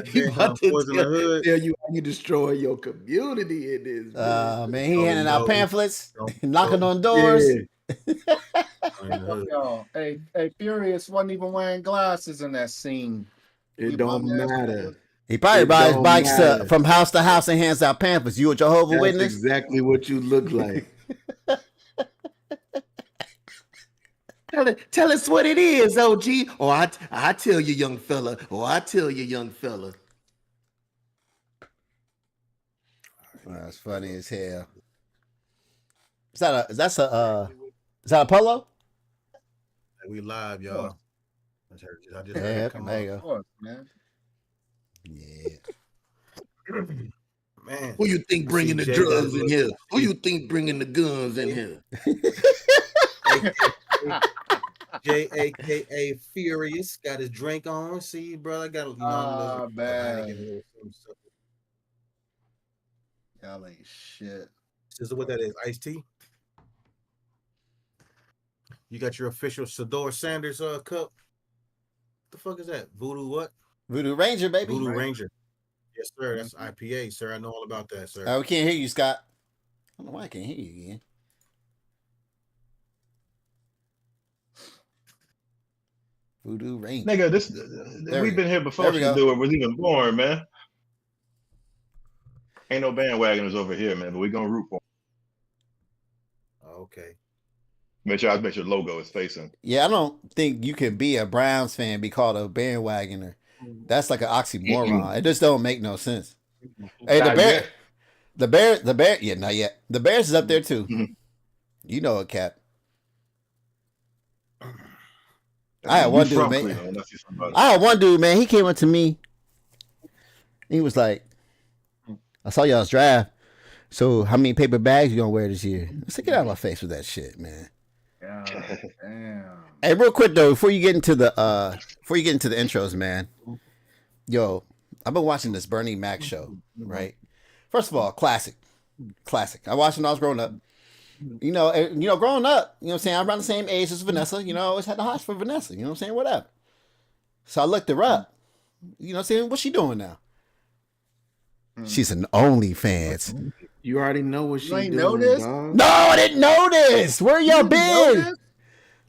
He about to Boys in the Hood. tell you how you destroy your community in this. Man, he handing out pamphlets, Don't- knocking on doors. Y'all, hey, Furious wasn't even wearing glasses in that scene. It don't matter. He probably It rides don't bikes matter. from house to house and hands out pamphlets. You a Jehovah's That's Witness? exactly what you look like. Tell us what it is, OG. Or I tell you, young fella. Or I tell you, young fella. That's funny as hell. Is that a polo? We live, y'all. I just Yeah, come there you up. go. Man. Yeah. Man, Who you think bringing the drugs in here? Who you think bringing the guns in here? J.A.K.A. Furious got his drink on. See, bro, I got man. Y'all ain't shit. This is what that is. Iced tea. You got your official Sador Sanders cup. What the fuck is that? Voodoo what? Voodoo Ranger, baby. Voodoo Ranger. Yes, sir. That's IPA, sir. I know all about that, sir. We can't hear you, Scott. I don't know why I can't hear you again. Voodoo Ranger. Nigga, we've been here before Shador was even born, man. Ain't no bandwagoners over here, man, but we gonna root for him. Okay. Make sure logo is facing. Yeah, I don't think you can be a Browns fan and be called a bandwagoner. That's like an oxymoron. It just don't make no sense. Hey, the bear. Yeah, not yet. The Bears is up there too. You know it, Cap. I had one dude, man. He came up to me. He was like, "I saw y'all's draft. So how many paper bags you gonna wear this year?" I said, "Get out of my face with that shit, man." Damn. Hey, real quick though, before you get into the intros, man. Yo, I've been watching this Bernie Mac show, right? First of all, classic. I watched when I was growing up. You know, growing up, you know what I'm saying? I'm around the same age as Vanessa. You know, I always had the hots for Vanessa. You know what I'm saying? Whatever. So I looked her up. You know what I'm saying? What's she doing now? She's an OnlyFans. You already know what she's doing, noticed? dog. No, I didn't know this. Where y'all been?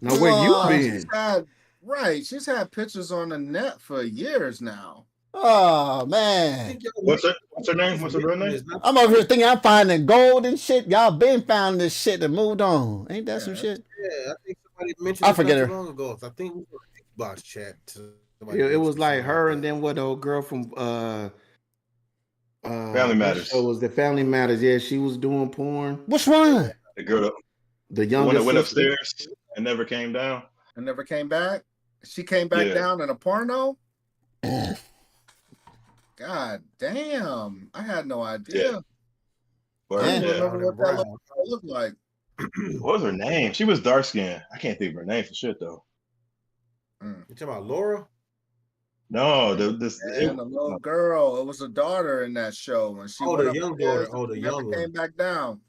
Now, where you been? She's had pictures on the net for years now. Oh, man. What's her name? What's her real name? I'm over here thinking I'm finding gold and shit. Y'all been found this shit and moved on. Ain't that some shit? Yeah, I think somebody mentioned I forget her. Long ago. I think we were in Xbox chat. It was like her and then what old girl from Family Matters. It was the Family Matters. Yeah, she was doing porn. Which one? The girl, the youngest one that went upstairs and never came down. And never came back. She came back down in a porno. God damn! I had no idea. Yeah. I don't remember what that looked like. What was her name? She was dark skinned. I can't think of her name for shit though. You talking about Laura? No, the little girl. It was a daughter in that show when she the young daughter. The young came back down.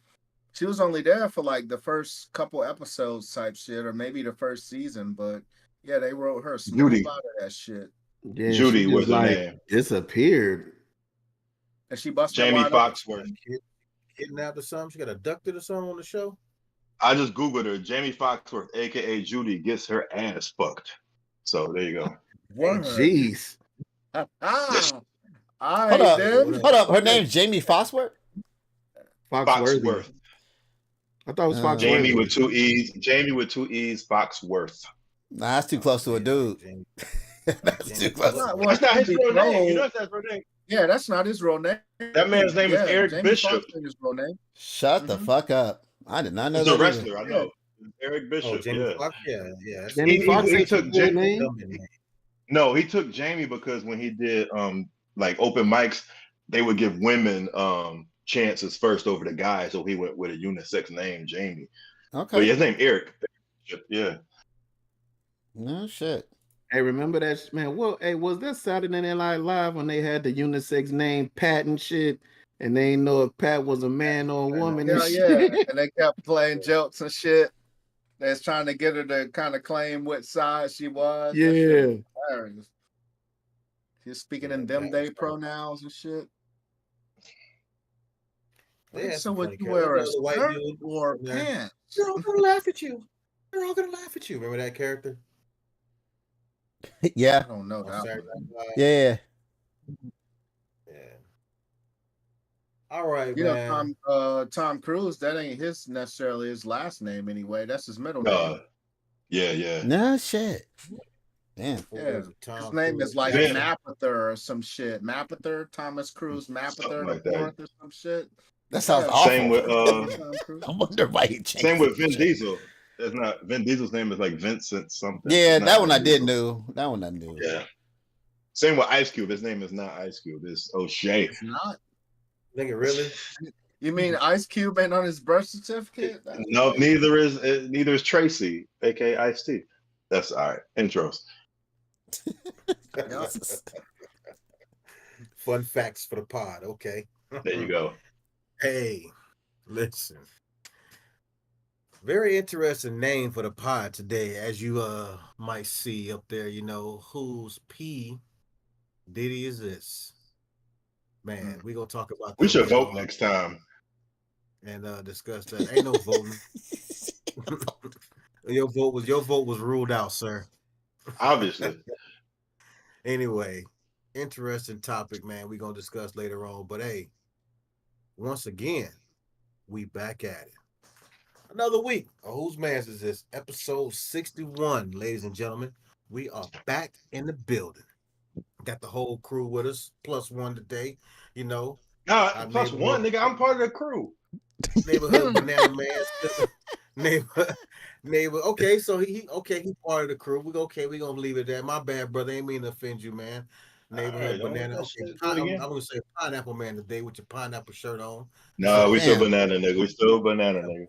She was only there for like the first couple episodes type shit, or maybe the first season. But yeah, they wrote her smart out of that shit. Yeah, Judy was her name. Disappeared. And she busted Jamie Foxworth. Kidnapped or something. She got abducted or something on the show. I just Googled her. Jamie Foxworth, aka Judy, gets her ass fucked. So there you go. Jeez. Hold up. Her name's Jamie Foxworth? Foxworth. I thought it was Foxworth. Jamie with two E's. Jamie with two E's. Foxworth. Nah, that's too close to a dude. That's too close. That's not his real name. You know that's his real name. Yeah, that's not his real name. That man's name is Eric Jamie Bishop. His real name. Shut the fuck up. I did not know He's that. a wrestler, I know. Eric Bishop. Jamie Foxx? Yeah. Jamie Foxx he took Jamie. No, he took Jamie because when he did like open mics, they would give women chances first over the guys, so he went with a unisex name, Jamie. Okay. But his name Eric. Yeah. No shit. Hey, remember that man? Well, hey, was that Saturday Night Live when they had the unisex name Pat and shit, and they didn't know if Pat was a man or a woman? Yeah, yeah. And they kept playing jokes and shit. They was trying to get her to kind of claim what side she was. Yeah. He's speaking in them they pronouns and shit. So would you wear a skirt or pants? They're all gonna laugh at you. They're all gonna laugh at you. Remember that character? Yeah. I don't know that one. Yeah. All right, man. Tom Cruise, that ain't necessarily his last name anyway. That's his middle name. Yeah. No shit. Damn. Yeah. His name is like Mapother or some shit. Mapother, Thomas Cruise, Mapother like the fourth or some shit. That sounds awful. Same with I wonder why he changed. Same with Vin Diesel. That's not Vin Diesel's name is like Vincent something. Yeah, that one I did know. That one I knew. Yeah. Same with Ice Cube. His name is not Ice Cube. It's O'Shea. It's not. Nigga, really? You mean Ice Cube ain't on his birth certificate? No, neither is Tracy, aka Ice T. That's all right. Intros. Fun facts for the pod. Okay. There you go. Hey, listen. Very interesting name for the pod today, as you might see up there. You know, whose P Diddy is this? Man, we gonna talk about. We should vote next time and discuss that. Ain't no voting. Your vote was ruled out, sir. Obviously. Anyway, interesting topic, man. We gonna discuss later on. But hey, once again, we back at it. Another week. Whose Mans is this? Episode 61, ladies and gentlemen. We are back in the building. Got the whole crew with us, plus one today. You know. Plus one, nigga. I'm part of the crew. Neighborhood Banana Man. Neighbor. Okay, so he part of the crew. We gonna leave it there. My bad, brother. Ain't mean to offend you, man. Neighborhood Banana. Okay, I'm gonna say Pineapple Man today with your pineapple shirt on. No, we still banana, nigga. We still banana, nigga.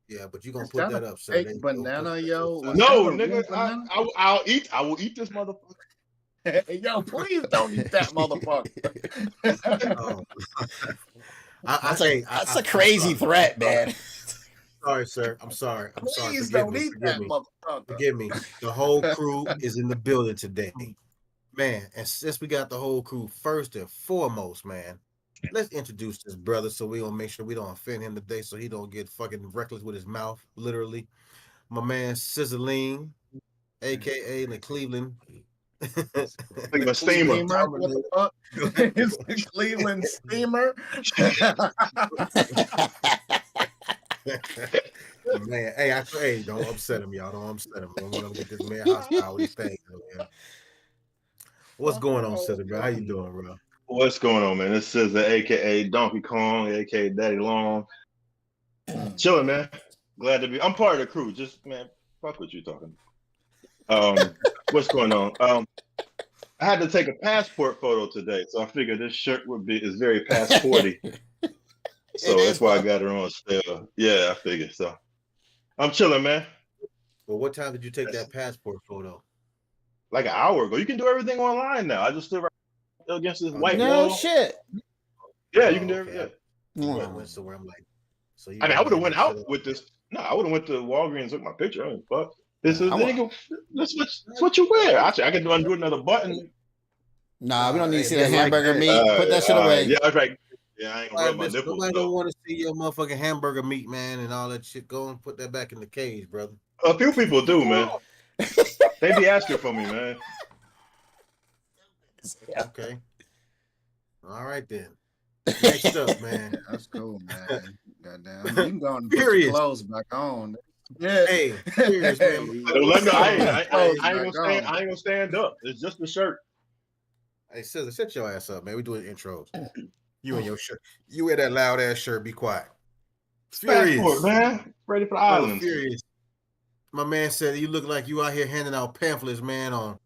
Yeah, but you gonna put that up, sir. Banana, yo. No, nigga. I will eat this motherfucker. Yo, please don't eat that motherfucker. That's a crazy threat, man. Sorry, sir. I'm sorry. Please don't eat that motherfucker. Forgive me. The whole crew is in the building today. Man, and since we got the whole crew, first and foremost, man, let's introduce this brother so we gonna make sure we don't offend him today so he don't get fucking reckless with his mouth, literally. My man Sizzling, aka the Cleveland. Like a steamer. What the fuck? It's the Cleveland steamer. Man, hey, don't upset him, y'all. Don't upset him. Don't want him to get this man hostile with these things, man. What's going on, Sizzle, bro? How you doing, bro? What's going on, man? This is the aka Donkey Kong, aka Daddy Long. Chilling, man. Glad to be. I'm part of the crew. Just man, fuck what you talking. What's going on? I had to take a passport photo today, so I figured this shirt is very passporty. So that's why I got her on still. Yeah, I figured so. I'm chilling, man. Well, what time did you take that passport photo? Like an hour ago. You can do everything online now. I just stood right against this white wall. No shit. Yeah, you can do everything. I went somewhere. I'm like, so you. I mean, I would have went out with this. No, I would have went to Walgreens and took my picture. I mean, fuck. This is that's what you wear. Actually, I can undo another button. Nah, we don't need to see the hamburger meat. Put that shit away. Yeah, that's right. Yeah, I ain't gonna rub my nipples. Nobody don't want to see your motherfucking hamburger meat, man, and all that shit. Go and put that back in the cage, brother. A few people do, man. They be asking for me, man. Okay. All right then. Next up, man. That's cool, man. Goddamn. You can go and put your clothes back on. Yeah. Hey, serious, man. I ain't gonna stand up. It's just the shirt. Hey, Scissor, shut your ass up, man. We doing intros. You and your shirt. You wear that loud ass shirt. Be quiet. Furious, passport, man. Ready for the islands. Furious. My man said you look like you out here handing out pamphlets, man, on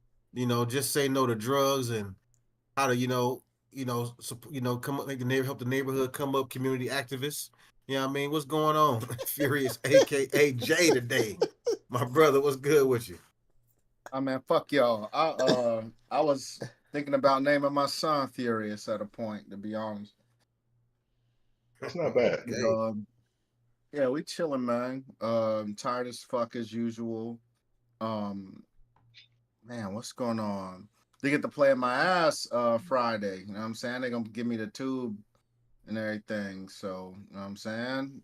just say no to drugs and how to come up, help the neighborhood come up, community activists. You know what I mean? What's going on? Furious, aka Jay today. My brother, what's good with you? I mean, fuck y'all. I was thinking about naming my son Furious at a point, to be honest. That's not bad. Yeah, we chilling, man. Tired as fuck as usual. Man, what's going on? they get to play in my ass Friday. You know what I'm saying? They're gonna give me the tube and everything. So, you know what I'm saying?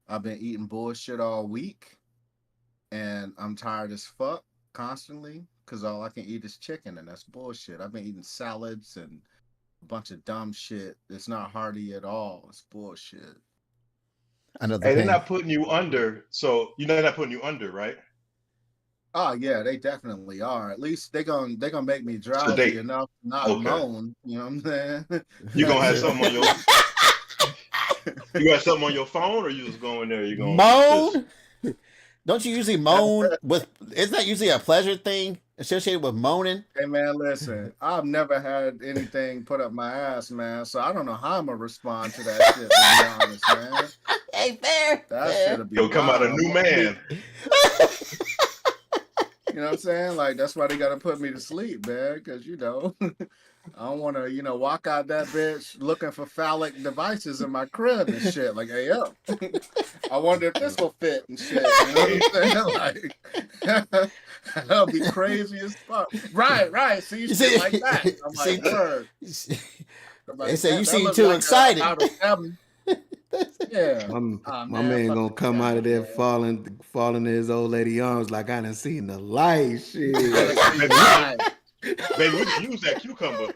I've been eating bullshit all week and I'm tired as fuck constantly because all I can eat is chicken and that's bullshit. I've been eating salads and a bunch of dumb shit. It's not hearty at all. It's bullshit. I know the Hey, they're pain. not putting you under, so you know they're not putting you under, right? Oh yeah, they definitely are. At least they gonna make me drowsy Sedate. enough to not Okay. moan. You know what I'm saying? You gonna have That's it. something on your you got something on your phone, or you just go in there? You gonna just, Moan? Don't you usually moan with? Isn't that usually a pleasure thing associated with moaning? Hey man, listen. I've never had anything put up my ass, man. So I don't know how I'm gonna respond to that shit. To be honest, man. Hey, fair. That fair. shit'll be you'll come out a wild. new man. You know what I'm saying? Like that's why they gotta put me to sleep, man. Because you know, I don't want to, walk out that bitch looking for phallic devices in my crib and shit. Like, hey yo, I wonder if this will fit and shit. You know what I'm saying? Like, that'll be crazy as fuck. Right. See, You shit see- like that. I'm like, see- word. I'm like, They say "Damn, you that seem look too like excited." out of seven." Yeah. My man gonna fuck come that, out of there man. falling in his old lady arms like I done seen the light. Shit. Right. Baby, we can use that cucumber.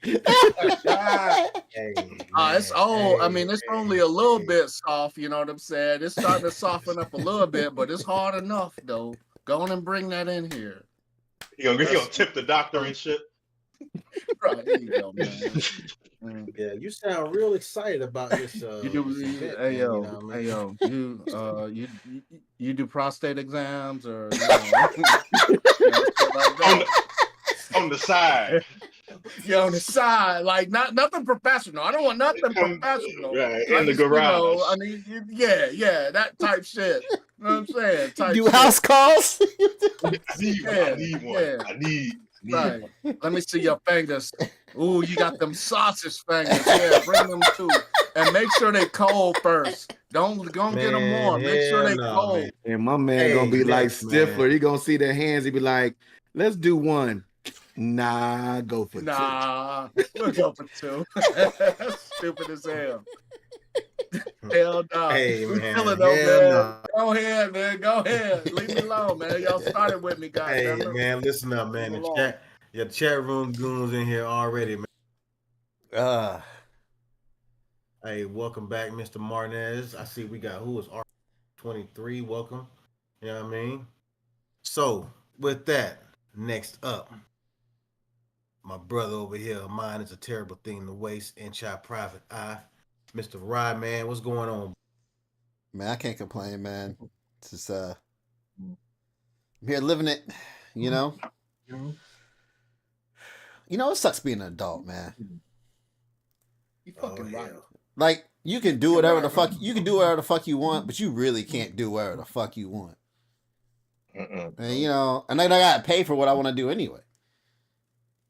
Hey, It's old. I mean, it's only a little bit soft. You know what I'm saying? It's starting to soften up a little bit, but it's hard enough though. Go on and bring that in here. He gonna tip the doctor and shit. Right, there you go, man. Yeah, you sound real excited about this. You do, this event, hey man, yo, you know what I mean? you do prostate exams or shit like that? On the side. Yeah, on the side, like nothing professional. I don't want nothing professional. Right, I in the just, garage. I mean, yeah, that type shit. You know what I'm saying? Type Do shit. house calls? I need one. Yeah. I need Right. one. Let me see your fingers. Ooh, you got them sausage fingers. Yeah, bring them too. And make sure they cold first. Don't get them warm. Make sure they cold. Man. And my man gonna be like next, Stifler. man. He gonna see their hands. He be like, "Let's do one." Nah, go for two. Nah, we'll go for two. That's stupid as hell. Hell no. Hey, We man. feeling though, Hell man. no. Go ahead, man. Go ahead. Leave me alone, man. Y'all started with me, Hey, goddamn. man, listen up, man. Leave me alone. Your chat room goons in here already, man. Hey, welcome back, Mr. Martinez. I see we got who is R23. Welcome. You know what I mean? So, with that, next up, my brother over here, mine is a terrible thing to waste, inside private eye. Mr. Rod, man, what's going on? Man, I can't complain, man. It's just I'm here living it, you know. You know, it sucks being an adult, man. You fucking right. Like you can do whatever the fuck you want, but you really can't do whatever the fuck you want. And you know, and then I gotta pay for what I want to do anyway.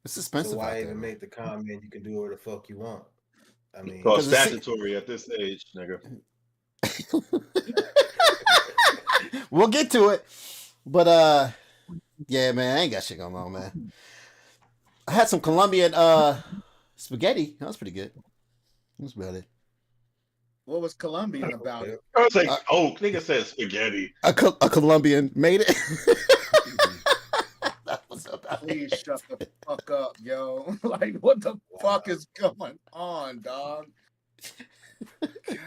It's expensive. So why out there, even man. make the comment you can do whatever the fuck you want? I mean, Called 'Cause it's- statutory at this age, nigga. We'll get to it. But yeah, man, I ain't got shit going on, man. I had some Colombian spaghetti. That was pretty good. That's about it. What was Colombian about it? I was like, nigga said spaghetti. A Colombian made it. That was about Please it. shut the fuck up, yo. Like, what the fuck is going on, dog?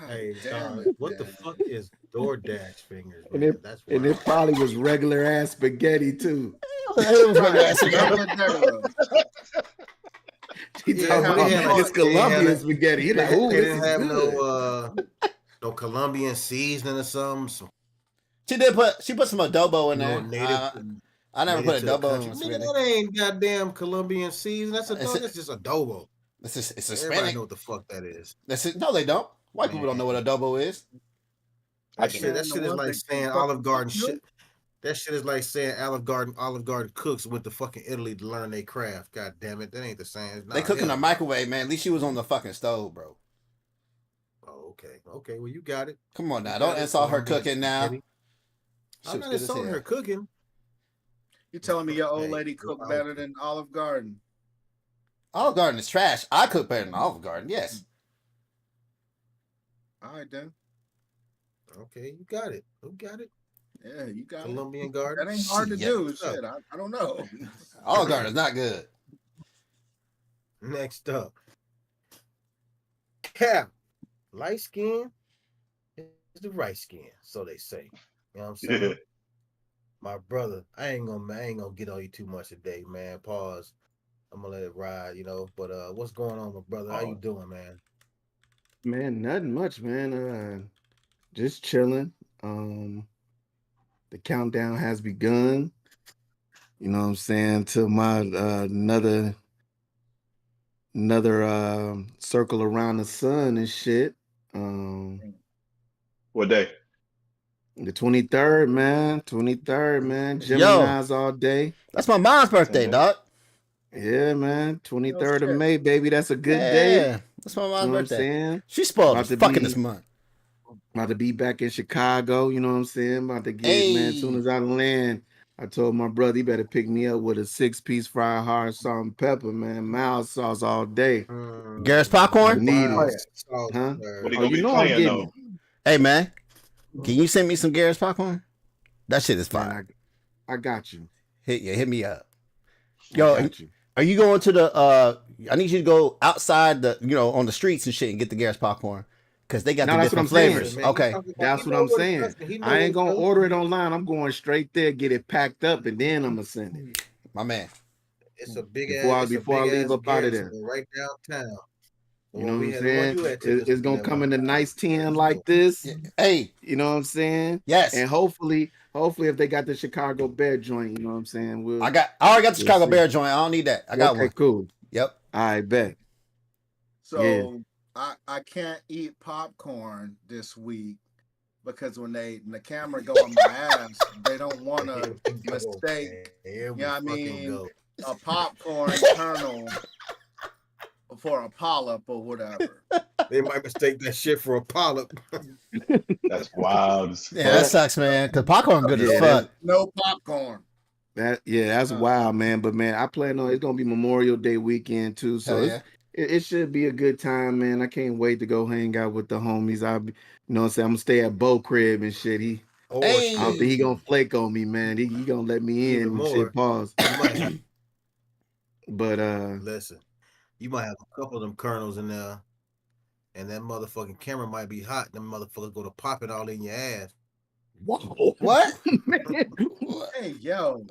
hey, damn dog, it, what the man. fuck is DoorDash fingers? And Man? That's And wild. it probably was regular ass spaghetti too. It was regular ass Regular, spaghetti. regular. He Yeah, talking how about they had it's it. Colombian They had it. spaghetti. He like, They ooh, this didn't is have good. no Colombian seasoning or something. She put some adobo in You know, there. native. I never put native to the adobo country. in Man, spaghetti. that ain't goddamn Colombian seasoning. That's It's just adobo. It's Everybody Hispanic. know what the fuck that is. No, they don't. White people don't know what adobo is. That shit is like saying Olive Garden shit. That shit is like saying Olive Garden cooks went to fucking Italy to learn their craft. God damn it, that ain't the same. They cook in a microwave, man. At least she was on the fucking stove, bro. Oh, okay. Well, you got it. Come on now, don't insult her cooking now. I'm not insulting her cooking. You telling me your old Hey, lady cooked better than Olive Garden? Olive Garden is trash. I cook better than Olive Garden. Yes. All right then. Okay, you got it. Who got it? Yeah, you got it. Colombian Garden. That ain't hard to Shit. do. Next up. Shit, I don't know. Olive Garden is not good. Next up. Cap. Light skin is the right skin, so they say. You know what I'm saying? Yeah. My brother, I ain't gonna get on you too much today, man. Pause. I'm gonna let it ride, you know. But what's going on, my brother? How you doing, man? Man, nothing much, man. Just chilling. The countdown has begun. You know what I'm saying? To my another circle around the sun and shit. What day? The 23rd, man. 23rd, man. Yo. Gemini's all day. That's my mom's birthday, dog. Yeah, man. 23rd of May, baby. That's a good Yeah, day. that's my mom's You know what I'm birthday. saying? She's spoiled About as to fucking be- this month. About to be back in Chicago, you know what I'm saying? About to get, man, as soon as I land, I told my brother he better pick me up with a 6-piece fried hard salt and pepper, man. Mild sauce all day. Garrett's popcorn? I need Wild it. sauce, Huh? sir. What he Oh, gonna you be know I'm playing getting though? it. Hey, man, can you send me some Garrett's popcorn? That shit is fire. Man, I got you. Hit me up. I Yo, got you. are you going to the I need you to go outside the, on the streets and shit and get the Garrett's popcorn. Because they got No, the that's what different I'm saying. flavors. Man, Okay. That's what I'm saying. I ain't gonna order it online. I'm going straight there, get it packed up, and then I'm gonna send it. My man. It's a big Before I ass. leave up out of there. Right downtown. You know what I'm saying? It's gonna come in a nice tin like this. Hey. You know what I'm saying? Yes. And hopefully if they got the Chicago Bear joint, you know what I'm saying? I already got the Chicago Bear joint. I don't need that. I got one. Okay, cool. Yep. I bet. So I can't eat popcorn this week because when the camera go on my ass, they don't want to mistake. You know what I mean? A popcorn kernel for a polyp or whatever. They might mistake that shit for a polyp. That's wild. Yeah, that sucks, man. Cause popcorn good as fuck. No popcorn. That's wild, man. But man, I plan on it's gonna be Memorial Day weekend too, so it should be a good time, man. I can't wait to go hang out with the homies. You know what I'm saying? I'm gonna stay at Bo crib and shit. I don't think he gonna flake on me, man. He gonna let me in and shit. Pause. But listen, you might have a couple of them kernels in there, and that motherfucking camera might be hot. Them motherfuckers go to pop it all in your ass. Whoa. What? Hey, yo.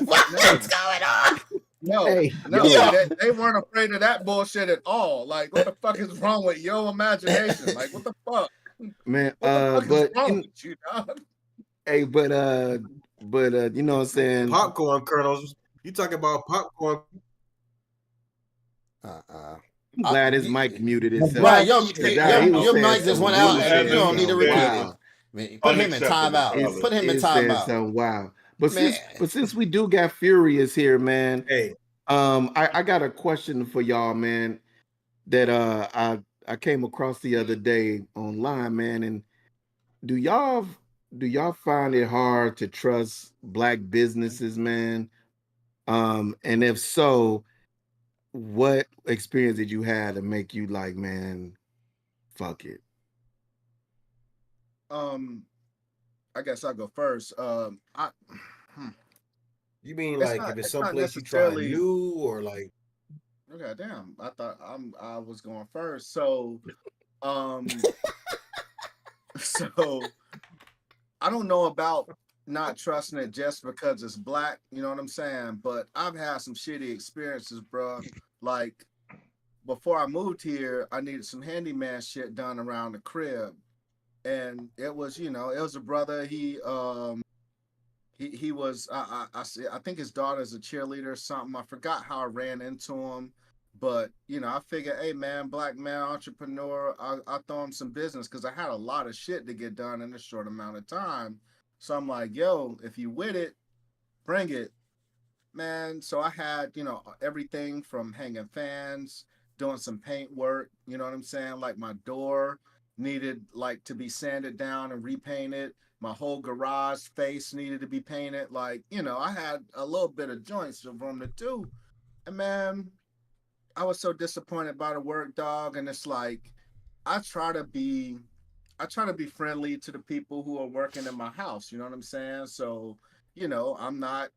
What's going on? No, hey, they weren't afraid of that bullshit at all. Like, what the fuck is wrong with your imagination? Like, what the fuck? Man, what the fuck is wrong with you, dog? Hey, but you know what I'm saying? Popcorn kernels. You talking about popcorn? I'm glad his mic muted itself. Right, your mic just went out, and you don't need to repeat it. Man, put him in timeout. Put him in timeout. Wow. But since we do got Furious here, man. Hey, I got a question for y'all, man. That I came across the other day online, man. And do y'all find it hard to trust black businesses, man? And if so, what experience did you have to make you like, man, fuck it? I guess I'll go first. You mean like if it's someplace you try new or like? Okay, damn. I thought I was going first. So, so I don't know about not trusting it just because it's black. You know what I'm saying? But I've had some shitty experiences, bro. Like before I moved here, I needed some handyman shit done around the crib. And it was, it was a brother. He was, I think his daughter's a cheerleader or something. I forgot how I ran into him, but I figured, hey man, black man, entrepreneur, I throw him some business because I had a lot of shit to get done in a short amount of time. So I'm like, yo, if you with it, bring it, man. So I had, everything from hanging fans, doing some paint work. You know what I'm saying? Like my door needed like to be sanded down and repainted. My whole garage face needed to be painted. Like, I had a little bit of joints from the two. And man, I was so disappointed by the work, dog. And it's like, I try to be I try to be friendly to the people who are working in my house. You know what I'm saying? So, I'm not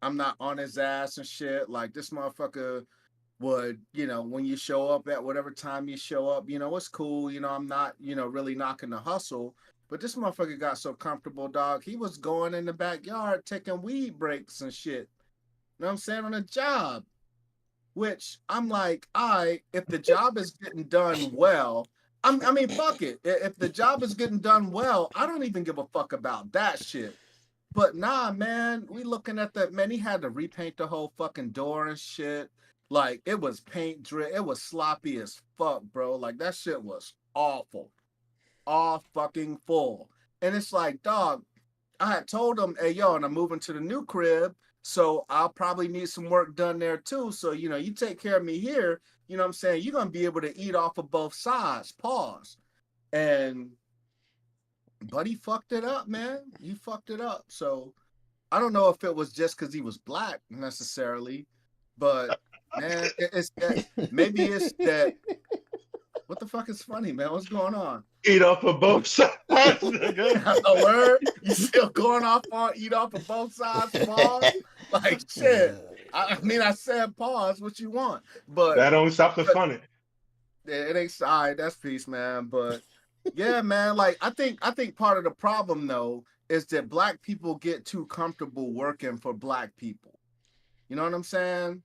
on his ass and shit. Like this motherfucker would, when you show up at whatever time you show up, it's cool. I'm not, really knocking the hustle. But this motherfucker got so comfortable, dog. He was going in the backyard taking weed breaks and shit. You know what I'm saying? On a job. Which I'm like, if the job is getting done well, I mean, fuck it. If the job is getting done well, I don't even give a fuck about that shit. But nah, man, we looking at that, man. He had to repaint the whole fucking door and shit. Like it was paint drip. It was sloppy as fuck, bro. Like that shit was awful. All fucking full. And it's like, dog, I had told him, hey, yo, and I'm moving to the new crib. So I'll probably need some work done there too. So, you take care of me here, you know what I'm saying? You're going to be able to eat off of both sides. Pause. But he fucked it up, man. He fucked it up. So I don't know if it was just because he was black necessarily, but man, maybe it's that. What the fuck is funny, man? What's going on? Eat off of both sides, nigga. A word? You still going off on eat off of both sides? Pause? Like shit. I mean, I said pause. What you want? But that don't stop the funny. It ain't side. That's peace, man. But yeah, man. Like I think part of the problem though is that black people get too comfortable working for black people. You know what I'm saying?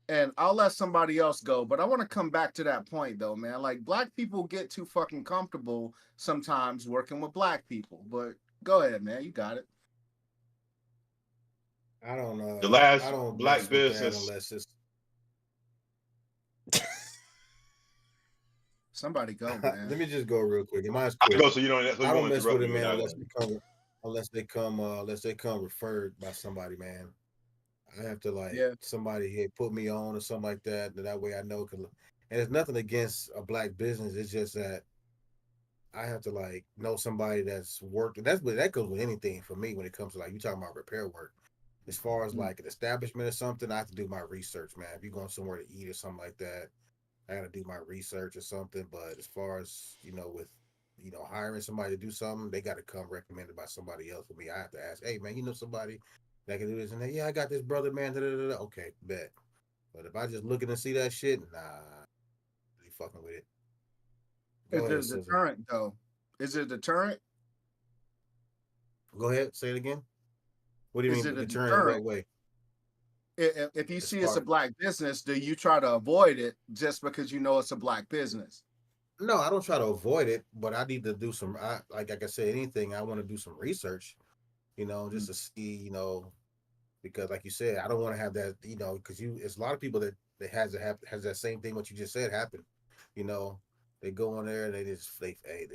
And I'll let somebody else go, but I want to come back to that point though, man. Like black people get too fucking comfortable sometimes working with black people. But go ahead, man. You got it. I don't know. The last I don't black business. unless it's somebody go, man. Let me just go real quick. Mine's I quick. go so you don't. I don't mess with it, man, unless they come referred by somebody, man. I have to somebody put me on or something like that. That way I know. And it's nothing against a black business. It's just that I have to know somebody that's worked. And that goes with anything for me when it comes to you talking about repair work. As far as an establishment or something, I have to do my research, man. If you're going somewhere to eat or something like that, I got to do my research or something. But as far as with hiring somebody to do something, they got to come recommended by somebody else. For me, I have to ask, hey man, somebody that can do this, and then, yeah, I got this brother, man. Okay, bet. But if I just looking to see that shit, nah, you fucking with it. Is it a deterrent though? Is it a deterrent? Go ahead, say it again. What do you mean deterrent? In what way? If you see it's a black business, do you try to avoid it just because you know it's a black business? No, I don't try to avoid it, but I need to do some. Like I said, anything I want to do some research. Just to see, because like you said, I don't want to have that, because it's a lot of people that has that same thing what you just said happen. They go in there and the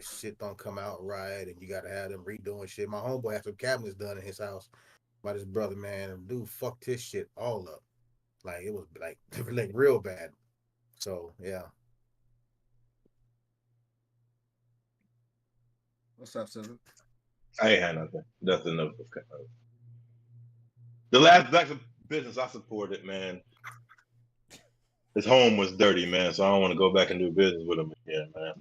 shit don't come out right, and you got to have them redoing shit. My homeboy had some cabinets done in his house by this brother, man, and dude fucked his shit all up. Like it was like real bad. So yeah. What's up, Susan? I ain't had nothing. Nothing of the last black business I supported, man. His home was dirty, man, so I don't want to go back and do business with him again, man.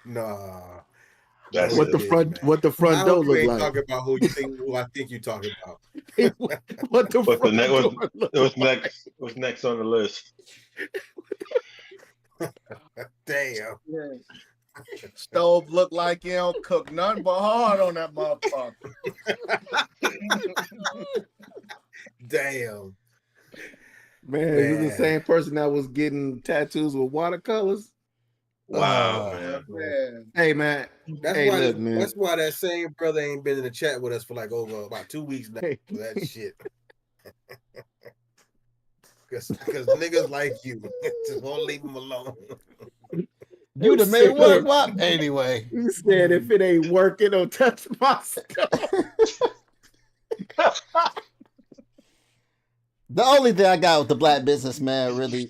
Nah. That's what the front door look like. Talking about who I think you talking about. what the front door was next on the list. Damn. Yeah. Stove look like you don't cook nothing but hard on that motherfucker. Damn. Man, is it the same person that was getting tattoos with watercolors? Wow, man. Hey, man. That's why that same brother ain't been in the chat with us for over about 2 weeks now for that shit. Because niggas like you just won't leave them alone. You done made work up anyway. You said if it ain't working, don't touch my stuff. The only thing I got with the black businessman really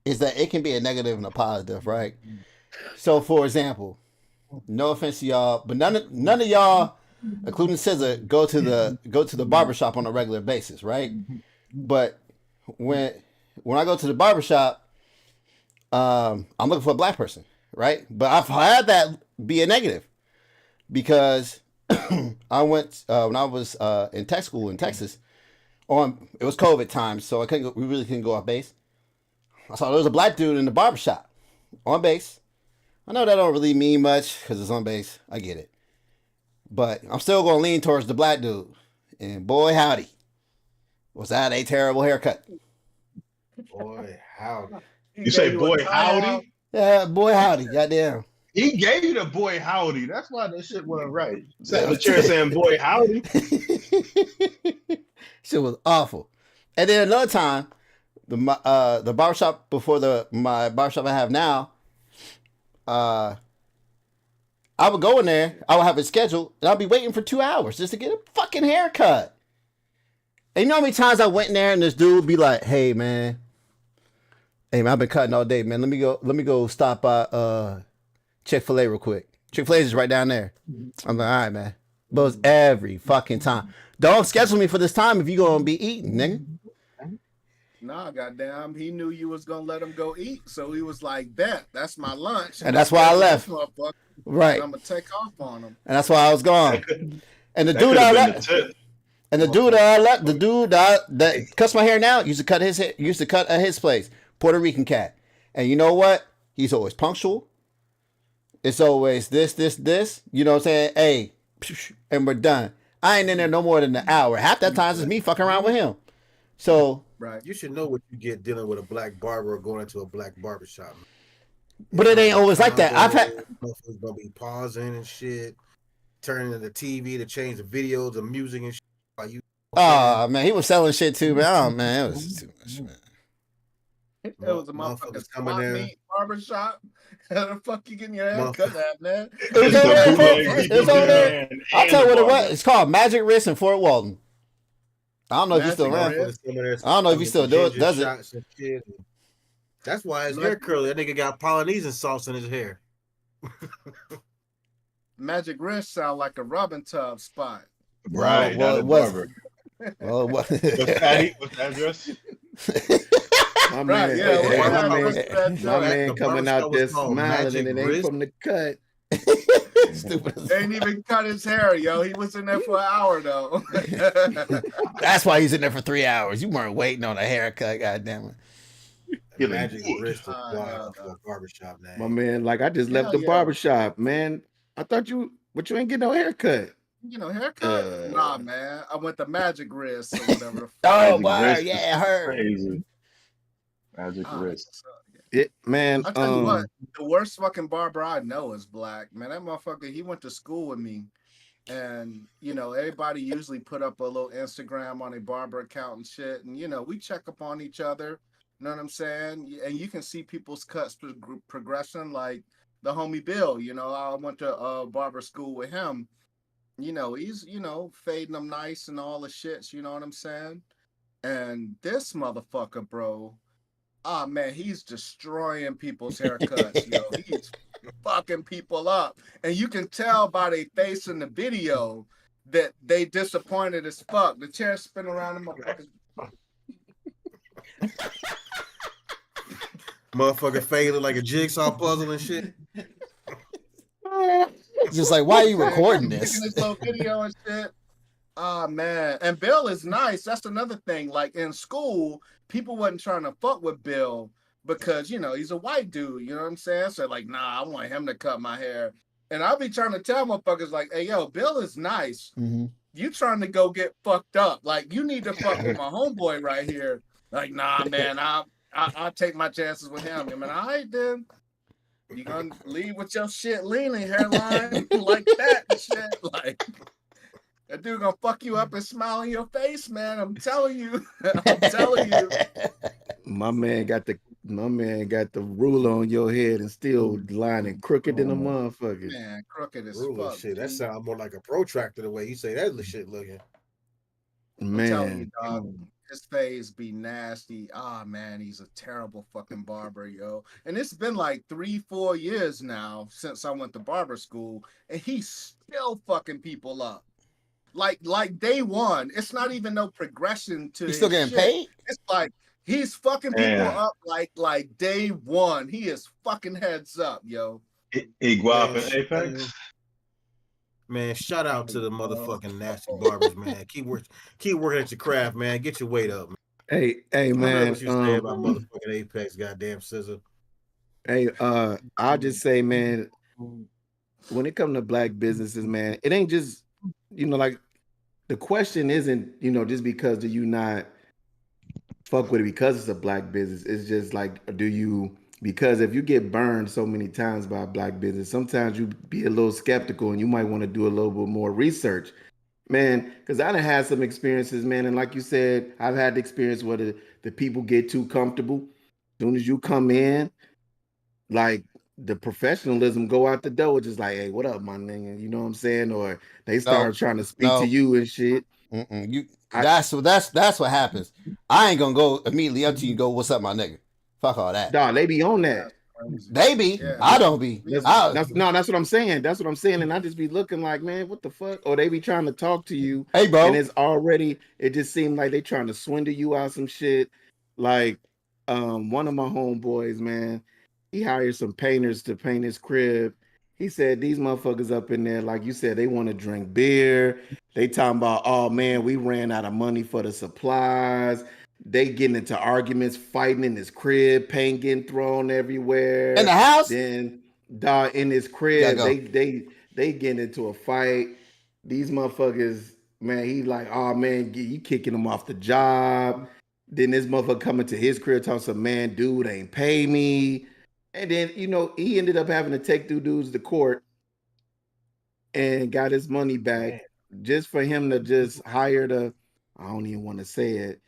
is that it can be a negative and a positive, right? So, for example, No offense to y'all, but none of y'all, including Scissor, go to the barbershop on a regular basis, right? But when I go to the barbershop, I'm looking for a black person, right? But I've had that be a negative because I went when I was in tech school in Texas. It was COVID time, so we really couldn't go off base. I saw there was a black dude in the barbershop on base. I know that don't really mean much because it's on base. I get it. But I'm still going to lean towards the black dude. And boy, howdy. Was that a terrible haircut? Boy, howdy. You say boy howdy? Yeah, boy, howdy. Goddamn. He gave you the boy howdy. That's why that shit wasn't right. Sat in the chair saying boy howdy. Shit was awful. And then another time, the barbershop before my barbershop I have now, I would go in there, I would have it scheduled, and I'd be waiting for 2 hours just to get a fucking haircut. And you know how many times I went in there and this dude would be like, hey man, I've been cutting all day, man. Let me go stop by Chick-fil-A real quick. Chick-fil-A is right down there. I'm like, all right, man. But it's every fucking time. Don't schedule me for this time if you gonna be eating, nigga. Nah, goddamn, he knew you was gonna let him go eat, so he was like, "Bet that's my lunch," and that's why I left. Right, I'm gonna take off on him, and that's why I was gone. And the dude that cuts my hair now used to cut at his place, Puerto Rican cat. And you know what? He's always punctual. It's always this. You know what I'm saying? Hey, and we're done. I ain't in there no more than an hour. Half that time it's me fucking around with him. So right, you should know what you get dealing with a black barber or going into a black barbershop. But it ain't always like that. I've had motherfuckers gonna be pausing and shit, turning to the TV to change the videos, the music and shit. Oh man, he was selling shit too, man. Oh man, it was too much, man. It was a motherfucker's coming in barbershop. How the fuck you getting your hair cut at, man? It was over there. I'll tell you what it was. It's called Magic Wrist in Fort Walton. I don't know if he's still around. I don't know if he still does it. That's why his hair curly. That nigga got Polynesian sauce in his hair. Magic Wrist sound like a rubbing tub spot. Right. Well, it wasn't. Well, it wasn't. What's Patty? What's the address? My man, my man coming out there smiling and it ain't from the cut. Stupid. They ain't even cut his hair, yo. He was in there for an hour though. That's why he's in there for 3 hours. You weren't waiting on a haircut, goddamn it. Magic Wrist for a barbershop now. My man, like I just left the barbershop, man. I thought you ain't get no haircut. You know, haircut? Nah, man. I went to Magic Wrist or whatever. Oh, wow. Yeah, I heard. Crazy. Magic Wrist. Man, I'll tell you what, the worst fucking barber I know is black. Man, that motherfucker, he went to school with me. And, you know, everybody usually put up a little Instagram on a barber account and shit. And, you know, we check up on each other. You know what I'm saying? And you can see people's cuts progression, like the homie Bill. You know, I went to barber school with him. You know, he's, you know, fading them nice and all the shits, you know what I'm saying? And this motherfucker, bro, man, he's destroying people's haircuts, yo. He's fucking people up. And you can tell by their face in the video that they disappointed as fuck. The chair spin around the motherfuckers. Motherfucker fade like a jigsaw puzzle and shit. Just like, why are you recording this? This little video and shit. Oh man. And Bill is nice. That's another thing. Like in school, people wasn't trying to fuck with Bill because, you know, he's a white dude. You know what I'm saying? So like, nah, I want him to cut my hair. And I'll be trying to tell motherfuckers like, hey, yo, Bill is nice. Mm-hmm. You trying to go get fucked up. Like, you need to fuck with my homeboy right here. Like, nah, man, I'll take my chances with him. I mean, all right, then. You gonna leave with your shit leaning hairline like that and shit. Like, that dude gonna fuck you up and smile in your face, man. I'm telling you. I'm telling you. My man got the ruler on your head and still lining crooked than a motherfucker. Man, crooked as ruler fuck. Shit, that sounds more like a protractor the way you say that shit looking. Man, I'm telling you, dog. his face be nasty. Ah, man, he's a terrible fucking barber, yo. And it's been like 3-4 years now since I went to barber school, and he's still fucking people up. Like day one. It's not even no progression to He's still his getting shit. paid? It's like he's fucking people Yeah. up like day one. He is fucking heads up, yo. Iguap Man, and Apex. Man, shout out to the motherfucking nasty barbers, man. Keep working at your craft, man. Get your weight up, man. Hey, I heard man. what you say about motherfucking Apex, goddamn scissor. Hey, I'll just say, man, when it comes to black businesses, man, it ain't just, like the question isn't, just because do you not fuck with it because it's a black business. It's just like, because if you get burned so many times by a black business, sometimes you be a little skeptical and you might want to do a little bit more research. Man, because I done had some experiences, man, and like you said, I've had the experience where the people get too comfortable. As soon as you come in, like the professionalism go out the door, just like, hey, what up, my nigga? You know what I'm saying? Or they start trying to speak to you and shit. That's what happens. I ain't gonna go immediately up to you and go, what's up, my nigga? Fuck all that. Dog, they be on that. They be. Yeah. I don't be. That's what I'm saying. That's what I'm saying. And I just be looking like, man, what the fuck? Or they be trying to talk to you. Hey, bro. And it just seemed like they trying to swindle you out some shit. Like one of my homeboys, man, he hired some painters to paint his crib. He said these motherfuckers up in there, like you said, they want to drink beer. They talking about, oh man, we ran out of money for the supplies. They getting into arguments, fighting in his crib, paint getting thrown everywhere. In the house? Then dog in his crib, they getting into a fight. These motherfuckers, man, he like, oh man, you kicking him off the job. Then this motherfucker coming to his crib talking some, man, dude ain't pay me. And then, he ended up having to take two dudes to court and got his money back just for him to just hire I don't even want to say it,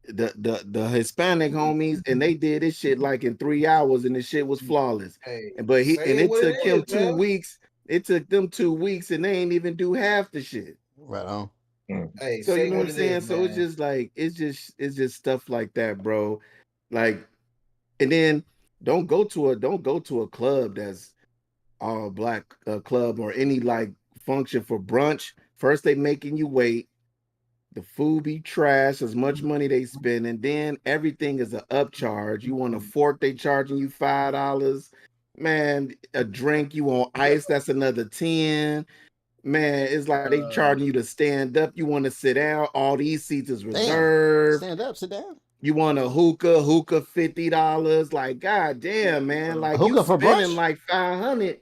the Hispanic homies, and they did this shit like in 3 hours and the shit was flawless. But it took him 2 weeks. It took them 2 weeks and they ain't even do half the shit. Right on. Hey, so you know what I'm saying? So it's just like it's just stuff like that, bro. Like, and then don't go to a club that's all black club or any like function for brunch. First they making you wait. The food be trash, as much money they spend, and then everything is an upcharge. You want a fork, they charging you $5. Man, a drink, you want ice, that's another 10. Man, it's like they charging you to stand up. You want to sit down, all these seats is reserved. Stand up, sit down. You want a hookah $50. Like, god damn, man. Like hookah you for spending brunch? like 500.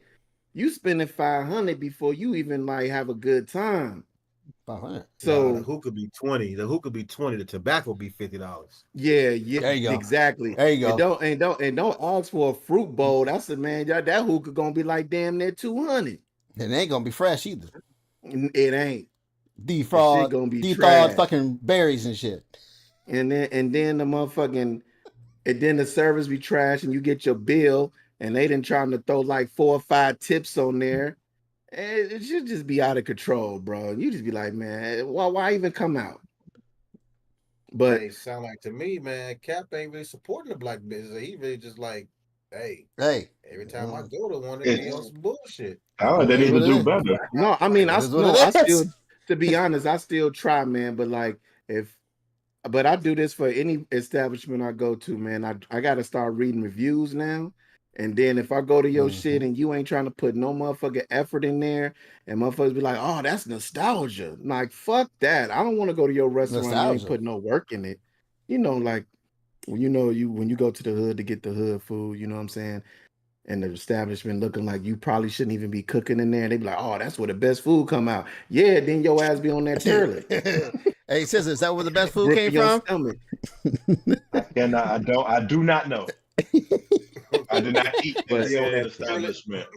You spending 500 before you even like have a good time. 500. So the hookah be 20. The hookah be 20. The tobacco be $50. Yeah, there you go. Exactly. There you go. And don't ask for a fruit bowl. That's a man. That hookah gonna be like damn near 200. It ain't gonna be fresh either. It ain't. Defraud, fucking berries and shit. And then the motherfucking, and then the service be trash, and you get your bill, and they done trying to throw like 4 or 5 tips on there. It should just be out of control, bro. You just be like, man, why even come out? But hey, sound like to me, man, Cap ain't really supporting the black business. He really just like, hey, every time I go to one, they be on some bullshit. They need to do better. No, I mean, I still, to be honest, I still try, man. But like, but I do this for any establishment I go to, man. I got to start reading reviews now. And then if I go to your shit and you ain't trying to put no motherfucking effort in there, and motherfuckers be like, oh, that's nostalgia. I'm like, fuck that. I don't want to go to your restaurant and you ain't put no work in it. Like, when you go to the hood to get the hood food, you know what I'm saying? And the establishment looking like you probably shouldn't even be cooking in there. And they be like, oh, that's where the best food come out. Yeah, then your ass be on that toilet. Hey, sister, is that where the best food came from? I do not know. I did not eat in the establishment.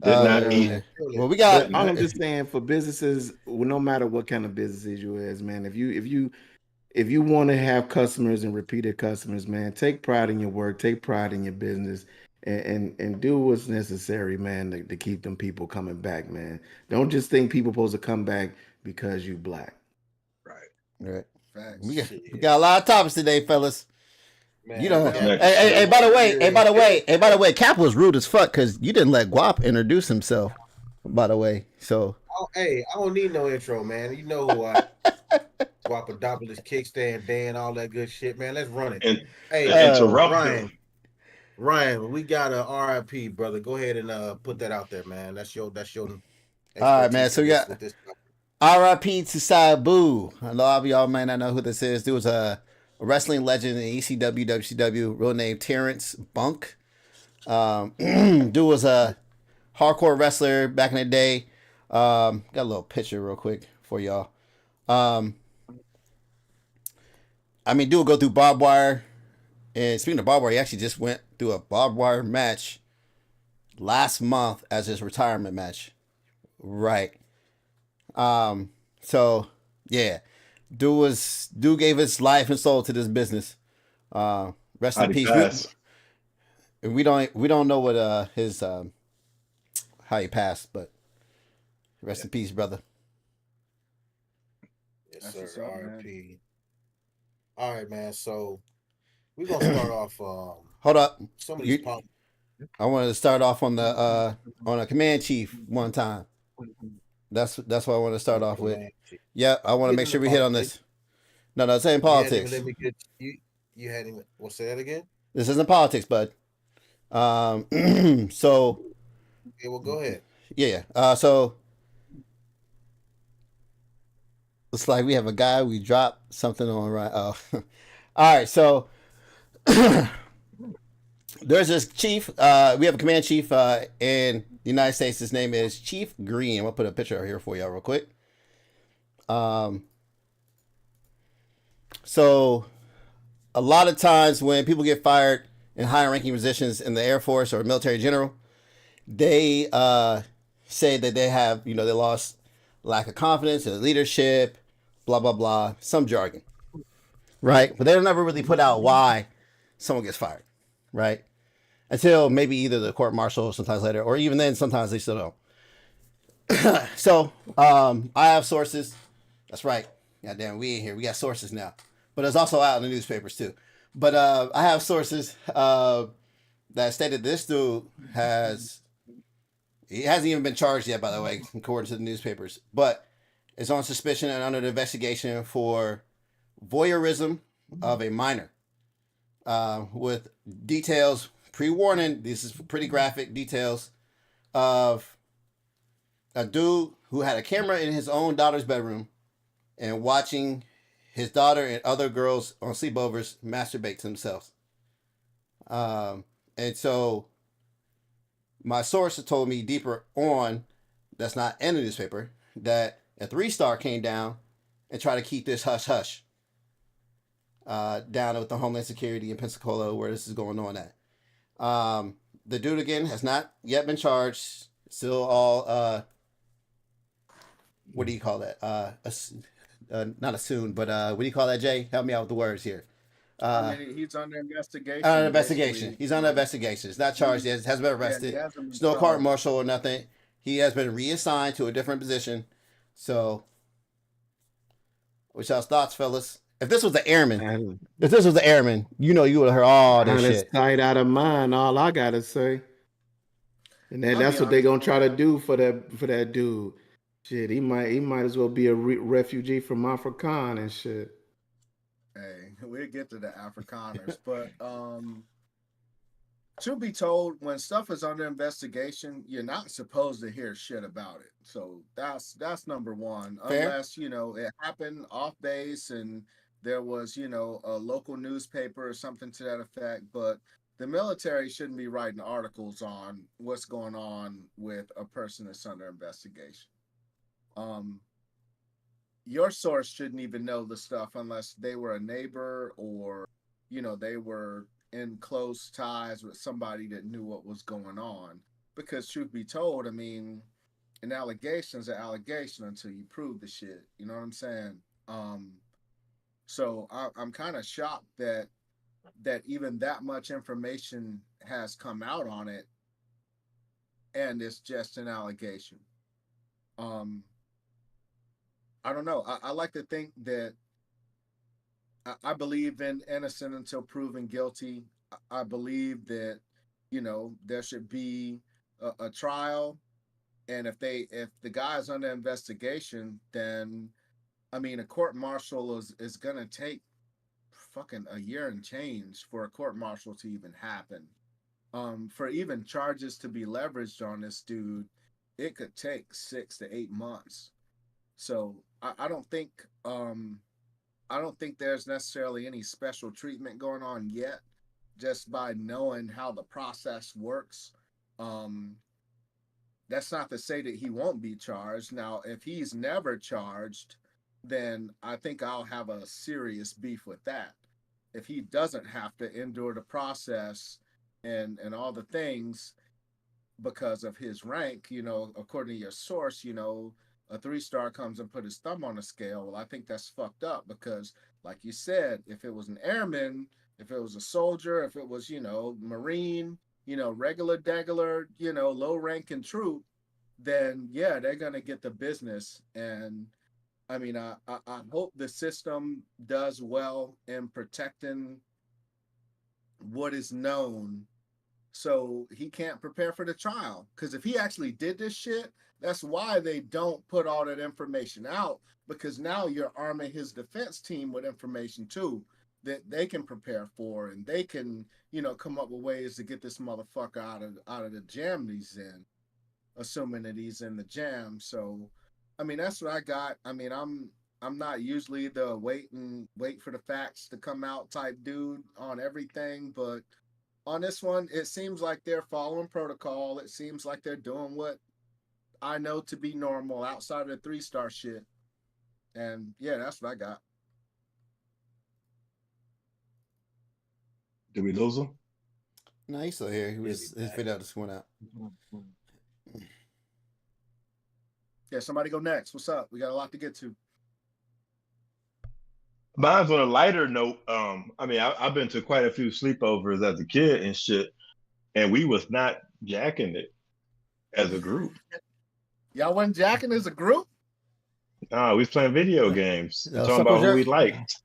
Did not eat. Well, we got. All I'm just saying, for businesses, no matter what kind of businesses you is, man, if you want to have customers and repeated customers, man, take pride in your work, take pride in your business, and do what's necessary, man, to keep them people coming back, man. Don't just think people supposed to come back because you black. Right. Facts. We got, Shit. we got a lot of topics today, fellas. Man, You know, What's man, next? hey, by the way, Cap was rude as fuck because you didn't let Guap introduce himself. By the way, so hey, I don't need no intro, man. You know who I Guapadopoulos, kickstand, Dan, all that good shit, man. Let's run it. And Hey, interrupter. Ryan, we got a RIP, brother. Go ahead and put that out there, man. That's your all right, man. expertise So we got with this. R.I.P. to Sabu. A lot of y'all might not know who this is. Dude was a wrestling legend in ECW, WCW, real name Terrence Bunk. Dude was a hardcore wrestler back in the day. Got a little picture real quick for y'all. I mean, dude would go through barbed wire. And speaking of barbed wire, he actually just went through a barbed wire match last month as his retirement match. Right. So yeah. Dude gave his life and soul to this business. Rest in How'd he peace. pass? We don't know what his how he passed, but rest in peace, brother. Yes, That's sir. what's up, man. RIP. All right, man. So we're gonna start off Hold up. some of these I wanted to start off on the on a command chief one time. That's what I want to start off with. Yeah, I want to make sure we hit on this. No, it's ain't politics. Let me get you hadn't even say that again? This isn't politics, bud. So Okay, well go ahead. yeah. So it's like we have a guy we dropped something on right. Oh, all right. So there's this chief. We have a command chief in the United States. His name is Chief Green. I'm gonna put a picture out here for y'all real quick. So a lot of times when people get fired in higher ranking positions in the Air Force or military general, they say that they have, they lost lack of confidence in leadership, blah, blah, blah, some jargon, right? But they don't ever really put out why someone gets fired, right? Until maybe either the court martial sometimes later, or even then, sometimes they still don't. So I have sources. That's right. Goddamn, we in here. We got sources now. But it's also out in the newspapers too. But I have sources that stated this dude he hasn't even been charged yet, by the way, according to the newspapers. But is on suspicion and under investigation for voyeurism of a minor. With details, pre-warning, this is pretty graphic details of a dude who had a camera in his own daughter's bedroom and watching his daughter and other girls on sleepovers masturbate to themselves. And so my source told me deeper on, that's not in the newspaper, that a 3-star came down and tried to keep this hush hush down with the Homeland Security in Pensacola where this is going on at. The dude again has not yet been charged. Still all what do you call that? Not assumed, but what do you call that, Jay? Help me out with the words here. I mean, he's under investigation. Under investigation. He's under investigation. He's not charged yet. Hasn't been arrested. There's no court martial or nothing. He has been reassigned to a different position. So, what's y'all's thoughts, fellas? If this was the airman, you would have heard all this shit. Sight, out of mind. All I gotta say, and that's what they're gonna try to do for that dude. Shit, he might as well be a refugee from Afrikaan and shit. Hey, we'll get to the Afrikaners, but to be told, when stuff is under investigation, you're not supposed to hear shit about it. So that's number one. Fair. Unless, it happened off base and there was, a local newspaper or something to that effect. But the military shouldn't be writing articles on what's going on with a person that's under investigation. Your source shouldn't even know the stuff unless they were a neighbor or, they were in close ties with somebody that knew what was going on. Because truth be told, I mean, an allegation is an allegation until you prove the shit. You know what I'm saying? So I'm kind of shocked that even that much information has come out on it, and it's just an allegation. I don't know. I like to think that I believe in innocent until proven guilty. I believe that, there should be a trial, and if the guy is under investigation, then I mean a court martial is gonna take fucking a year and change for a court martial to even happen. For even charges to be leveraged on this dude, it could take 6 to 8 months. So I don't think there's necessarily any special treatment going on yet, just by knowing how the process works. Um, that's not to say that he won't be charged. Now, if he's never charged, then I think I'll have a serious beef with that. If he doesn't have to endure the process and all the things because of his rank, according to your source, a 3-star comes and put his thumb on the scale. Well, I think that's fucked up because, like you said, if it was an airman, if it was a soldier, if it was, Marine, regular, degular, low ranking troop, then yeah, they're gonna get the business. And I mean, I hope the system does well in protecting what is known so he can't prepare for the trial. Because if he actually did this shit, that's why they don't put all that information out, because now you're arming his defense team with information too that they can prepare for, and they can, come up with ways to get this motherfucker out of the jam that he's in, assuming that he's in the jam. So I mean, that's what I got. I mean, I'm not usually the wait for the facts to come out type dude on everything, but on this one, it seems like they're following protocol. It seems like they're doing what I know to be normal outside of the 3-star shit. And yeah, that's what I got. Did we lose him? No, he's still here. His video just went out. Yeah, somebody go next. What's up? We got a lot to get to. Mine's on a lighter note. I mean, I've been to quite a few sleepovers as a kid and shit, and we was not jacking it as a group. Y'all wasn't jacking as a group? Nah, we was playing video games, No, talking about who we jerk. liked.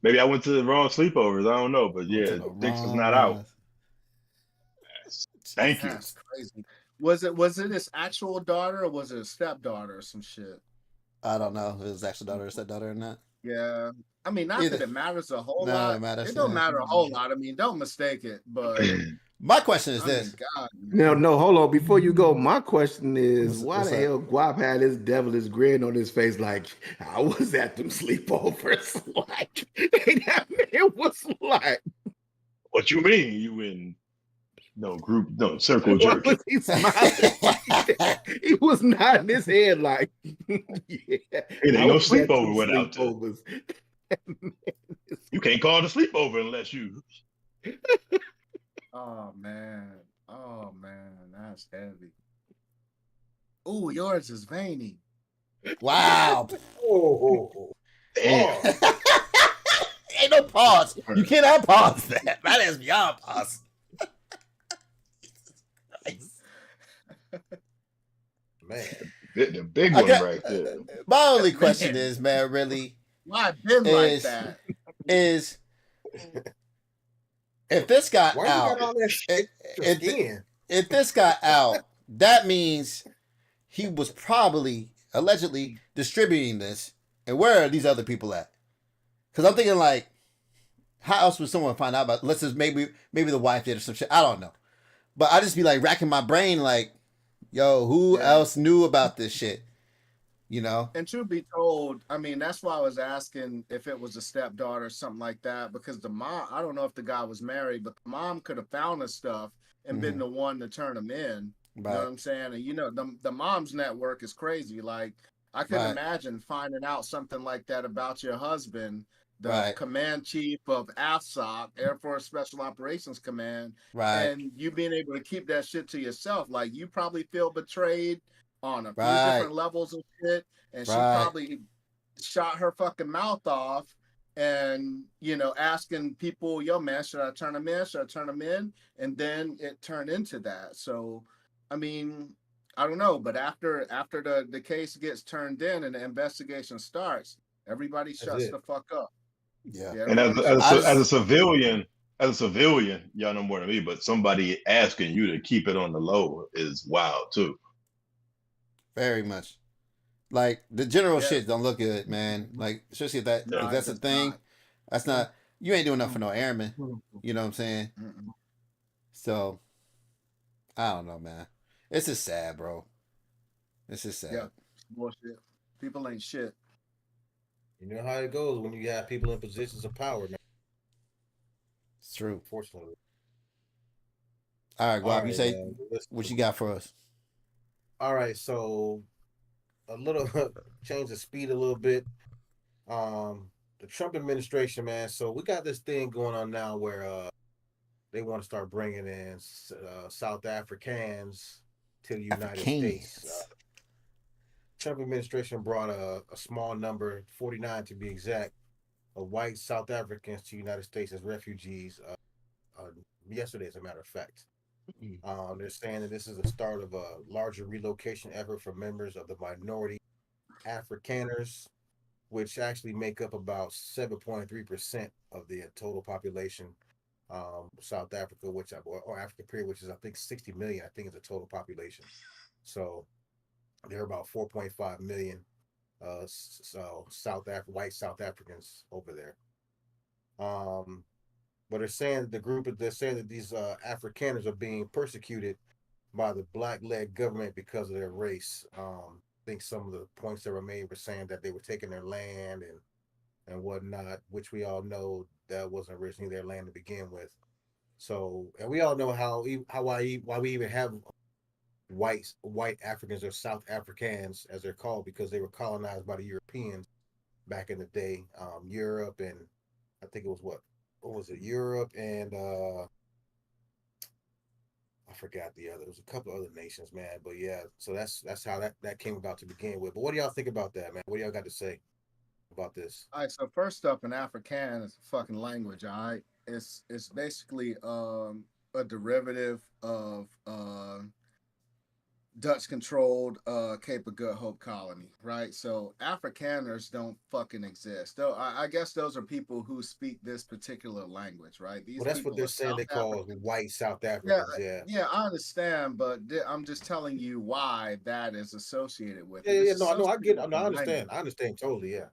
Maybe I went to the wrong sleepovers. I don't know, but yeah, Dix was not out. Thank you. That's crazy. Was it his actual daughter or was it a stepdaughter or some shit? I don't know if it was actual daughter or stepdaughter or not. Yeah. I mean, not Either. that it matters a whole No, lot. it matters, It don't yeah. matter a whole lot. I mean, don't mistake it. But My question is I this. mean, God, man. No, hold on. Before you go, my question is, why what's the that? hell Guap had this devilish grin on his face like, I was at them sleepovers? Like, that man was like, What you mean? You in circle why jerking? was he smiling like that? He was nodding his head like, yeah. It ain't I no was at them sleepover without that. sleepovers. You can't call it a sleepover unless you. Oh man, that's heavy. Ooh, yours is veiny. Wow. Damn. Ain't no pause. You cannot pause that. That is beyond pause. Man, The big one right there. My only question is, man, really, Why it been like that? is if this got why out, you got all that shit? if this got out, that means he was probably allegedly distributing this. And where are these other people at? Because I'm thinking like, how else would someone find out about? Let's just maybe the wife did or some shit. I don't know, but I just be like racking my brain like, yo, who else knew about this shit? And truth be told, I mean, that's why I was asking if it was a stepdaughter or something like that, because the mom, I don't know if the guy was married, but the mom could have found the stuff and been the one to turn him in. You know what I'm saying? And the mom's network is crazy. Like, I couldn't imagine finding out something like that about your husband, the command chief of AFSOC, Air Force Special Operations Command, and you being able to keep that shit to yourself. Like, you probably feel betrayed on a few different levels of shit, and she probably shot her fucking mouth off and asking people, yo man, should I turn him in, and then it turned into that. So I mean, I don't know, but after the case gets turned in and the investigation starts, everybody shuts the fuck up. Yeah. Yeah, And them niggas as a I civilian, y'all know more than me, but somebody asking you to keep it on the low is wild too. very much like the general yeah. shit don't look good, man. Like especially No, if it that's a does thing, not. that's not you ain't doing nothing for no airman. You know what I'm saying? Mm-mm. So I don't know, man. It's just sad, bro. It's just Yeah, sad. it's bullshit. People ain't shit. You know how it goes when you got people in positions of power, man. It's true. Unfortunately. All right, All Guap, you right, say man. Listen. what you got for us? All right, so a little change the speed a little bit. The Trump administration, man. So we got this thing going on now where they want to start bringing in South Africans to the United States. Africans. Trump administration brought a small number, 49 to be exact, of white South Africans to the United States as refugees yesterday, as a matter of fact. They're saying that this is the start of a larger relocation effort for members of the minority Afrikaners, which actually make up about 7.3% of the total population. South Africa, or Africa period, which is I think 60 million. I think is the total population. So there are about 4.5 million white South Africans over there. Um, but they're saying that these Afrikaners are being persecuted by the black-led government because of their race. I think some of the points that were made were saying that they were taking their land and whatnot, which we all know that wasn't originally their land to begin with. So, and we all know why we even have white Africans or South Africans as they're called because they were colonized by the Europeans back in the day. Europe and I think it was what was it? Europe and I forgot the other. It was a couple other nations, man. But yeah, so that's how that came about to begin with. But what do y'all think about that, man? What do y'all got to say about this? All right, so first up, an Afrikaan is a fucking language. All right, it's basically a derivative of Dutch controlled Cape of Good Hope colony, right? So Afrikaners don't fucking exist. Though I guess those are people who speak this particular language, right? These Well, that's what people they're are saying. South They call Africans. white South Yeah, Africans. Yeah. yeah, I understand, but I'm just telling you why that is associated with Yeah, it. yeah, It's yeah. No, I associated get. with No, the I language. understand. I understand totally. Yeah.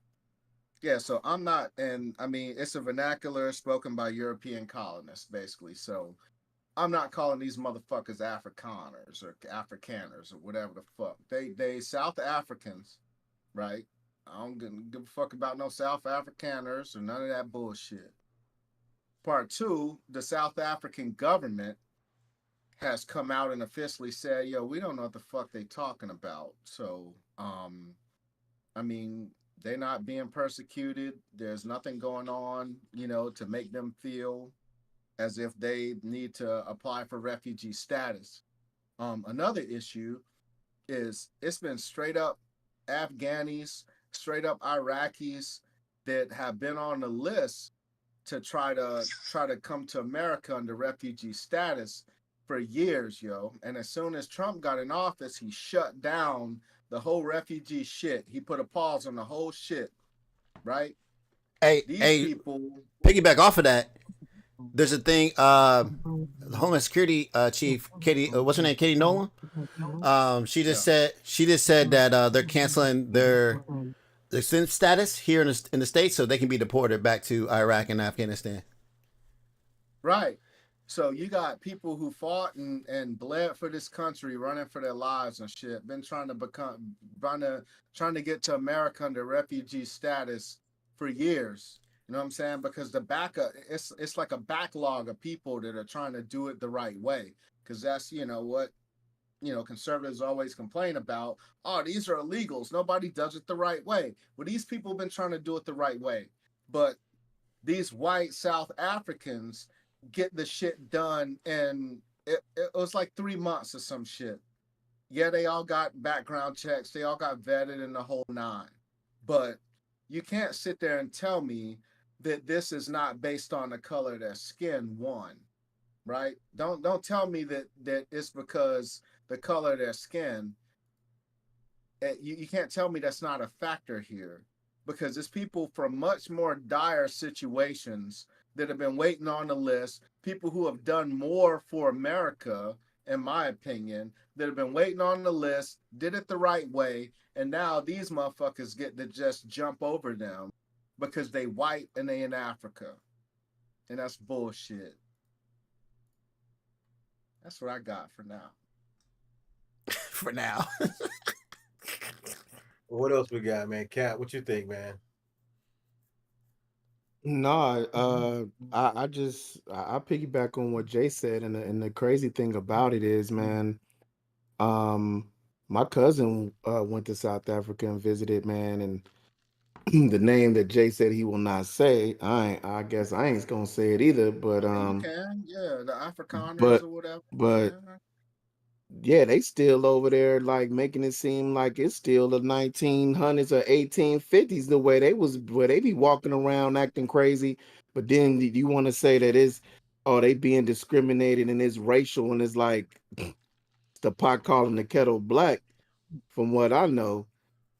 Yeah, so I'm not, and I mean, it's a vernacular spoken by European colonists, basically. So I'm not calling these motherfuckers Afrikaners or Afrikaners or whatever the fuck. They South Africans, right? I don't give a fuck about no South Afrikaners or none of that bullshit. Part two, the South African government has come out and officially said, yo, we don't know what the fuck they talking about. So, I mean, they're not being persecuted. There's nothing going on, to make them feel as if they need to apply for refugee status. Another issue is it's been straight up Afghanis, straight up Iraqis that have been on the list to try to come to America under refugee status for years, yo. And as soon as Trump got in office, he shut down the whole refugee shit. He put a pause on the whole shit, right? These Hey, people, piggyback off of that. There's a thing. The Homeland Security Chief Katie, what's her name? Katie Nolan. yeah, She just said that they're canceling their citizen status here in the states, so they can be deported back to Iraq and Afghanistan. right. So you got people who fought and bled for this country, running for their lives and shit, been trying to get to America under refugee status for years. You know what I'm saying? Because the backup, it's like a backlog of people that are trying to do it the right way. Because that's what conservatives always complain about. Oh, these are illegals. Nobody does it the right way. Well, these people have been trying to do it the right way, but these white South Africans get the shit done in it was like 3 months or some shit. Yeah, they all got background checks, they all got vetted in the whole nine. But you can't sit there and tell me that this is not based on the color of their skin, one, right? Don't tell me that it's because the color of their skin. You can't tell me that's not a factor here. because it's people from much more dire situations that have been waiting on the list, people who have done more for America, in my opinion, that have been waiting on the list, did it the right way, and now these motherfuckers get to just jump over them because they white and they in Africa. And that's bullshit. That's what I got for now. For now. What else we got, man? Cat, what you think, man? No, I just I piggyback on what Jay said, and the crazy thing about it is, man, um, my cousin went to South Africa and visited, man, and the name that Jay said he will not say, I guess I ain't gonna say it either, Yeah, you can. Yeah, the Afrikaners but or whatever. but Yeah. yeah, they still over there like making it seem like it's still the 1900s or 1850s the way they was where they be walking around acting crazy. But then you want to say that it's oh they being discriminated and it's racial and it's like the pot calling the kettle black. From what I know,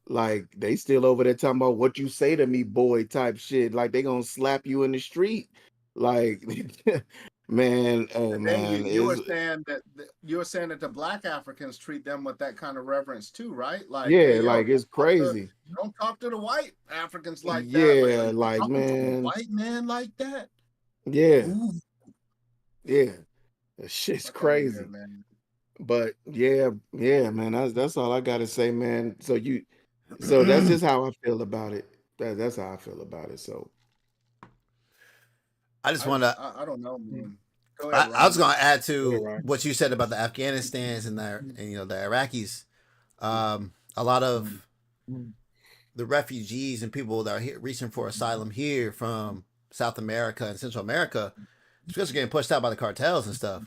like they still over there talking about what you say to me, boy, type shit. Like they gonna slap you in the street. Like man, hey And then man, you is were saying that you were saying that the black Africans treat them with that kind of reverence too, right? Like, hey, yeah, yo, like it's crazy. don't talk to the white Africans like that. Like, are Yeah, you like talking to a man, white man like that? yeah, Ooh, yeah, that shit's fuck out of here, crazy. man. But yeah, yeah, man, that's all I gotta say, man. So that's just how I feel about it. That's how I feel about it. So I just want to. I don't know, man. Go ahead, I was Ryan. going to add Go ahead, to Ryan. what you said about the Afghanistans and the Iraqis. A lot of the refugees and people that are here, reaching for asylum here from South America and Central America, it's because they're getting pushed out by the cartels and stuff.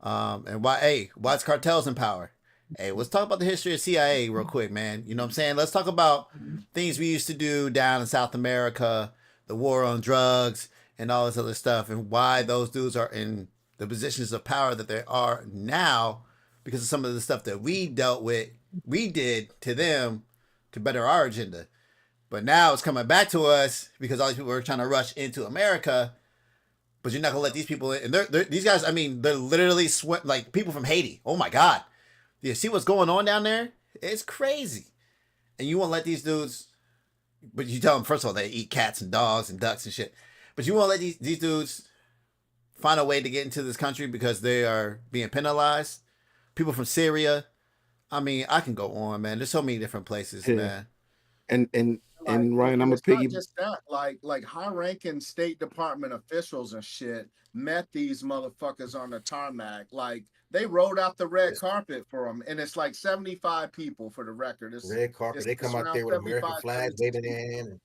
And why it's cartels in power? Hey, let's talk about the history of CIA real quick, man. You know what I'm saying? Let's talk about things we used to do down in South America, the war on drugs, and all this other stuff, and why those dudes are in the positions of power that they are now because of some of the stuff that we dealt with, we did to them to better our agenda. But now it's coming back to us because all these people are trying to rush into America, but you're not gonna let these people in. And these guys, I mean, they're literally like people from Haiti. Oh my God, you see what's going on down there? It's crazy. And you won't let these dudes. But you tell them first of all they eat cats and dogs and ducks and shit. But you won't let these dudes find a way to get into this country because they are being penalized. People from Syria. I mean, I can go on, man. There's so many different places, yeah, man. and and Like, and Ryan, I'm and a it's not piggy. just that. Like high-ranking State Department officials and shit met these motherfuckers on the tarmac. Like, they rolled out the red Yes. carpet for them, and it's like 75 people for the record. Red carpet. They It's come out around there with American 75, flags 76 waving their people. hand.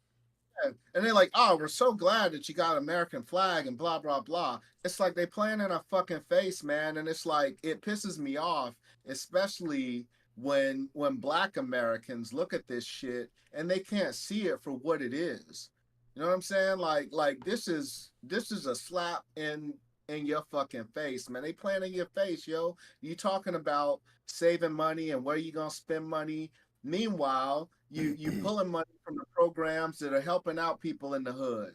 And they're like, oh, we're so glad that you got American flag and blah blah blah. It's like they playing in our fucking face, man. And it's like it pisses me off, especially when black Americans look at this shit and they can't see it for what it is. You know what I'm saying? Like this is a slap in your fucking face, man. They playing in your face, yo. You talking about saving money and where you gonna spend money. Meanwhile, you pulling money from the programs that are helping out people in the hood.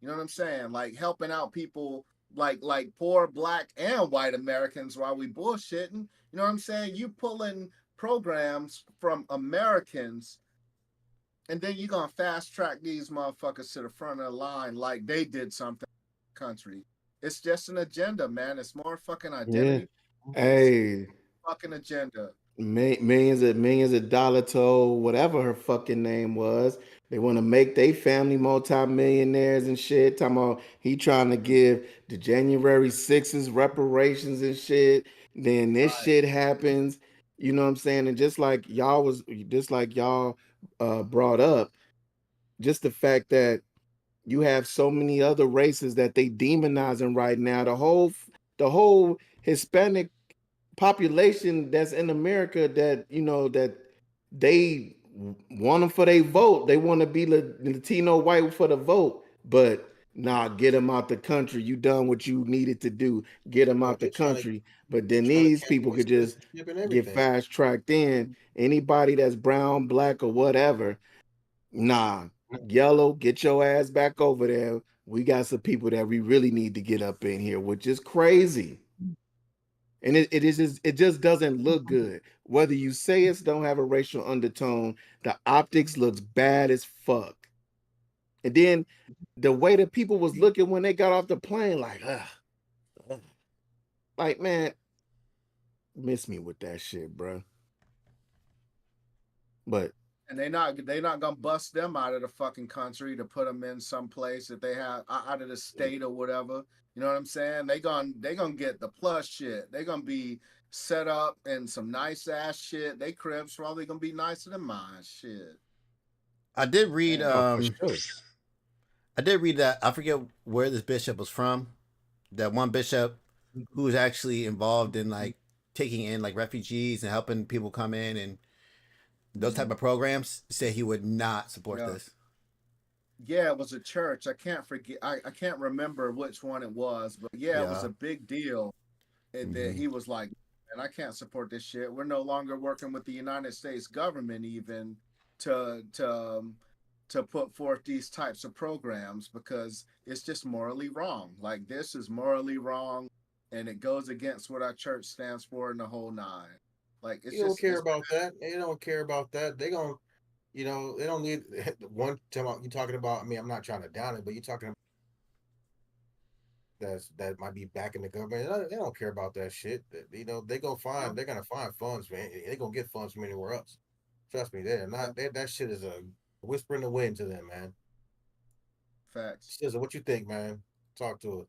You know what I'm saying? Like helping out people like poor black and white Americans while we bullshitting. You know what I'm saying? You pulling programs from Americans and then you're gonna fast track these motherfuckers to the front of the line like they did something in the country. It's just an agenda, man. It's more fucking Yeah, identity politics, hey, fucking agenda. millions of dollar to whatever her fucking name was. They want to make their family multimillionaires and shit. Talking about he trying to give the January 6th reparations and shit. Then this Right. shit happens. You know what I'm saying? And just like y'all brought up, just the fact that you have so many other races that they demonizing right now. The whole Hispanic population that's in America that that they want them for their vote. They want to be Latino white for the vote, but nah, get them out the country. You done what you needed to do. Get them Oh, out the country. But then trying to these catch people away could just citizenship and get everything. fast tracked in. Anybody that's brown, black, or whatever, nah. Yellow, get your ass back over there. We got some people that we really need to get up in here, which is crazy. And it just doesn't look good. Whether you say it's don't have a racial undertone, the optics looks bad as fuck. And then the way that people was looking when they got off the plane, like man, miss me with that shit, bro. But And they not gonna bust them out of the fucking country to put them in some place that they have out of the state or whatever. You know what I'm saying? They gonna get the plus shit. They gonna be set up in some nice ass shit. They cribs probably gonna be nicer than mine. Shit. I did read. for sure. I did read that. I forget where this bishop was from. That one bishop who was actually involved in like taking in like refugees and helping people come in and those type of programs said he would not support this. Yeah, it was a church. I can't forget. I can't remember which one it was, but yeah, it was a big deal. That he was like, and I can't support this shit. We're no longer working with the United States government even to put forth these types of programs because it's just morally wrong. Like this is morally wrong, and it goes against what our church stands for in the whole nine. Like it's you don't care about that. They don't care about that. They gonna, they don't need one time. You talking about? I mean, I'm not trying to down it, but you're talking about that might be back in the government. They don't care about that shit. They gonna find. They're gonna find funds, man. They gonna get funds from anywhere else. Trust me, they're not. That shit is a whisper in the wind to them, man. Facts. Scissor, what you think, man? Talk to us.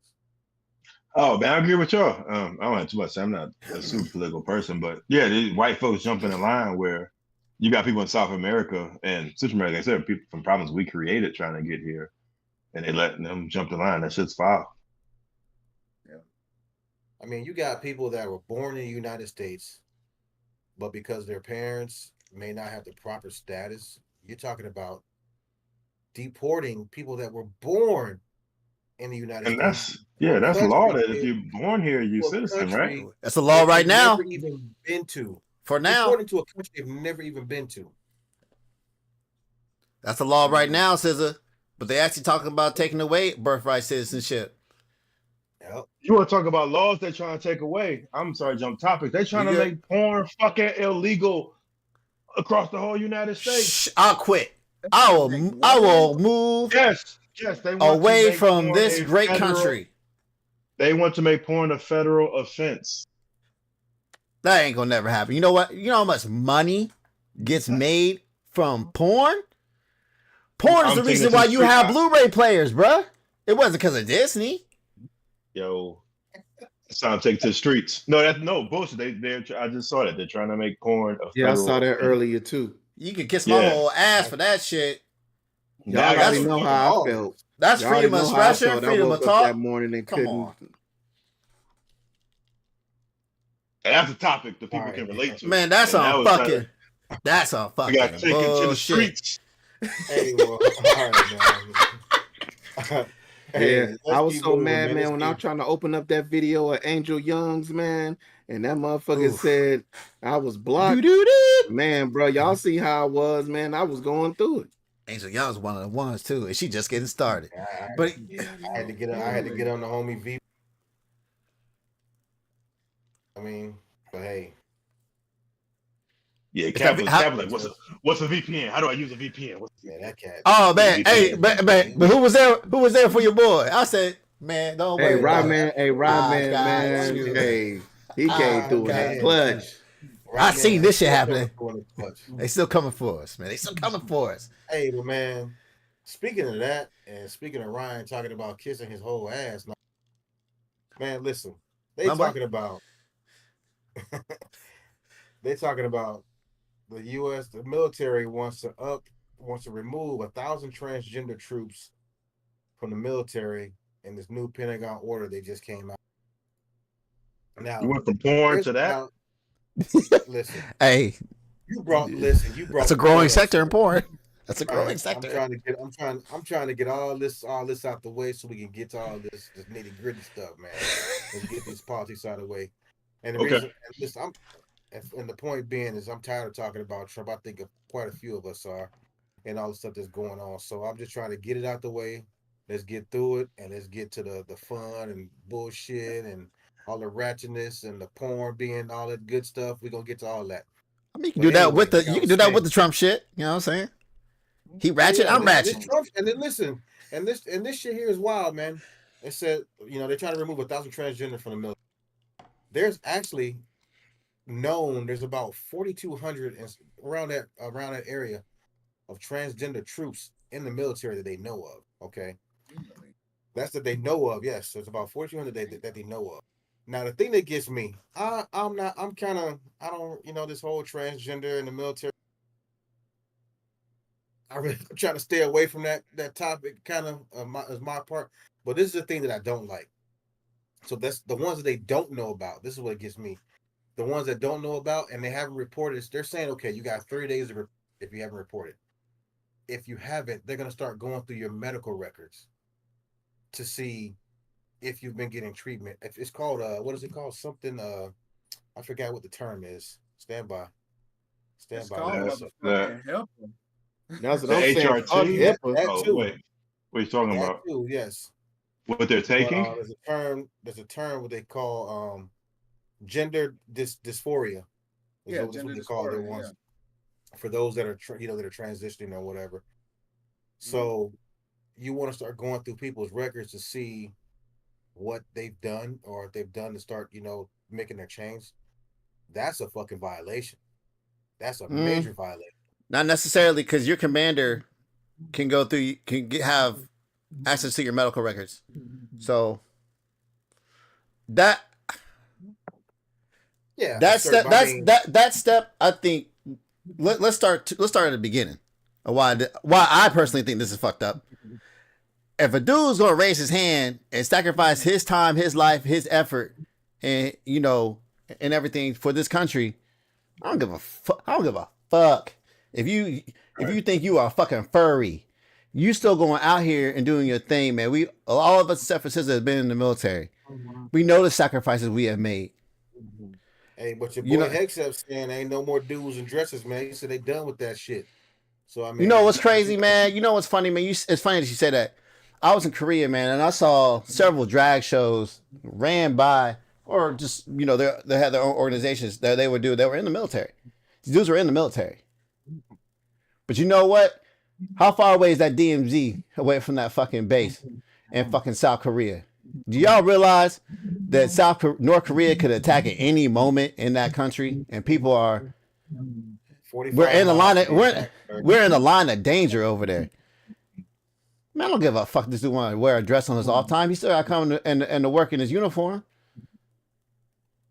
Oh man, I agree with y'all. I don't have too much. I'm not a super political person, but yeah, these white folks jump in a line where you got people in South America and Central America, like I said, people from problems we created trying to get here, and they letting them jump the line. That shit's foul. Yeah, I mean, you got people that were born in the United States, but because their parents may not have the proper status, you're talking about deporting people that were born in the United States. That's law that if you're born here, you're a citizen, right? That's a law right now. Never even been to. For now, according to a country they've never even been to. That's a law right now, Scissor. But they actually talking about taking away birthright citizenship. Yep. You want to talk about laws they're trying to take away? I'm sorry, jump topic. They're trying to make porn fucking illegal across the whole United States. Shh, I'll quit. I will move. Yes, they want away from this great country. They want to make porn a federal offense. That ain't gonna never happen. You know what? You know how much money gets made from porn? Porn is the reason why you have Blu-ray players, bruh. It wasn't because of Disney. Yo, it's time to take it to the streets. No bullshit. I just saw that they're trying to make porn a federal I saw that offense. earlier too. You can kiss my whole ass for that shit. Y'all already know how I felt. That's freedom of expression, freedom of talk. That morning and Come on. And that's a topic that people can relate to. Man, that's on fucking. That's on fucking. We got to take it to the streets. Hey, well, all right, man. Hey, I was so mad, man, when I was trying to open up that video of Angel Young's, man, and that motherfucker said I was blocked. Man, bro, y'all see how I was, man. I was going through it. Angel Young's one of the ones too, and she just getting started. But I had to get on the homie V. I mean, but hey. Yeah, Catholic. What's a VPN? How do I use a VPN? That cat. Oh man, hey, but who was there? Who was there for your boy? I said, man, don't worry. Hey, Rodman, man. Hey, he came through that clutch. I seen this shit happening. They still coming for us, man. They still coming for us. Hey, but man, speaking of that, and speaking of Ryan talking about kissing his whole ass, man, listen, talking about the U.S. The military wants to remove 1,000 transgender troops from the military in this new Pentagon order they just came out. Now you went from porn to that. Listen, hey, you brought. That's a growing sector in porn. That's a growing sector. I'm trying to get all this out the way so we can get to all this nitty gritty stuff, man. Let's get these politics out of the way. And the reason, and the point being is I'm tired of talking about Trump. I think quite a few of us are. and all the stuff that's going on. So I'm just trying to get it out the way. Let's get through it and let's get to the fun and bullshit and all the ratchetness and the porn being all that good stuff. We're gonna get to all that. I mean, you can But do that anyway, with the like I you can was do that with saying, the Trump shit. You know what I'm saying? He oh ratchet, yeah, I'm this ratchet. Trump, and then listen, and this shit here is wild, man. It said, they're trying to remove 1,000 transgender from the military. There's actually there's about 4,200 and around that area of transgender troops in the military that they know of. Okay, that's that they know of. Yes, there's about 4,200 that they know of. Now the thing that gets me, I'm kind of I don't this whole transgender in the military. I'm trying to stay away from that topic, kind of as my part. But this is the thing that I don't like. So that's the ones that they don't know about. This is what gets me. The ones that don't know about and they haven't reported, they're saying, okay, you got 30 days if you haven't reported. If you haven't, they're gonna start going through your medical records to see if you've been getting treatment. If it's called what is it called? Something I forgot what the term is. Stand by. Stand It's by. called One The, second. the, motherfucking help. That's what the I'm saying. Fuck HRT. HIPAA. That Oh, too. wait. What are you talking That about? too, yes. What they're But taking? there's a term what they call gender dysphoria is Yeah, what gender they call their dysphoria. Yeah. ones for those that are that are transitioning or whatever. Mm-hmm. So you want to start going through people's records to see what they've done or if they've done to start making their change. That's a fucking violation. That's a Mm, major violation. not necessarily because your commander can go through, have access to your medical records. So that Yeah, a that certain. step I that's mean, that step. I think let's start at the beginning. Why I personally think this is fucked up. If a dude's gonna raise his hand and sacrifice his time, his life, his effort, and and everything for this country, I don't give a fuck. I don't give a fuck if you think you are a fucking furry. You still going out here and doing your thing, man. We all of us except for sisters have been in the military. We know the sacrifices we have made. hey, but your You boy know, Hexup's saying ain't no more dudes and dresses, man. He said they done with that shit. So I you know mean, what's crazy, man. You know what's funny, man. It's funny that you say that. I was in Korea, man, and I saw several drag shows ran by, or just they had their own organizations that they would do. They were in the military. These dudes were in the military. But you know what? How far away is that DMZ away from that fucking base in fucking South Korea? Do y'all realize that North Korea could attack at any moment in that country, and people are 45 miles from the attack. we're in a line of danger over there. Man, I don't give a fuck. This dude want to wear a dress on his off time. He still got to come and to work in his uniform.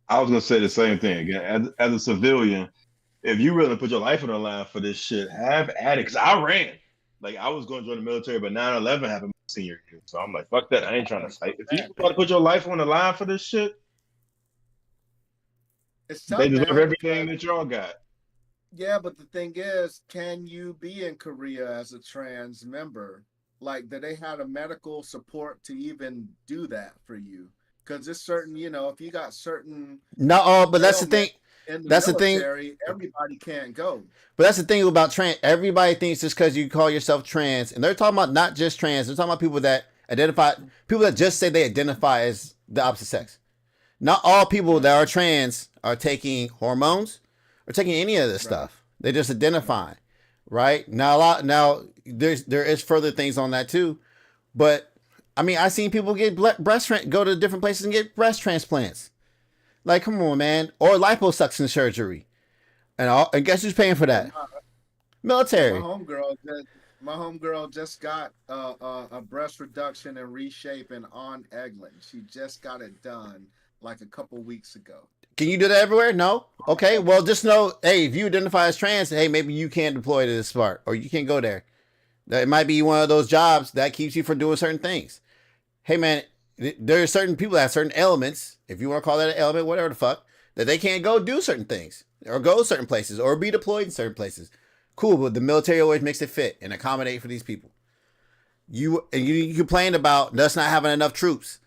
I was gonna say the same thing again. As a civilian, if you really put your life on the line for this shit, have at it. Cause I ran. Like I was going to join the military, but 9/11 happened my senior year. So I'm like, fuck that. I ain't trying to fight. If you want to put your life on the line for this shit, It's they tough, deserve man. everything that y'all got. Yeah, but the thing is, can you be in Korea as a trans member? Like, do they have a medical support to even do that for you? Because it's certain, if you got certain No, but that's the thing. ailments in the That's the thing. military, everybody can't go. But that's the thing about trans. Everybody thinks just because you call yourself trans, and they're talking about not just trans. They're talking about people that just say they identify as the opposite sex. Not all people that are trans are taking hormones or taking any of this stuff. They just identify, right? Now there is further things on that too, but I mean I've seen people get go to different places and get breast transplants. Like, come on, man, or liposuction surgery, and guess who's paying for that? Military. My homegirl just got a breast reduction and reshaping on Eglin. She just got it done like a couple weeks ago. Can you do that everywhere? No. Okay. Well, just know, hey, if you identify as trans, hey, maybe you can't deploy to this part, or you can't go there. It might be one of those jobs that keeps you from doing certain things. Hey, man, there are certain people that have certain elements, if you want to call that an element, whatever the fuck, that they can't go do certain things, or go certain places, or be deployed in certain places. Cool, but the military always makes it fit and accommodate for these people. You complained about us not having enough troops.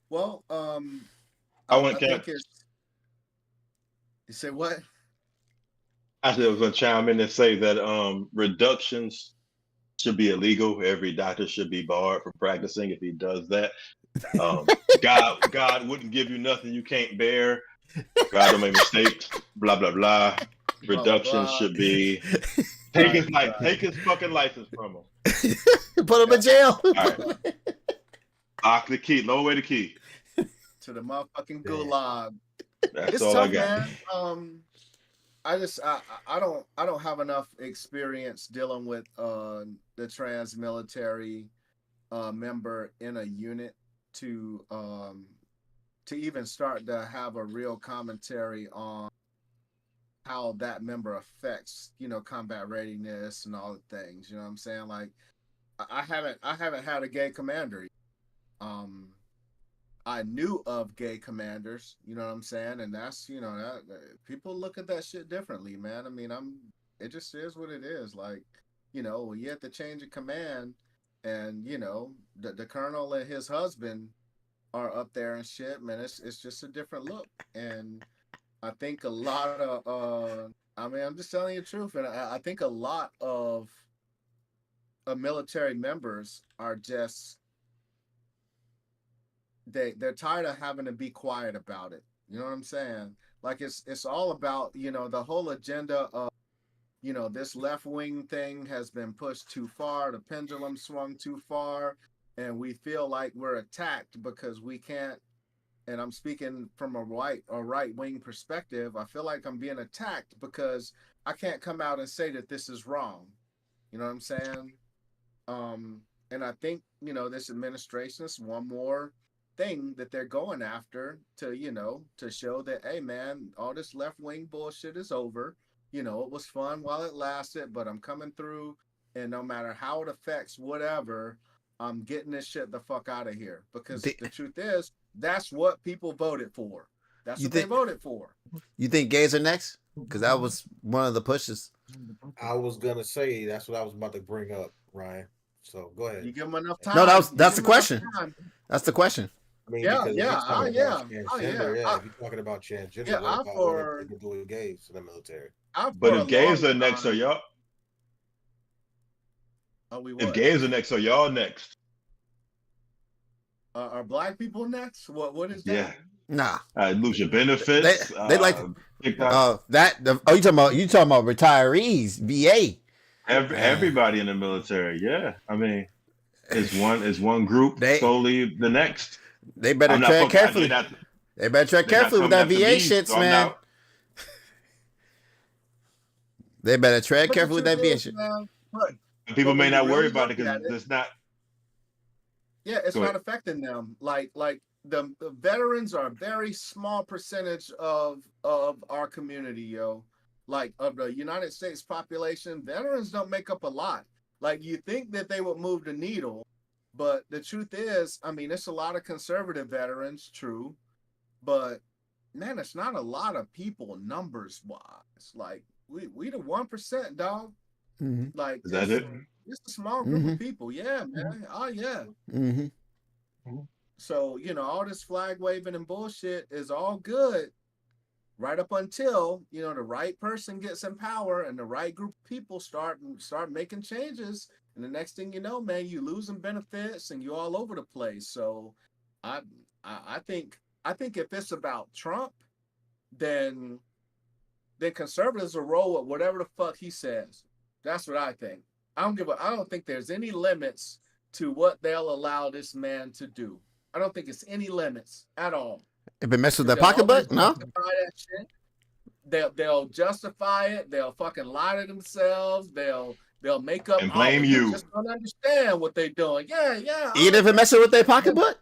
Well, I went think cap. it's. You say what? I was gonna chime in and say that reductions should be illegal. Every doctor should be barred from practicing if he does that. God wouldn't give you nothing you can't bear. God don't make mistakes. Blah blah blah. Blah, blah, Reductions blah. should be take his fucking license from him. Put him in jail. All right. Lock the key. Lower away the key. To the motherfucking gulag. That's It's all tough, I got. man. I don't have enough experience dealing with the trans military member in a unit to even start to have a real commentary on how that member affects, combat readiness and all the things. You know what I'm saying? Like I haven't had a gay commander. I knew of gay commanders, you know what I'm saying? And that's, that people look at that shit differently, man. I mean, it just is what it is. Like, when you have to change a command and, the colonel and his husband are up there and shit, man, it's just a different look. And I think a lot of, I'm just telling you the truth. And I think a lot of military members are just, they're tired of having to be quiet about it. You know what I'm saying? Like it's all about, the whole agenda of, this left wing thing has been pushed too far, the pendulum swung too far, and we feel like we're attacked because we can't, and I'm speaking from a right wing perspective, I feel like I'm being attacked because I can't come out and say that this is wrong. You know what I'm saying? And I think, this administration is one more thing that they're going after to, to show that, hey man, all this left wing bullshit is over. It was fun while it lasted, but I'm coming through, and no matter how it affects whatever, I'm getting this shit the fuck out of here. Because the truth is, that's what people voted for. That's what they voted for. You think gays are next? Because that was one of the pushes. I was gonna say that's what I was about to bring up, Ryan. So go ahead. You give them enough time. No, that's the question. That's the question. I mean, Yeah, because yeah. if you're talking about transgender, what about people doing gays in the military? But if gays are next, are y'all? If gays are next, are y'all next? Are black people next? What is that? Yeah. Nah. Lose your benefits. They like you talking about retirees, VA. Everybody in the military, yeah. I mean, it's one group slowly the next. They better tread carefully. They better tread carefully with that VA shits, man. They better tread carefully with that VA shit. People may not worry about it because it's not. Yeah, it's not affecting them. Like the veterans are a very small percentage of our community, yo. Like of the United States population, veterans don't make up a lot. Like you think that they would move the needle, but the truth is, I mean, it's a lot of conservative veterans, true, but man, it's not a lot of people numbers wise. Like we the 1%, dog. Mm-hmm. Like is that it? It's a small group of people, yeah, man. Oh yeah. Mm-hmm. So all this flag waving and bullshit is all good, right up until the right person gets in power and the right group of people start making changes, and the next thing you know, man, you losing benefits and you all over the place. So I think if it's about Trump, then conservatives will roll with whatever the fuck he says. That's what I think. I don't think there's any limits to what they'll allow this man to do. I don't think it's any limits at all. If it messes with their pocketbook, no. They'll justify it. They'll fucking lie to themselves. They'll make up and blame you. They just don't understand what they're doing. Yeah. Even if it messes with their pocketbook,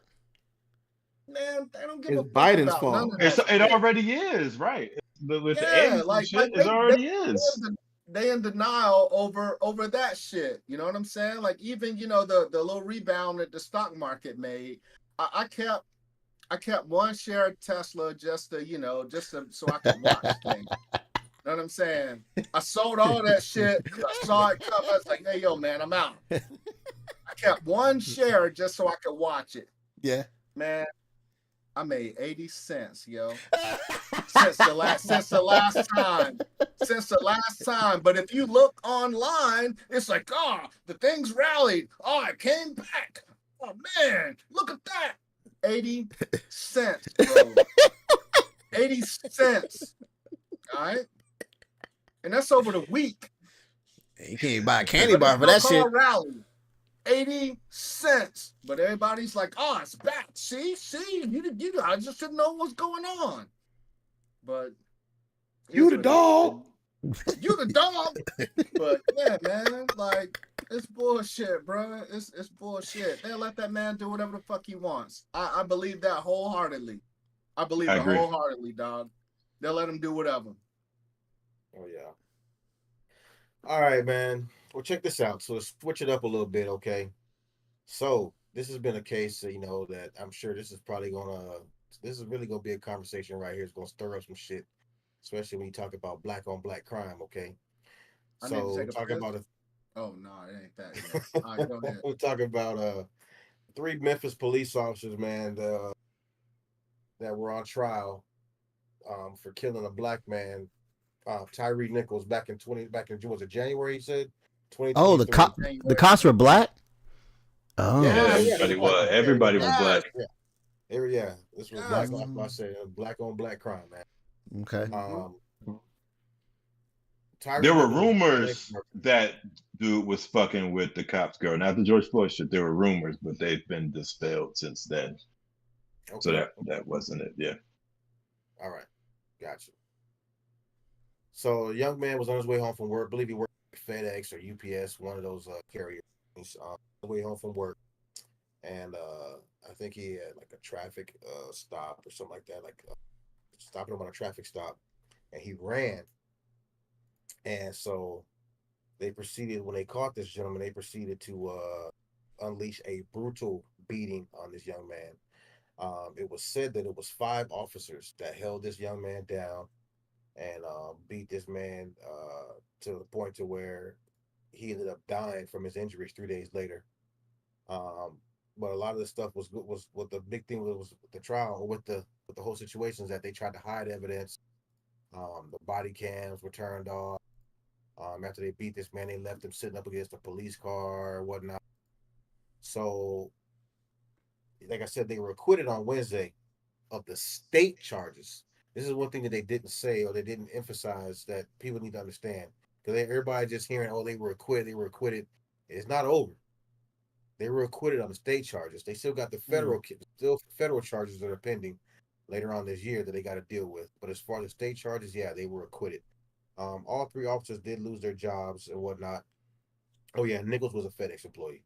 man, they don't give a fuck Biden's about fault. none of that It already is, right? With the eggs and shit, it already is. They in denial over that shit. You know what I'm saying? Like even the little rebound that the stock market made. I kept one share of Tesla just so I could watch things. You know what I'm saying? I sold all that shit. I saw it come. I was like, hey, yo, man, I'm out. I kept one share just so I could watch it. Yeah. Man, I made 80 cents, yo. Since the last time. But if you look online, it's like, oh, the thing's rallied. Oh, it came back. Oh man, look at that. 80 cents, bro. 80 cents. All right. And that's over the week. You can't buy a candy But bar it's for that still shit. called rally. 80 cents. But everybody's like, oh, it's back. See, you I just didn't know what's going on. But You the dog. You the dog. But yeah, man, like it's bullshit, bro. It's bullshit. They'll let that man do whatever the fuck he wants. I believe that wholeheartedly. I believe I it agree. wholeheartedly, dog. They'll let him do whatever. Oh yeah. All right, man. Well, check this out. So let's switch it up a little bit, okay? So this has been a case, that I'm sure this is really gonna be a conversation right here. It's gonna stir up some shit, especially when you talk about black on black crime, okay? I need to So take a talking piss. about Oh no, it ain't that yet. All right, go ahead. we're talking about 3 Memphis police officers, man, that were on trial for killing a black man, Tyree Nichols, back in June, was it January? He said Oh, 2023. the cops were black. Oh, Yeah, Yeah, everybody they're black. was. Yeah, Everybody was Yes, black. yeah. This was black. yes. Like I said, black on black crime, man. okay. Tyree There were Nichols was rumors that dude was fucking with the cops girl. Not the George Floyd shit. There were rumors, but they've been dispelled since then. So okay. that wasn't it. Yeah. All right, gotcha. So a young man was on his way home from work. I believe he worked at FedEx or UPS, one of those carriers. He's on the way home from work, and I think he had like a traffic stop or something like that, like stopping him on a traffic stop, and he ran. And so they proceeded, when they caught this gentleman, they proceeded to unleash a brutal beating on this young man. It was said that it was 5 officers that held this young man down and beat this man to the point to where he ended up dying from his injuries 3 days later. But a lot of the stuff was what the big thing was with the trial, or with the whole situation, is that they tried to hide evidence. The body cams were turned off. After they beat this man, they left him sitting up against a police car or whatnot. So, like I said, they were acquitted on Wednesday of the state charges. This is one thing that they didn't say, or they didn't emphasize, that people need to understand. Because everybody just hearing, oh, they were acquitted. It's not over. They were acquitted on the state charges. They still got the federal charges that are pending later on this year that they got to deal with. But as far as the state charges, yeah, they were acquitted. All 3 officers did lose their jobs and whatnot. Oh yeah, Nichols was a FedEx employee.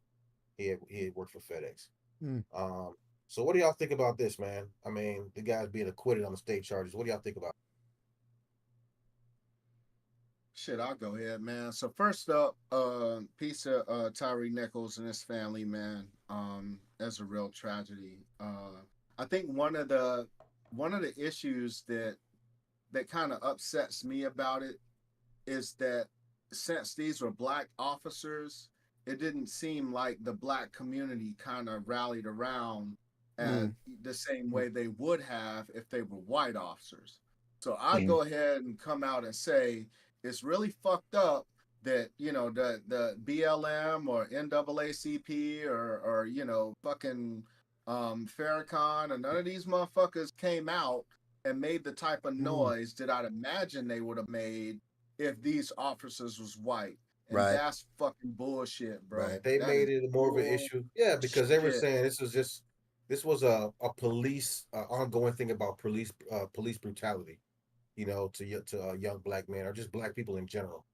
He had worked for FedEx. So what do y'all think about this, man? I mean, the guy's being acquitted on the state charges. What do y'all think about it? Shit, I'll go ahead, man. So first up, piece of Tyree Nichols and his family, man. That's a real tragedy. I think one of the issues that kind of upsets me about it is that since these were black officers, it didn't seem like the black community kind of rallied around the same way they would have if they were white officers. So I go ahead and come out and say it's really fucked up that the BLM or NAACP or fucking Farrakhan, and none of these motherfuckers came out and made the type of noise that I'd imagine they would have made if these officers was white. And Right. that's fucking bullshit, bro. Right. They That made is it more of an issue. Yeah, because they were bullshit. saying this was a police ongoing thing about police brutality, to a young black man, or just black people in general.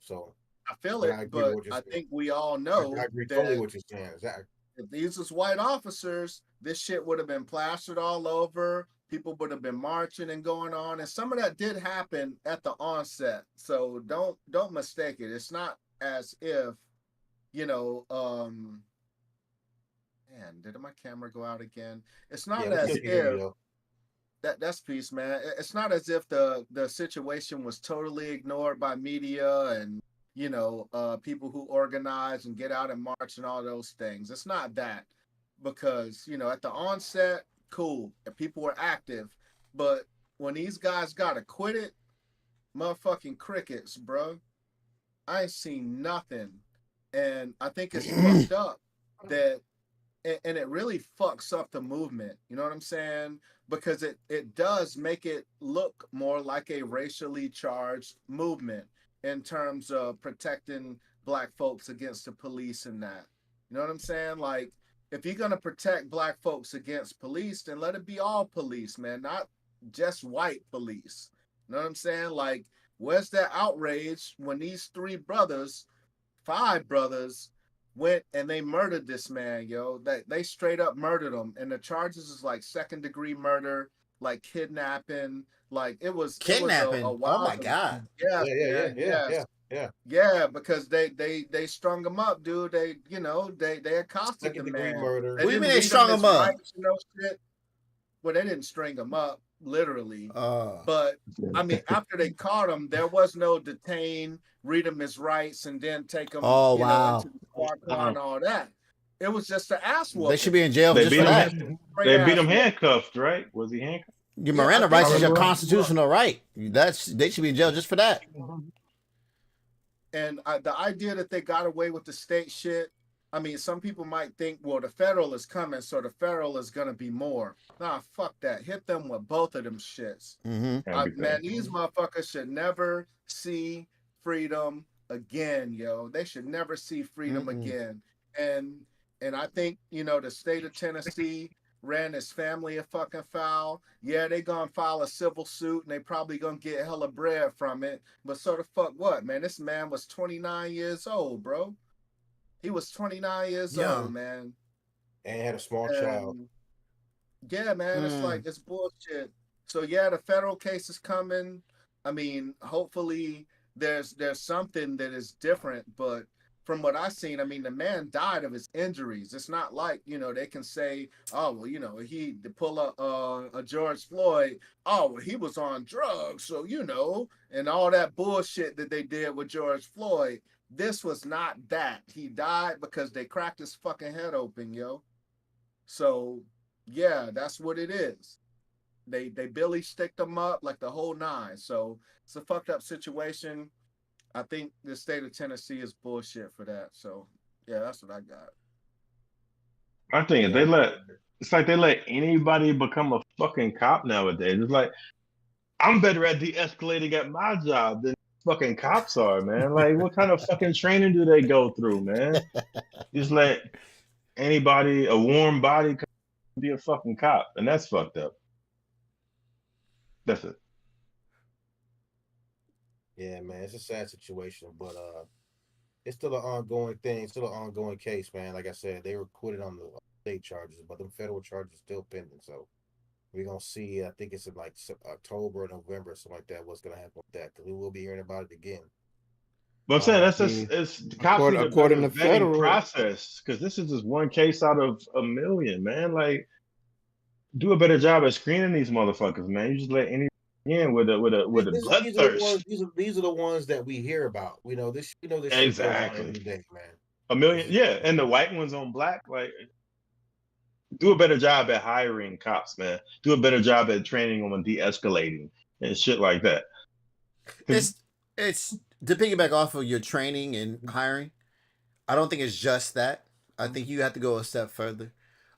So I feel but it, I agree but with what you're I saying. think we all know I agree that totally what you're saying. Exactly. if these was white officers, this shit would have been plastered all over. People would have been marching and going on, and some of that did happen at the onset. So don't mistake it. It's not as if, man, did my camera go out again? It's not Yeah, we as still can hear you, if though. that's peace, man. It's not as if the situation was totally ignored by media and people who organize and get out and march and all those things. It's not that, because at the onset, cool, and people were active. But when these guys got acquitted, motherfucking crickets, bro. I ain't seen nothing. And I think it's fucked up that, and it really fucks up the movement. You know what I'm saying? Because it does make it look more like a racially charged movement in terms of protecting black folks against the police and that. You know what I'm saying? Like, if you're gonna protect black folks against police, then let it be all police, man, not just white police. You know what I'm saying? Like, where's that outrage when these five brothers, went and they murdered this man, yo? They straight up murdered him, and the charges is like second-degree murder, like kidnapping, like it was Kidnapping. a Oh wild. my god. Yes, Yeah, man, yes. Yeah, because they strung him up, dude. They accosted the Second-degree man. murder. They What do you didn't mean they read strung his him up? rights and no shit. Well, they didn't string him up, literally. But I mean, after they caught him, there was no detain, read him his rights, and then take him, Oh wow. into the squad car and all that. It was just an ass whooping. They should be in jail They just beat for him. that. They beat him handcuffed, right? Was he handcuffed? Your Yeah, Miranda I rights think is your so. constitutional right. They should be in jail just for that. And the idea that they got away with the state shit, I mean, some people might think, well, the federal is coming, so the federal is going to be more. Nah, fuck that. Hit them with both of them shits. Mm-hmm. Man, these motherfuckers should never see freedom again, yo. They should never see freedom again. And I think, the state of Tennessee ran his family a fucking foul. Yeah, they gonna file a civil suit and they probably gonna get hella bread from it. But so the fuck what, man? This man was 29 years old, bro. He was 29 years old, man. And had a small child. Yeah, man, it's like, it's bullshit. So yeah, the federal case is coming. I mean, hopefully there's something that is different, but from what I've seen, I mean, the man died of his injuries. It's not like, they can say, oh, well, he to pull a George Floyd, oh, well, he was on drugs, so, and all that bullshit that they did with George Floyd. This was not that. He died because they cracked his fucking head open, yo. So, yeah, that's what it is. They Billy sticked him up like the whole nine. So it's a fucked up situation. I think the state of Tennessee is bullshit for that. So yeah, that's what I got. I think it's like they let anybody become a fucking cop nowadays. It's like, I'm better at de-escalating at my job than fucking cops are, man. Like, what kind of fucking training do they go through, man? Just let anybody, a warm body, be a fucking cop, and that's fucked up. That's it. Yeah, man, it's a sad situation, but it's still an ongoing thing, still an ongoing case, man. Like I said, they were acquitted on the state charges, but them federal charges still pending. So we're gonna see. I think it's in like October or November, something like that. What's gonna happen with that? Because we will be hearing about it again. But I'm saying that's just it's cops according to federal process, because this is just one case out of a million, man. Like, do a better job at screening these motherfuckers, man. You just let any in with a bloodthirst. These are the ones that we hear about. This Exactly. shit goes on every day, man. A million, yeah, and the white ones on black, like, do a better job at hiring cops, man. Do a better job at training them on de-escalating and shit like that. It's to piggyback off of your training and hiring. I don't think it's just that. I think you have to go a step further.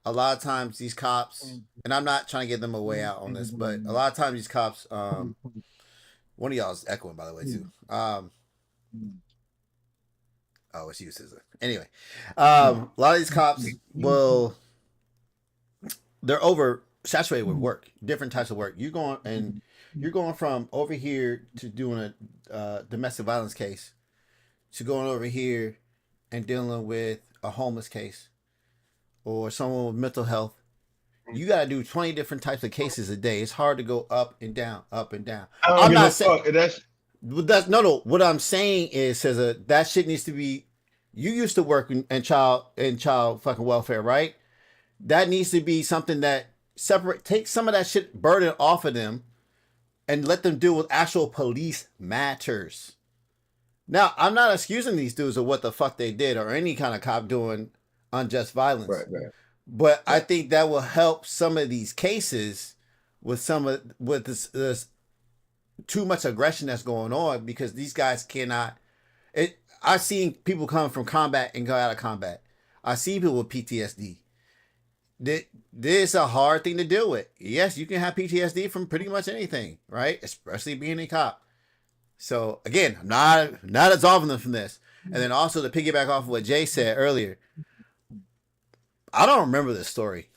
A lot of times these cops, and I'm not trying to get them a way out on this, but a lot of times these cops, one of y'all is echoing, by the way, too. Oh, it's you, Scissor. Anyway, a lot of these cops they're oversaturated with work, different types of work. You're going from over here to doing a domestic violence case to going over here and dealing with a homeless case or someone with mental health. You got to do 20 different types of cases a day. It's hard to go up and down, up and down. I'm not saying that's no. What I'm saying is, that shit needs to be. You used to work in child fucking welfare, right? That needs to be something that take some of that shit burden off of them and let them deal with actual police matters. Now, I'm not excusing these dudes or what the fuck they did or any kind of cop doing unjust violence. Right. But I think that will help some of these cases with this too much aggression that's going on, because these guys cannot. I've seen people come from combat and go out of combat. I see people with PTSD. This is a hard thing to deal with. Yes, you can have PTSD from pretty much anything, right? Especially being a cop. So again, I'm not absolving them from this. And then also to piggyback off of what Jay said earlier, I don't remember this story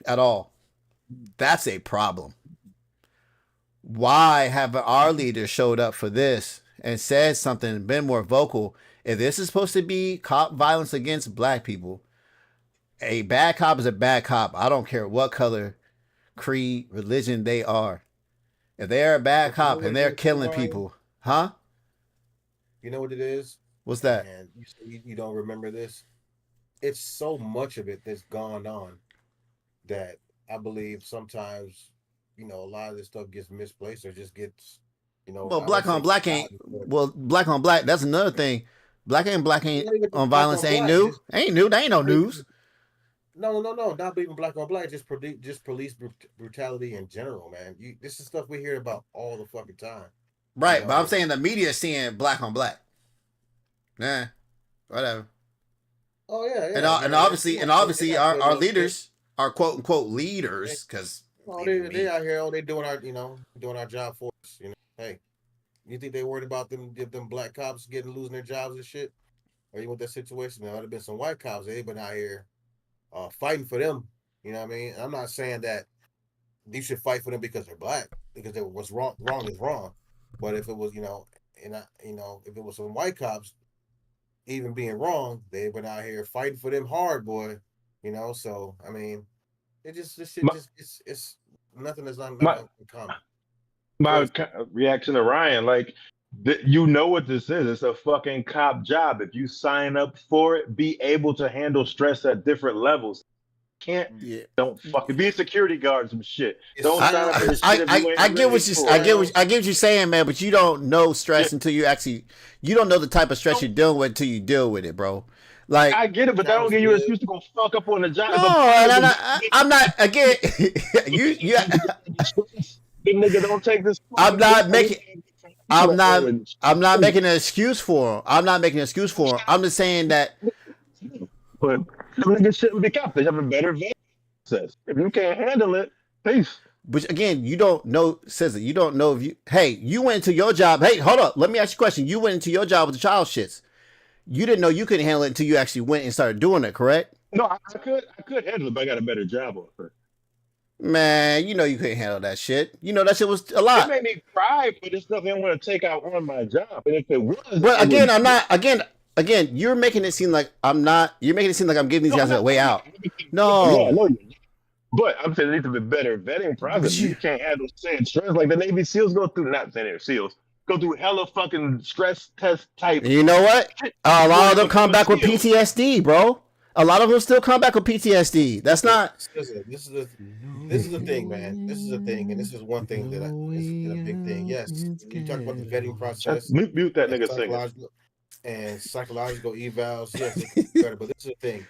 at all. That's a problem. Why haven't our leaders showed up for this and said something, been more vocal? If this is supposed to be cop violence against black people, a bad cop is a bad cop. I don't care what color, creed, religion they are. If they're a bad cop and they're killing people, huh? You know what it is? What's that? And you don't remember this? It's so much of it that's gone on that I believe sometimes, a lot of this stuff gets misplaced or just gets, Well, black on black ain't. Well, black on black. That's another thing. Black ain't on violence ain't new. Ain't new. They ain't no news. No. Not even black on black. Just police brutality in general, man. This is stuff we hear about all the fucking time. Right, but I'm saying the media is seeing black on black. Nah, whatever. Oh yeah. And obviously our leaders, our quote unquote leaders, because they out here, they doing our job for us. Hey, you think they worried about them black cops losing their jobs and shit? Or you want that situation? There would have been some white cops. They've been out here fighting for them. You know what I mean? I'm not saying that you should fight for them because they're black, because what's wrong is wrong. But if it was, if it was some white cops, even being wrong, they've been out here fighting for them hard, boy. So I mean, it's nothing that's not common. My reaction to Ryan, like, you know what this is. It's a fucking cop job. If you sign up for it, be able to handle stress at different levels. Don't fucking be a security guard or some shit. Don't sign up for this shit. I get what you're saying, man, but you don't know stress until you don't know the type of stress you're dealing with until you deal with it, bro. Like, I get it, but that don't give you an excuse to go fuck up on the job. No, I'm not again. The nigga don't take this. I'm not making an excuse for him. I'm just saying that. But some niggas shouldn't be cops. They have a better vetting process. If you can't handle it, peace. But again, you don't know, SZA. You don't know if you went into your job. Hey, hold up. Let me ask you a question. You went into your job with the child shits. You didn't know you couldn't handle it until you actually went and started doing it, correct? No, I could handle it, but I got a better job offer. Man, you couldn't handle that shit. That shit was a lot. It made me cry, but it's nothing I want to take out on my job. And if it was, well, again, I'm not. Again, you're making it seem like I'm not. You're making it seem like I'm giving these guys a way out. No. Yeah, no. But I'm saying it needs to be better vetting process. You can't handle stress like the Navy SEALs go through. Not saying they're SEAls. Go through hella fucking stress test type. You know what? A lot of them come back with PTSD, bro. A lot of them still come back with PTSD. That's not. This is the thing, man. This is the thing, and this is one thing that is a big thing. Yes, you talk about the vetting process. Mute that nigga singing. And psychological evals. Yes, it could be better, but this is the thing.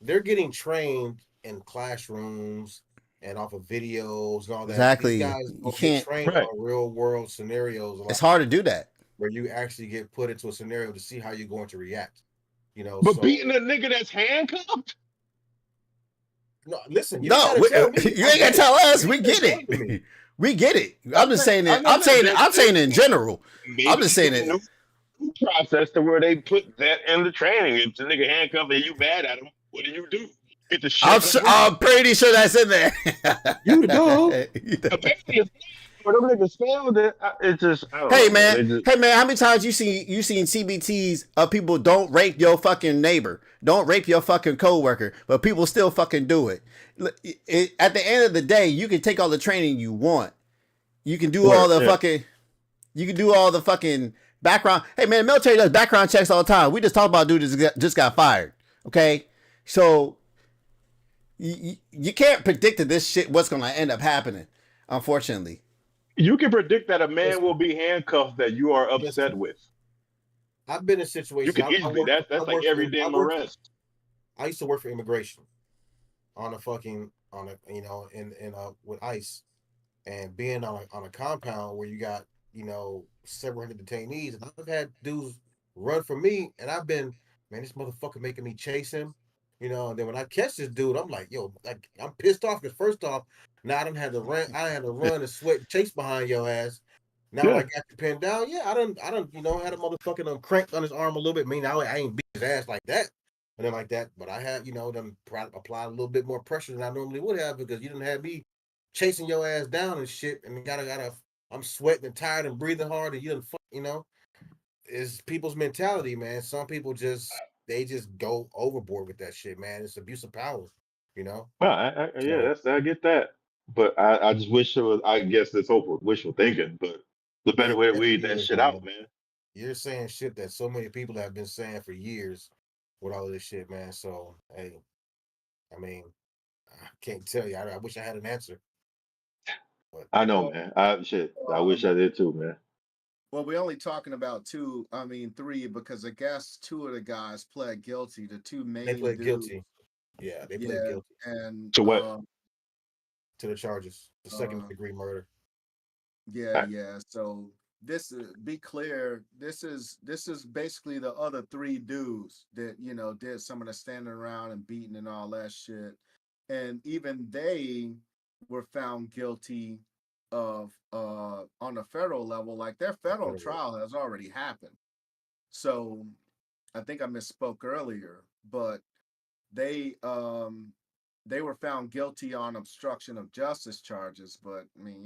They're getting trained in classrooms and off of videos and all that. Exactly. These guys you can't train on real world scenarios. It's hard to do that. Where you actually get put into a scenario to see how you're going to react. But beating a nigga that's handcuffed? No, listen. You ain't gotta tell us. We get it. We get it. I'm just saying it. I'm saying it in general. I'm just saying it. Process to where they put that in the training. If the nigga handcuffed and you mad at him, what do? Get the shit. I'm pretty sure that's in there. You know. Apparently, for them niggas failed it. It's just. Hey man, how many times you seen CBTs of people don't rape your fucking neighbor, don't rape your fucking coworker, but people still fucking do it. At the end of the day, you can take all the training you want. You can do all the fucking. You can do all the fucking background. Hey man, the military does background checks all the time. We just talked about a dude that just got fired. Okay, so you can't predict that this shit what's gonna end up happening. Unfortunately. You can predict that a man will be handcuffed that you are upset with. I've been in situations. You can easily. That's like every damn arrest. I used to work for immigration, on a fucking on a in with ICE and being on a compound where you got several hundred detainees, and I've had dudes run from me, and I've been, man, this motherfucker making me chase him, and then when I catch this dude, I'm like, yo, like I'm pissed off because first off, now I had to run and sweat and chase behind your ass. Now when I Yeah. got you pinned down, yeah, I don't, had a motherfucking cranked on his arm a little bit. I mean, I ain't beat his ass like that, and then like that, but I had, them apply a little bit more pressure than I normally would have because you didn't have me chasing your ass down and shit, and I'm sweating and tired and breathing hard, and you didn't, it's people's mentality, man. Some people they just go overboard with that shit, man. It's abuse of power, you know. Well, yeah, So I get that, but I just wish it was. I guess it's over wishful thinking, but the better it way to weed definitely that is, shit out, man. man. You're saying shit that so many people have been saying for years with all of this shit, man. So hey, I mean, I can't tell you. I wish I had an answer, but I know, Well, man. I wish I um, did too, man. well, we're only talking about two. I mean, three, because I guess two of the guys pled guilty. The two they main pled dudes, guilty. Yeah, they pled yeah, guilty and To what? to the charges, the second uh, degree murder. yeah, I, yeah. So this is be clear. This is basically the other three dudes that did some of the standing around and beating and all that shit, and even they were found guilty of on the federal level. Like their federal trial has already happened. So I think I misspoke earlier, but they um they were found guilty on obstruction of justice charges. But I mean,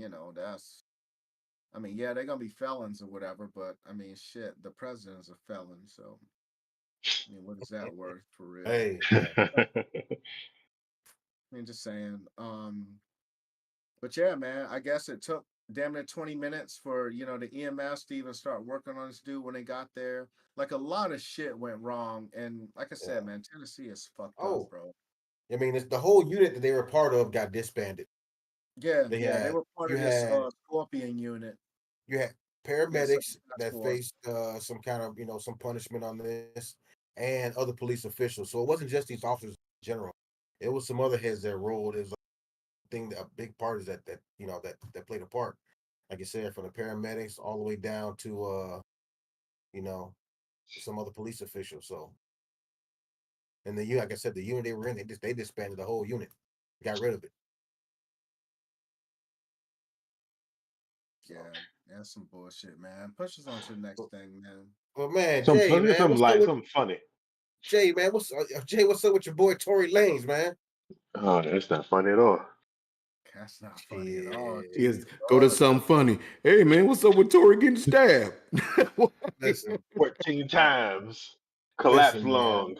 yeah, they're gonna be felons or whatever, but I mean, shit, the president's a felon, so I mean, what is that worth for real? Hey, man. I mean, just saying. But yeah, man, I guess it took damn near 20 minutes for the EMS to even start working on this dude when they got there. Like a lot of shit went wrong, and like I Yeah. said, man, Tennessee is fucked up, Oh, bro. I mean, it's the whole unit that they were part of got disbanded. Yeah, They yeah, they had were part you of this had Scorpion unit. you had Yeah, Special paramedics Task that Force. faced some kind of some punishment on this, and other police officials. So it wasn't just these officers in general. It was some other heads that rolled. It was a thing that a big part is that played a part. Like you said, from the paramedics all the way down to you know some other police officials. So and the unit, like I said, the unit they were in, they disbanded the whole unit, got rid of it. So, Yeah, that's some bullshit, man. Push us on to the next but, thing, man. but man, some Jay, let's get man, something what's up light, with something funny. Jay, man? What's up with your boy Tory Lanez, man? Oh, that's not funny at all. That's not funny at all. Shit. Yes, Jesus go to Lord. something funny. Hey man, what's up with Tory getting stabbed? Listen, 14 times, collapse listen, man. lung.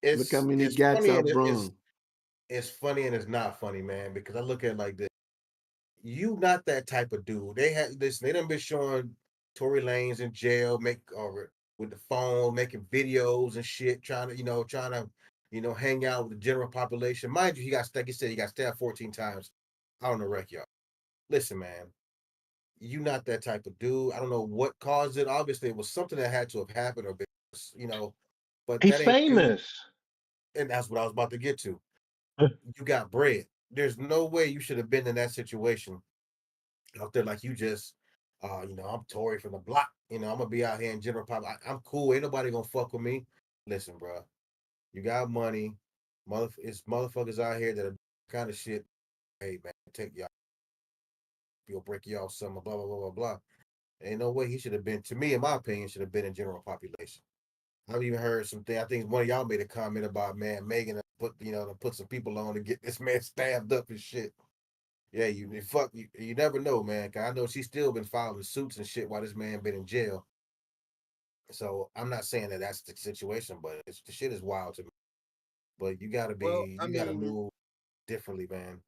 Look how many It's gats funny I and brung. it's funny and it's not funny, man, because I look at it like this. You not that type of dude. They had this. They done been showing Tory Lanez in jail, with the phone, making videos and shit, trying to hang out with the general population. Mind you, like you said, he got stabbed 14 times. I don't know, wreck y'all. Listen, man, you not that type of dude. I don't know what caused it. Obviously, it was something that had to have happened, or been, but He's that ain't you. famous. And that's what I was about to get to. You got bread. There's no way you should have been in that situation out there like you just I'm Tory from the block. I'm gonna be out here in general pop. I'm cool. Ain't nobody gonna fuck with me. Listen, bro, you got money. It's motherfuckers out here that are kind of shit. Hey man, take y'all. You'll break y'all some blah blah blah blah blah. Ain't no way he should have been. To me, in my opinion, should have been in general population. I've even heard something. I think one of y'all made a comment about man Megan to put some people on to get this man stabbed up and shit. Yeah, you never know, man. 'Cause I know she's still been filing suits and shit while this man been in jail. So I'm not saying that that's the situation, but the shit is wild to me. But Well, I you gotta mean, move differently, man.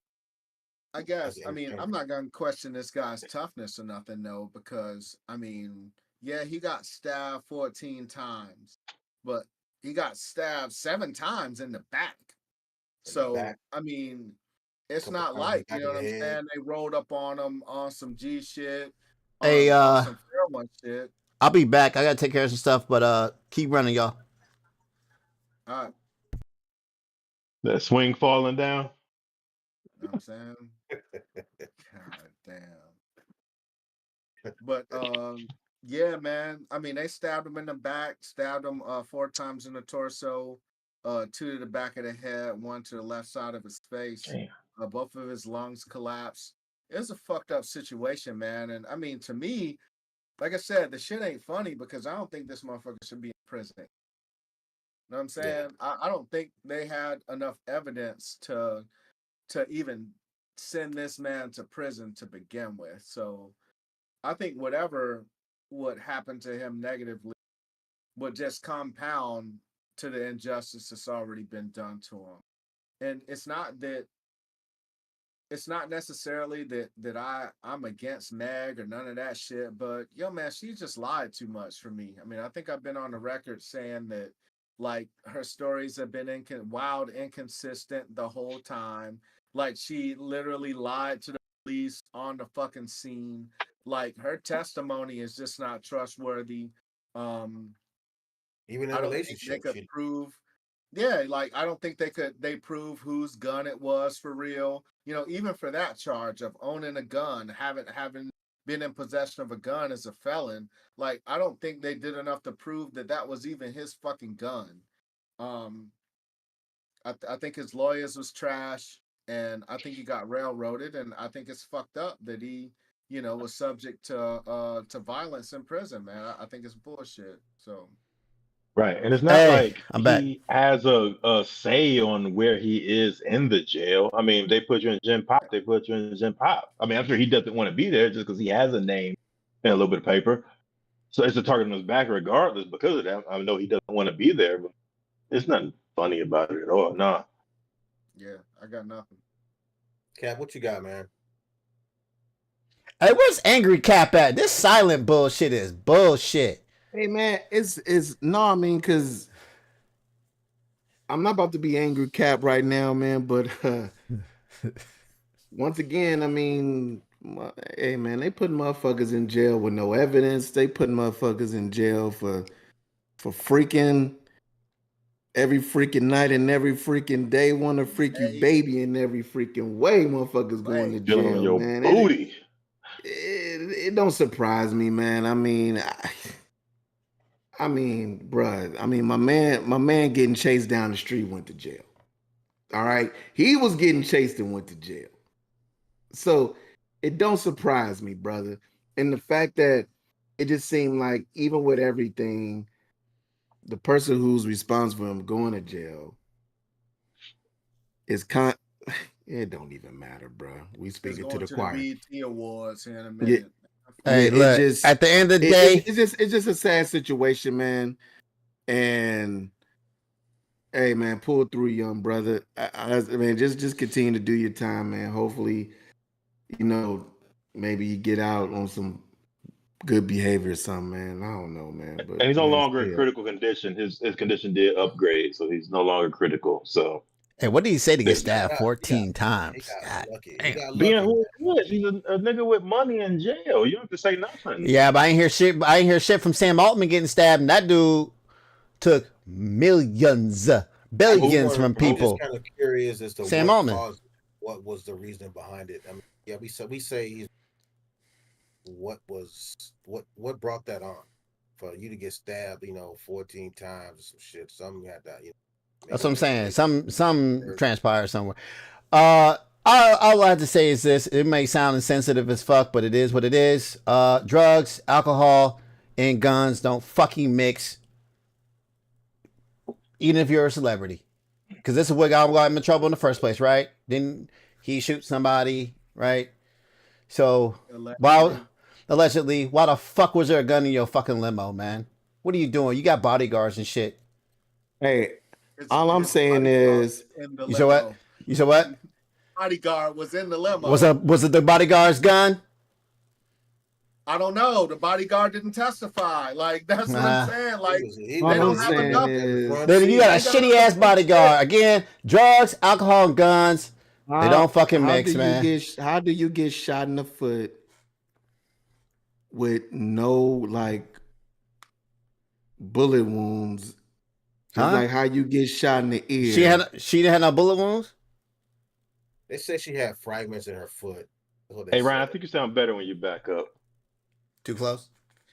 I As guess. an I mean, I'm entertainer. not gonna question this guy's toughness or nothing, though, because I mean, yeah, he got stabbed 14 times, but he got stabbed 7 times in the back. In the So back, I mean, a it's couple not times in the like back of what the I'm head. saying. They rolled up on him on some G shit, Hey, on some fair one shit. I'll be back. I gotta take care of some stuff, but keep running, y'all. Uh, That swing falling down. You know what I'm saying? God damn. But yeah, man. I mean, they stabbed him in the back, stabbed him 4 times in the torso, 2 to the back of the head, 1 to the left side of his face. Damn. Both of his lungs collapsed. It's a fucked up situation, man. And I mean, to me, like I said, the shit ain't funny because I don't think this motherfucker should be in prison. You know what I'm saying? I don't think they had enough evidence to even send this man to prison to begin with. So I think whatever would happen to him negatively would just compound to the injustice that's already been done to him. And it's not necessarily that I'm against Meg or none of that shit, but yo man, she just lied too much for me. I mean, I think I've been on the record saying that like her stories have been wild, inconsistent the whole time. Like she literally lied to the police on the fucking scene. Like her testimony is just not trustworthy. Even in I don't think they relationships, could prove. Yeah, like I don't think they prove whose gun it was for real. You know, even for that charge of owning a gun, having been in possession of a gun as a felon, like I don't think they did enough to prove that that was even his fucking gun. Um, I think his lawyers was trash, and I think he got railroaded, and I think it's fucked up that he, you know, was subject to violence in prison, man. I think it's bullshit. So. Right. And it's not Hey, like I'm back. he has a say on where he is in the jail. I mean, they put you in Gen Pop, they put you in Gen Pop. I mean, I'm sure he doesn't want to be there just because he has a name and a little bit of paper. So it's a target on his back regardless because of that. I know he doesn't want to be there, but there's nothing funny about it at all. Nah. Yeah, I got nothing. Cap, what you got, man? Hey, where's Angry Cap at? This silent bullshit is bullshit. Hey man, it's no, I mean, cause I'm not about to be angry cap right now, man. But once again, I mean, hey man, they put motherfuckers in jail with no evidence. They put motherfuckers in jail for freaking every freaking night and every freaking day. Want to freak you, Hey, baby, in every freaking way. Motherfuckers going to right. Feeling on jail, your man. booty. It don't surprise me, man. I mean, bruh. I mean, my man getting chased down the street went to jail. All right, he was getting chased and went to jail. So it don't surprise me, brother. And the fact that it just seemed like even with everything, the person who's responsible for him going to jail is it don't even matter, bro. We It's speaking to going the to the choir. BET Awards here in a Yeah, minute. yeah. Hey, It look, just at the end of the day, it's just a sad situation, man. And hey, man, pull through, young brother. I mean, just continue to do your time, man. Hopefully, you know, maybe you get out on some good behavior or something, man. I don't know, man. And But he's no man, longer in still. critical condition. His condition did upgrade, so he's no longer critical. So hey, what did he say to get it- stabbed He got 14 he times? got God lucky. He damn. got being lucky. who he is, he's a nigga with money in jail. You don't have to say nothing. Yeah, but I ain't hear shit. I ain't hear shit from Sam Altman getting stabbed, and that dude took millions, billions from I'm just people. kind of curious as to Sam what Altman. caused, what was the reason behind it. I mean, yeah, we say he's what brought that on for you to get stabbed, 14 times or some shit. Something had that, That's maybe what I'm he was saying. late. Some transpired somewhere. All I have to say is this: it may sound insensitive as fuck, but it is what it is. Drugs, alcohol, and guns don't fucking mix, even if you're a celebrity. Because this is what got him in trouble in the first place, right? Didn't he shoot somebody, right? So, Allegedly. why the fuck was there a gun in your fucking limo, man? What are you doing? You got bodyguards and shit. Hey, all I'm His saying bodyguard is, was in the You said what? limo. You said what? Bodyguard was in the limo. Was it the bodyguard's gun? I don't know. The bodyguard didn't testify. Like that's what I'm saying. Like He all they I'm don't was have saying enough. in the is, front Then you seat. got a They got shitty enough ass proof shit. bodyguard. Again, drugs, alcohol, and guns. They don't fucking mix, man. how do you get shot in the foot with no like bullet wounds Just like how you get shot in the ear. She didn't have no bullet wounds. They said she had fragments in her foot. Hey Ryan, I think you sound better when you back up. Too close.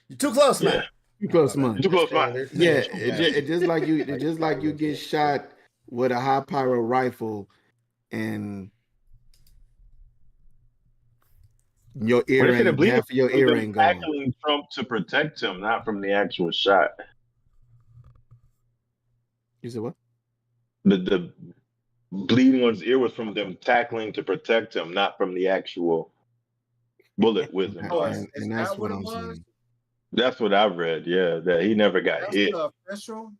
You're too close, man. Too close, man. Too close, man. Yeah, it just like you get shot with a high power rifle and your ear ain't half of your ear ain't gone. Tackling Trump to protect him, not from the actual shot. You said what? The bleeding on his ear was from them tackling to protect him, not from the actual bullet with him. And that's what I'm saying. That's what I've read. Yeah, that he never got hit. The official?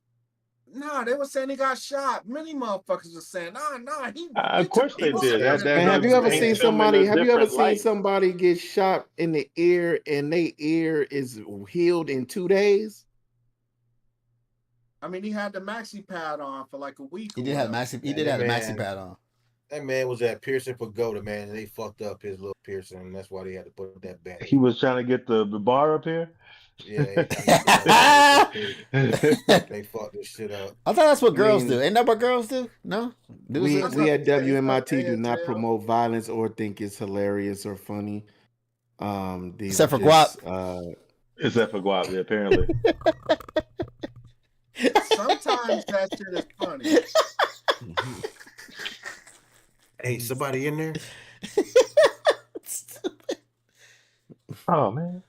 Nah, they were saying he got shot. Many motherfuckers were saying, nah. Of course they did. Have you ever seen somebody? Have you ever seen somebody get shot in the ear and their ear is healed in 2 days? I mean, he had the maxi pad on for like a week. He did have a maxi pad on. That man was at Piercing Pagoda, man, and they fucked up his little piercing, and that's why they had to put that back. He was trying to get the bar up here. Yeah, they fucked this shit up. I thought that's what girls do. Ain't that what girls do? No? We at WMIT do not promote violence or think it's hilarious or funny. Except for Guap. Except for Guap, yeah, apparently. Sometimes that shit is funny. Hey, somebody in there? Oh, man.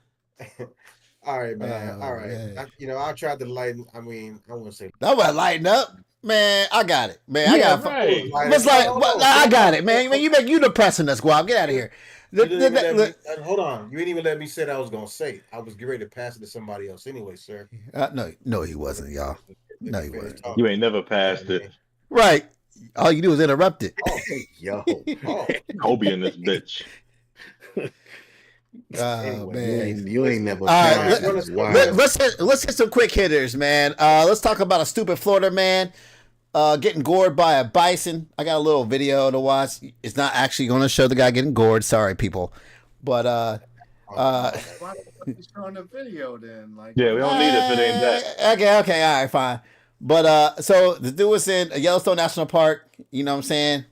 All right, man. All right. I tried to lighten. I mean, I wouldn't say that was lighten up, man. I got it, man. Yeah, I got right. It's like I got it, man. You depressing us, Guap. Get out of here. Hold on. You didn't even let me say what I was gonna say. I was getting ready to pass it to somebody else anyway, sir. No, he wasn't, y'all. No, he wasn't. You ain't never passed it. Right. All you do is interrupt it. Kobe in this bitch. Man, you ain't never. Let's hit some quick hitters, man. Let's talk about a stupid Florida man getting gored by a bison. I got a little video to watch. It's not actually going to show the guy getting gored. Sorry, people, but why the showing the video then? Like, yeah, we don't need it if it ain't that. Okay, all right, fine. But so the dude was in Yellowstone National Park. You know what I'm saying?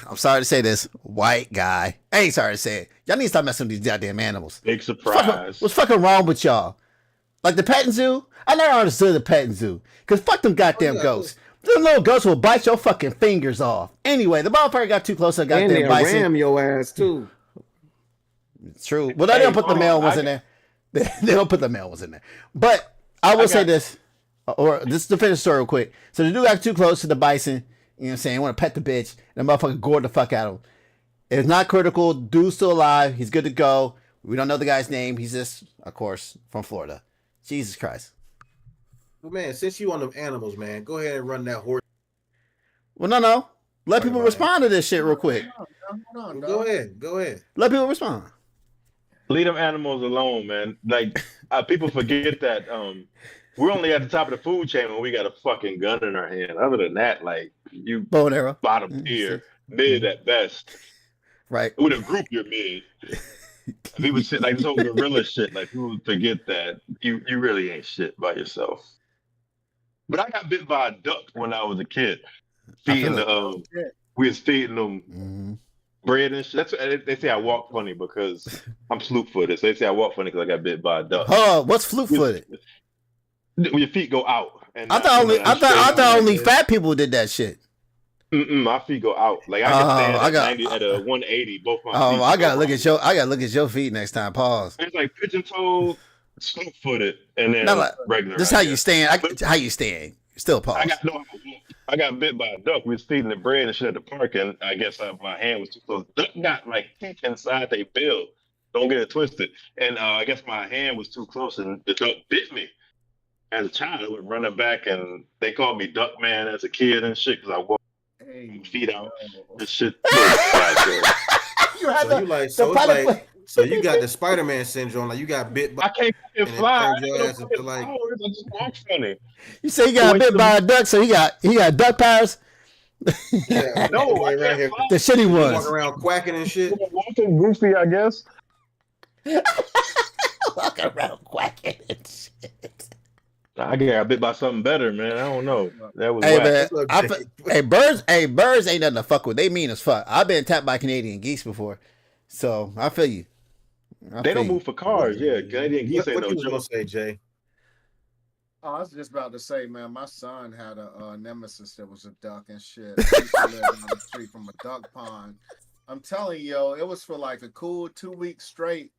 I'm sorry to say this, white guy. I ain't sorry to say it. Y'all need to stop messing with these goddamn animals. Big surprise. What's fucking wrong with y'all? Like the petting zoo? I never understood the petting zoo. Because fuck them goddamn ghosts. Them little ghosts will bite your fucking fingers off. Anyway, the motherfucker got too close to the goddamn bison. Ram your ass too. It's true. Well, they don't put the male ones in there. They don't put the male ones in there. But I will say this, or this is to finish the story real quick. So the dude got too close to the bison. You know what I'm saying? Want to pet the bitch. And the motherfucker gored the fuck out of him. It's not critical. Dude's still alive. He's good to go. We don't know the guy's name. He's just, of course, from Florida. Jesus Christ. Well, man, since you on them animals, man, go ahead and run that horse. Well, no. Let people respond to this shit real quick. Hold on, go ahead. Let people respond. Leave them animals alone, man. Like, people forget that we're only at the top of the food chain when we got a fucking gun in our hand. Other than that, like, you bow and arrow, bottom tier, mid at best. Right. With a group, you're mid. People sit like this whole gorilla shit. Like, people forget that you really ain't shit by yourself. But I got bit by a duck when I was a kid. Feeding we was feeding them bread and shit. That's they say I walk funny because I'm slew-footed. So they say I walk funny because I got bit by a duck. Oh, what's slew-footed? When your feet go out. And I thought only fat people did that shit. My feet go out. Like I can stand at a 180. Both my feet. I gotta look at your feet next time. Pause. It's like pigeon-toed, slew-footed, and then regular. This is how you stand. How you stand. Still pause. I got bit by a duck. We was feeding the bread and shit at the park, and I guess my hand was too close. Duck got like teeth inside they bill. Don't get it twisted. And I guess my hand was too close, and the duck bit me. As a child, I would run it back, and they called me Duck Man as a kid and shit because I walked feet out and shit. So you got the Spider-Man syndrome. Like you got bit by. I can't fucking fly. Your ass into like. I just walk funny. You say you got bit by a duck, so he got duck powers. Yeah, no, right here. The shitty ones. Walking around quacking and shit. Walking goofy, I guess. Walking around quacking and shit. I got bit by something better, man. I don't know. That was Hey whack. man, What's up, Jay? birds ain't nothing to fuck with. They mean as fuck. I've been tapped by Canadian geese before, so I feel you. They don't move for cars. Yeah, Canadian geese ain't What no you was gonna joke. say, Jay? Oh, I was just about to say, man, my son had a nemesis that was a duck and shit. He used to live down the street from a duck pond. I'm telling you, yo, it was for like a cool 2 weeks straight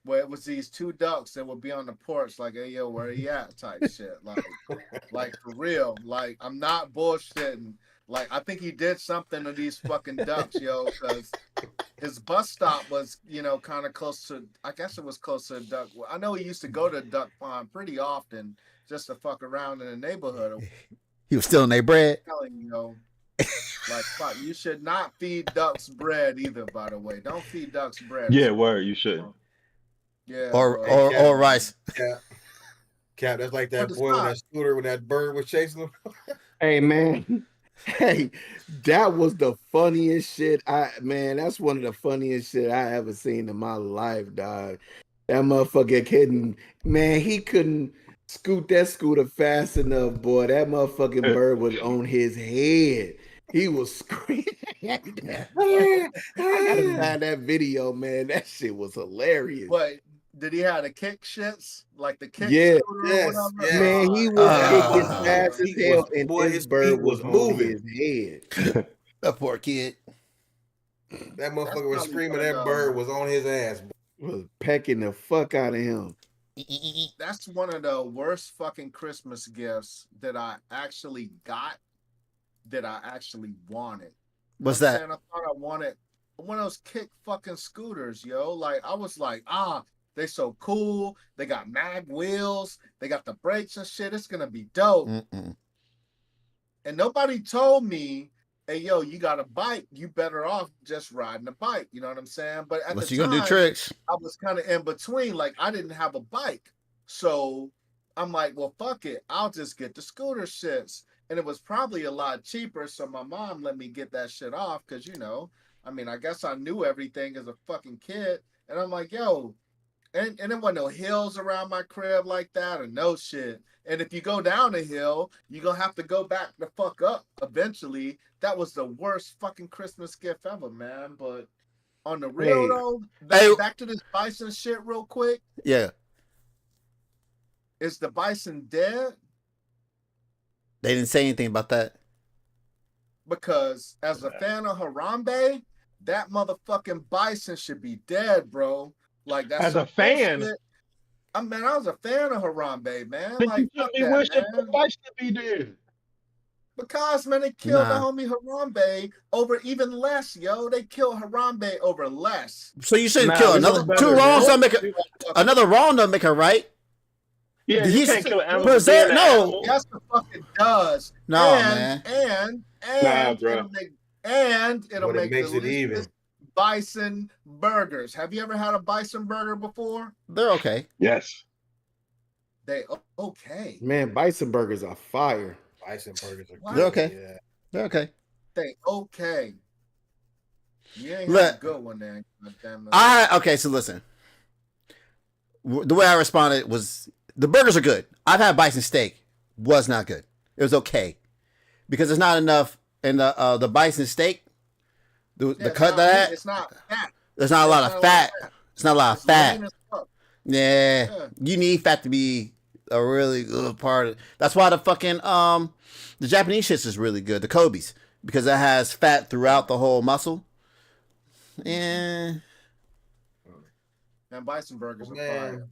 where it was these two ducks that would be on the porch, like, hey, yo, where he at type shit. Like for real. Like, I'm not bullshitting. Like, I think he did something to these fucking ducks, yo, because his bus stop was, kind of close to, I guess it was close to a duck. I know he used to go to duck pond pretty often just to fuck around in the neighborhood. He was stealing their bread. I'm telling you, like, fuck, you should not feed ducks bread either, by the way. Don't feed ducks bread. Yeah, word. You should. Yeah. Or rice. Cap, that's like that boy on that scooter when that bird was chasing him. Hey man, hey, that was the funniest shit. That's one of the funniest shit I ever seen in my life, dog. That motherfucker couldn't, man, he couldn't scoot that scooter fast enough, boy. That motherfucking bird was on his head. He was screaming. I gotta find that video, man. That shit was hilarious. But did he have the kick shits? Like the kick Yeah, yes, man, he was kicking Ah. fast as hell, and boy, his his bird feet was was on moving. his head. That poor kid. That motherfucker was probably screaming. one of That the- bird was on his ass. Was pecking the fuck out of him. That's one of the worst fucking Christmas gifts that I actually got, that I actually wanted. What's I'm that? saying I thought I wanted one of those kick fucking scooters, yo. Like, I was like, they so cool. They got mag wheels. They got the brakes and shit. It's gonna be dope. Mm-mm. And nobody told me, hey, yo, you got a bike. You better off just riding a bike. You know what I'm saying? But at Unless the you're time, gonna do tricks. I was kind of in between. Like, I didn't have a bike. So I'm like, well, fuck it. I'll just get the scooter shits. And it was probably a lot cheaper. So my mom let me get that shit off because, I guess I knew everything as a fucking kid. And I'm like, yo, and there wasn't no hills around my crib like that or no shit. And if you go down a hill, you're going to have to go back the fuck up eventually. That was the worst fucking Christmas gift ever, man. But on the real, Hey. though, back to this bison shit real quick. Yeah. Is the bison dead? They didn't say anything about that. Because as a fan of Harambe, that motherfucking bison should be dead, bro. Like, that's As a fan? bullshit. I was a fan of Harambe, man. Then Like, you fuck should be that, wishing man. the bike should be dead. Because, man, they killed the Nah. homie Harambe over even less, yo. They killed Harambe over less. So you shouldn't Nah, kill we know another better, two man. wrongs don't make another wrong don't make a right. Yeah, you He's- can't kill an animal. Present- being an no. animal. Yes, the fuck it does. No, and, man. And bro. it'll But it make makes it even. delicious bison burgers. Have you ever had a bison burger before? They're okay. Yes. They okay. Man, bison burgers are fire. Bison burgers are Wow. good. Okay. Yeah. They're okay. They okay. You ain't Look, had a good one then. Goddamn it. Okay, so listen. The way I responded was the burgers are good. I've had bison steak. Was not good. It was okay. Because there's not enough in the bison steak. The Yeah, cut it's not that meat, it's not fat. there's not a lot of fat. It's not a lot of It's fat. lean as fuck. Yeah. Yeah. You need fat to be a really good part of it. That's why the fucking the Japanese shits is really good, the Kobe's, because it has fat throughout the whole muscle. Yeah. And bison burgers are Man. fire.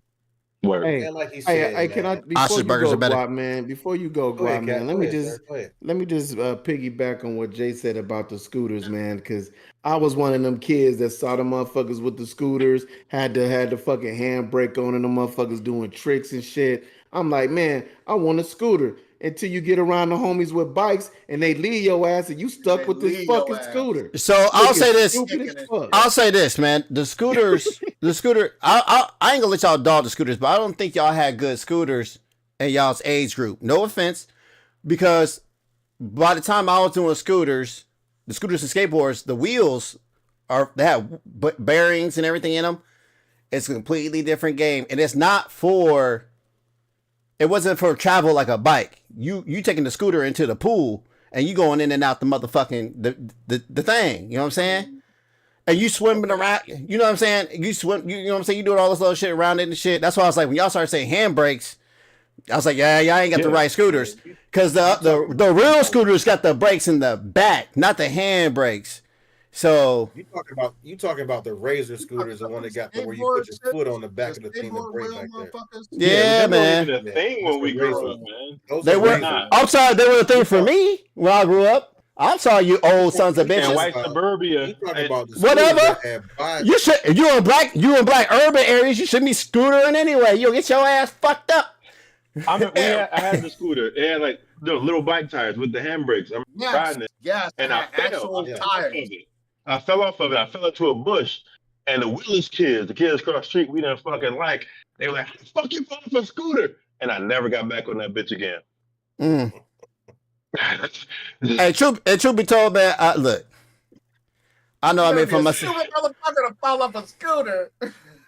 Word. Hey, And like he hey, said, can man. I before Ostrich you burgers go, are better. Guap, man? Before you go, Go ahead, Guap, Cap. man, Go ahead, sir. Go ahead. let me just piggyback on what Jay said about the scooters, man, because I was one of them kids that saw the motherfuckers with the scooters, had the fucking handbrake on, and the motherfuckers doing tricks and shit. I'm like, man, I want a scooter. Until you get around the homies with bikes and they leave your ass and you stuck They with this leave your fucking ass. scooter. So I'll Looking say this. stupid as fuck. I'll say this, man. The scooters, I ain't gonna let y'all dog the scooters, but I don't think y'all had good scooters in y'all's age group. No offense, because by the time I was doing scooters, the scooters and skateboards, the wheels they have bearings and everything in them. It's a completely different game, and it's not for it wasn't for travel like a bike. You taking the scooter into the pool and you going in and out the motherfucking the thing. You know what I'm saying? And you swimming around. You know what I'm saying? You swim. You know what I'm saying? You doing all this little shit around it and shit. That's why I was like, when y'all started saying handbrakes, I was like, yeah, y'all ain't got the right scooters. Because the real scooters got the brakes in the back, not the handbrakes. So you talking about the Razor scooters, the one that got where you put your foot on the back of the thing to brake back there. yeah, man. They were even a thing when we grew up, man. They were. I'm sorry, they were a thing for me when I grew up. I'm sorry, you old sons of bitches. And white suburbia. Whatever. You should. You in black urban areas. You shouldn't be scootering anyway. You'll get your ass fucked up. I had the scooter. It had like the little bike tires with the handbrakes. I'm riding it. Yes, And I actual tires. I fell off of it. I fell into a bush. And the Willis kids, the kids across the street, we didn't fucking like. They were like, "Fuck you, fall off a scooter," and I never got back on that bitch again. Hey, truth be told, man, look, I know I made for myself. Motherfucker to fall off a scooter.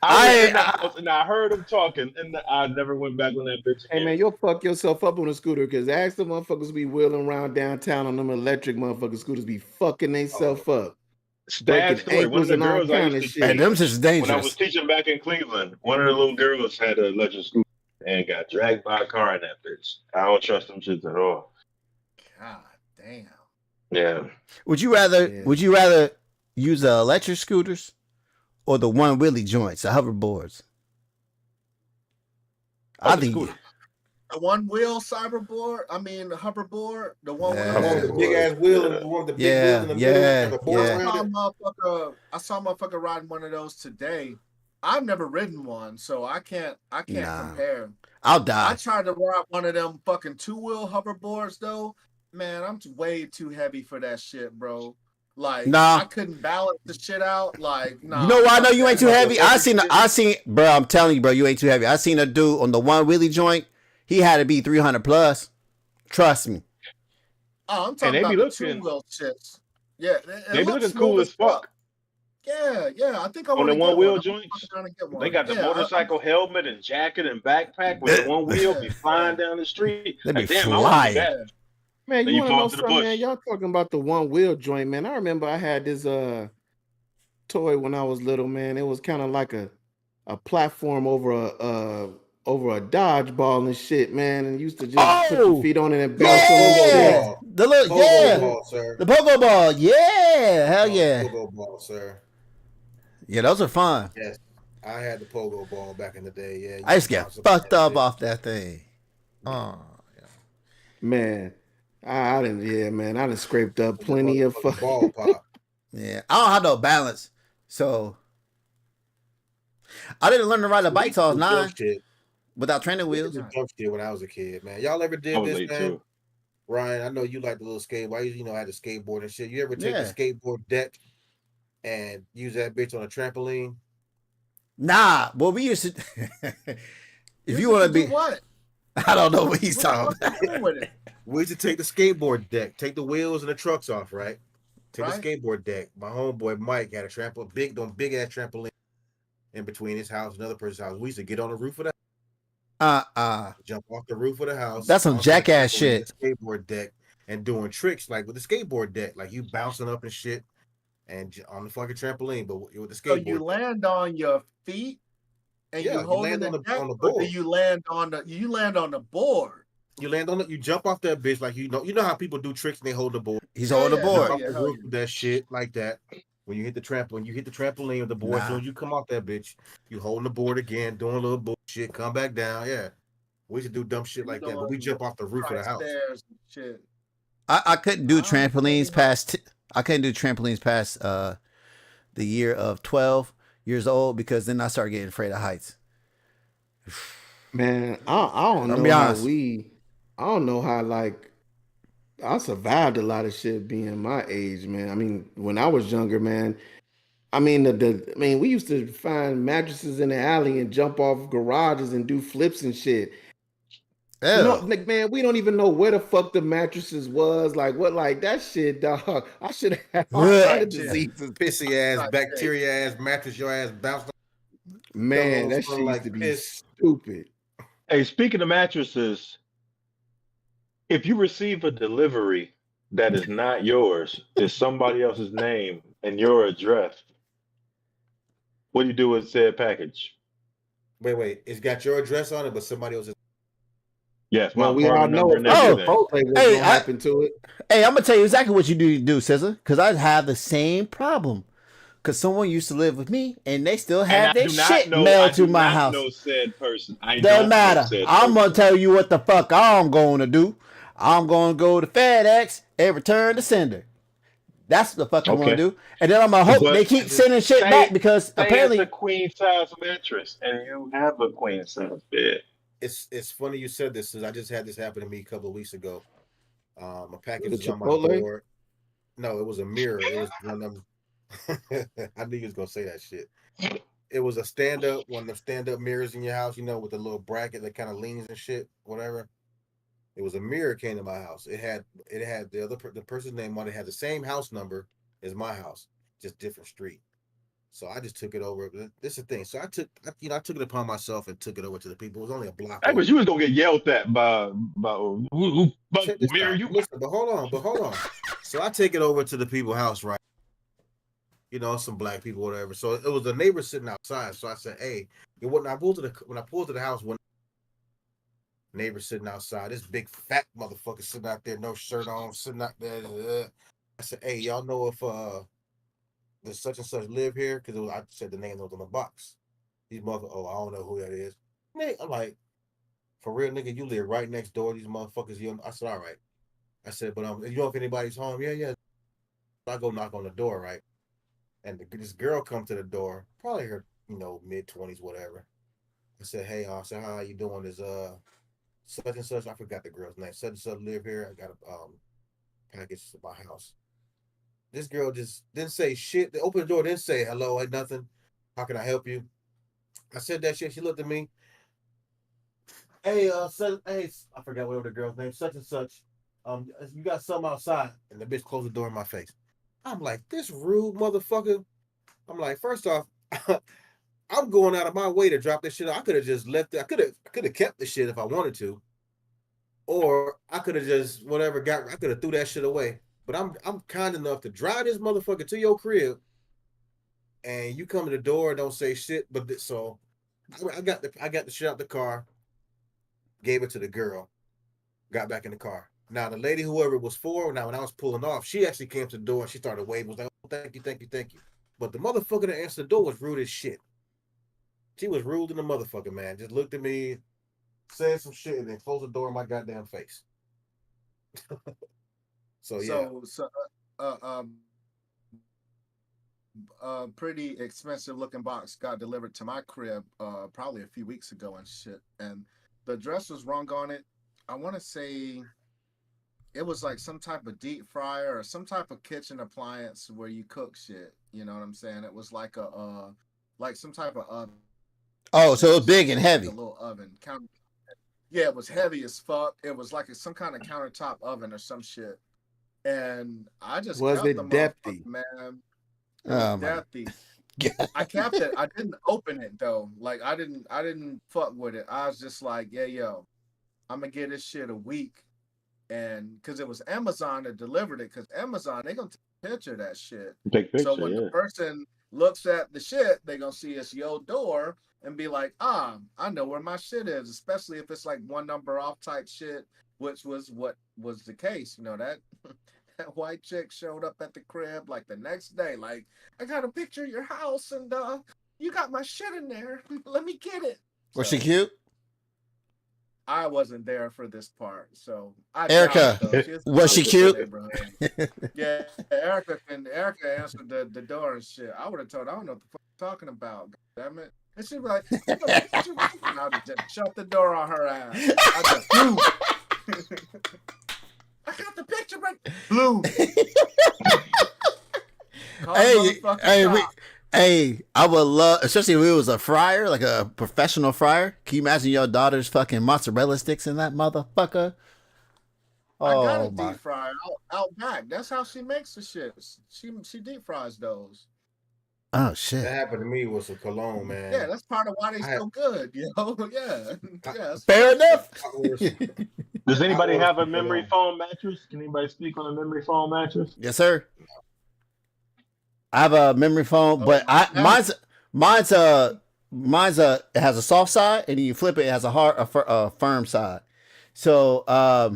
I heard him talking, and I never went back on that bitch again. Hey man, you'll fuck yourself up on a scooter because ask the motherfuckers be wheeling around downtown on them electric motherfucking scooters be fucking themselves up. Bad story. One of the girls I used to them just dangerous. When I was teaching back in Cleveland, one of the little girls had an electric scooter and got dragged by a car in that bitch. I don't trust them shits at all. God damn. Yeah. Would you rather use the electric scooters or the one wheelie joints, the hoverboards? I think the one wheel cyberboard. I mean the hoverboard. The one with the big ass wheel and the one with the big wheel in the middle. I saw a motherfucker riding one of those today. I've never ridden one, so I can't compare. I'll die. I tried to ride one of them fucking 2-wheel hoverboards though. Man, I'm way too heavy for that shit, bro. Like, I couldn't balance the shit out. Like, you know why I know you ain't too heavy? I seen, bro. I'm telling you, bro, you ain't too heavy. I seen a dude on the one wheelie joint. He had to be 300 plus. Trust me. Oh, I'm talking about the 2-wheel shits. Yeah, they be looking cool as fuck. Yeah. I think I on want the to one get wheel one. joints. They got the motorcycle helmet and jacket and backpack with the one wheel be flying down the street. They be flying. Man, you want to know something, man? Y'all talking about the one wheel joint, man. I remember I had this toy when I was little, man. It was kind of like a platform over a dodgeball and shit, man. And used to just put your feet on it and bounce on it. The little ball, sir. The pogo ball, yeah, hell yeah. Pogo ball, sir. Yeah, those are fun. Yes, I had the pogo ball back in the day. Yeah, I used to get fucked up off that thing. Oh, yeah. Man. I didn't. Yeah, man. I done scraped up plenty of ball pop. Yeah, I don't have no balance, so I didn't learn to ride a bike till I was 9 without training wheels. I jump shit when I was a kid, man. Y'all ever did this, man? Too. Ryan, I know you like the little skateboard. I used, had a skateboard and shit. You ever take the skateboard deck and use that bitch on a trampoline? Nah, well, we used to. If you want to be what? I don't know what he's talking about. We used to take the skateboard deck, take the wheels and the trucks off, right? Take the skateboard deck. My homeboy Mike had a trampoline, big ass trampoline in between his house and another person's house. We used to get on the roof of that. Jump off the roof of the house. That's some jackass shit. Skateboard deck and doing tricks like with the skateboard deck, like you bouncing up and shit, and on the fucking trampoline, but with the skateboard. So you land on your feet, and you hold on the board. Or you land on the board. You land on it. You jump off that bitch like you know how people do tricks and they hold the board. He's holding the board. Off the roof with that shit like that. When you hit the trampoline with the board, so you come off that bitch, you holding the board again, doing a little bullshit, come back down. Yeah, we should do dumb shit like that, but we jump off the roof of the house. Shit. I couldn't do trampolines past. I couldn't do trampolines past the year of 12 years old because then I started getting afraid of heights. Man, I don't know how I don't know how like I survived a lot of shit being my age, man. I mean, when I was younger, man. I mean, we used to find mattresses in the alley and jump off garages and do flips and shit. You know, like, man, we don't even know where the fuck the mattresses was. Like, what, like that shit, dog. I should have had all kinds of diseases. Pissy ass, bacteria ass mattress, your ass bounced. Man, that shit used to be stupid. Hey, speaking of mattresses, if you receive a delivery that is not yours, it's somebody else's name and your address, what do you do with said package? Wait. It's got your address on it, but somebody else's. Yes, my Well, we all apartment know number if and it's Oh, everything. Chipotle, what's hey, gonna happen to it? I'm gonna tell you exactly what you do, Scissor, because I have the same problem. Because someone used to live with me, and they still And have their shit mailed I to do my not house. know said person. I Doesn't don't know matter. said I'm gonna person. tell you what the fuck I'm going to do. I'm gonna go to FedEx and return the sender. That's what the fuck I'm gonna Okay. do. And then I'm gonna hope they But keep sending shit back because say it's a apparently. queen size mattress and you have a queen size bed. It's funny you said this, because I just had this happen to me a couple of weeks ago. A package The is on my Chipotle? door. No, it was a mirror. It was one of them. I knew you was gonna say that shit. It was a stand up, one of them stand up mirrors in your house, with the little bracket that kind of leans and shit, whatever. It was a mirror came to my house. It had the person's name on it. Had the same house number as my house, just different street. So I just took it over. This is the thing. So I took it upon myself and took it over to the people. It was only a block Hey, but over. you was gonna get yelled at by who fuck Check this where out. you Listen, but hold on. So I take it over to the people's house, right? Some black people, whatever. So it was a neighbor sitting outside. So I said, "Hey, when I pulled to the house, when neighbor sitting outside, this big fat motherfucker sitting out there, no shirt on, sitting out there. I said, "Hey, y'all know if the such and such live here?" Because I said the name was on the box. These I don't know who that is. I'm like, for real, nigga, you live right next door. These motherfuckers, I said, all right. I said, but you know if anybody's home? Yeah, yeah. So I go knock on the door, right? And this girl come to the door, probably her, mid-20s, whatever. I said, hey, I said, how you doing? Is such and such, I forgot the girl's name. Such and such live here. I got a package to my house. This girl just didn't say shit. They opened the door, didn't say hello, ain't nothing. How can I help you? I said that shit. She looked at me. Hey, hey, I forgot whatever the girl's name, such and such. You got something outside, and the bitch closed the door in my face. I'm like, this rude motherfucker. I'm like, first off, I'm going out of my way to drop this shit. I could have just left it. I could have kept the shit if I wanted to, or I could have just whatever I could have threw that shit away. But I'm kind enough to drive this motherfucker to your crib, and you come to the door and don't say shit. But so I got the shit out the car, gave it to the girl, got back in the car. Now the lady, whoever it was for, now when I was pulling off, she actually came to the door and she started waving, was like, oh, thank you, thank you, thank you. But the motherfucker that answered the door was rude as shit. She was rude in the motherfucker, man. Just looked at me, said some shit, and then closed the door in my goddamn face. So yeah. So pretty expensive looking box got delivered to my crib probably a few weeks ago and shit. And the address was wrong on it. I want to say it was like some type of deep fryer or some type of kitchen appliance where you cook shit. You know what I'm saying? It was like like some type of oven. Oh, so it was big and Like heavy. a little oven. Yeah, it was heavy as fuck. It was like some kind of countertop oven or some shit. And I just Was kept it the depthy? man. It Oh was my depthy. God. I kept it. I didn't open it though. Like I didn't fuck with it. I was just like, yeah, yo, I'm gonna get this shit a week. And because it was Amazon that delivered it, because Amazon, they gonna take a picture of that shit. Take So picture, when the yeah. person looks at the shit, they gonna see it's your door and be like, I know where my shit is, especially if it's like one number off type shit, which was what was the case. That that white chick showed up at the crib like the next day, like, I got a picture of your house and you got my shit in there. Let me get it. Was she So cute? I wasn't there for this part, so I doubt it Erica, though. She's was she in the cute? neighborhood. Yeah, Erica answered the door and shit. I would have told her, I don't know what the fuck you're talking about. Damn it. And she'd be like, I got a picture of you. And I would just shut the door on her ass. I just blew. I got the picture, but blue. Hey, I would love, especially if it was a fryer, like a professional fryer. Can you imagine your daughter's fucking mozzarella sticks in that motherfucker? I got a Oh my! deep fryer out back. That's how she makes the shit. She deep fries those. Oh That shit. happened to me with some cologne, man. Yeah, that's part of why they I had- so good, you know. Yeah, yeah. That's Fair fine. enough. Does anybody ordered have a some memory cologne. foam mattress? Can anybody speak on a memory foam mattress? Yes, sir. I have a memory foam, but mine's it has a soft side, and you flip it, it has a firm side. So I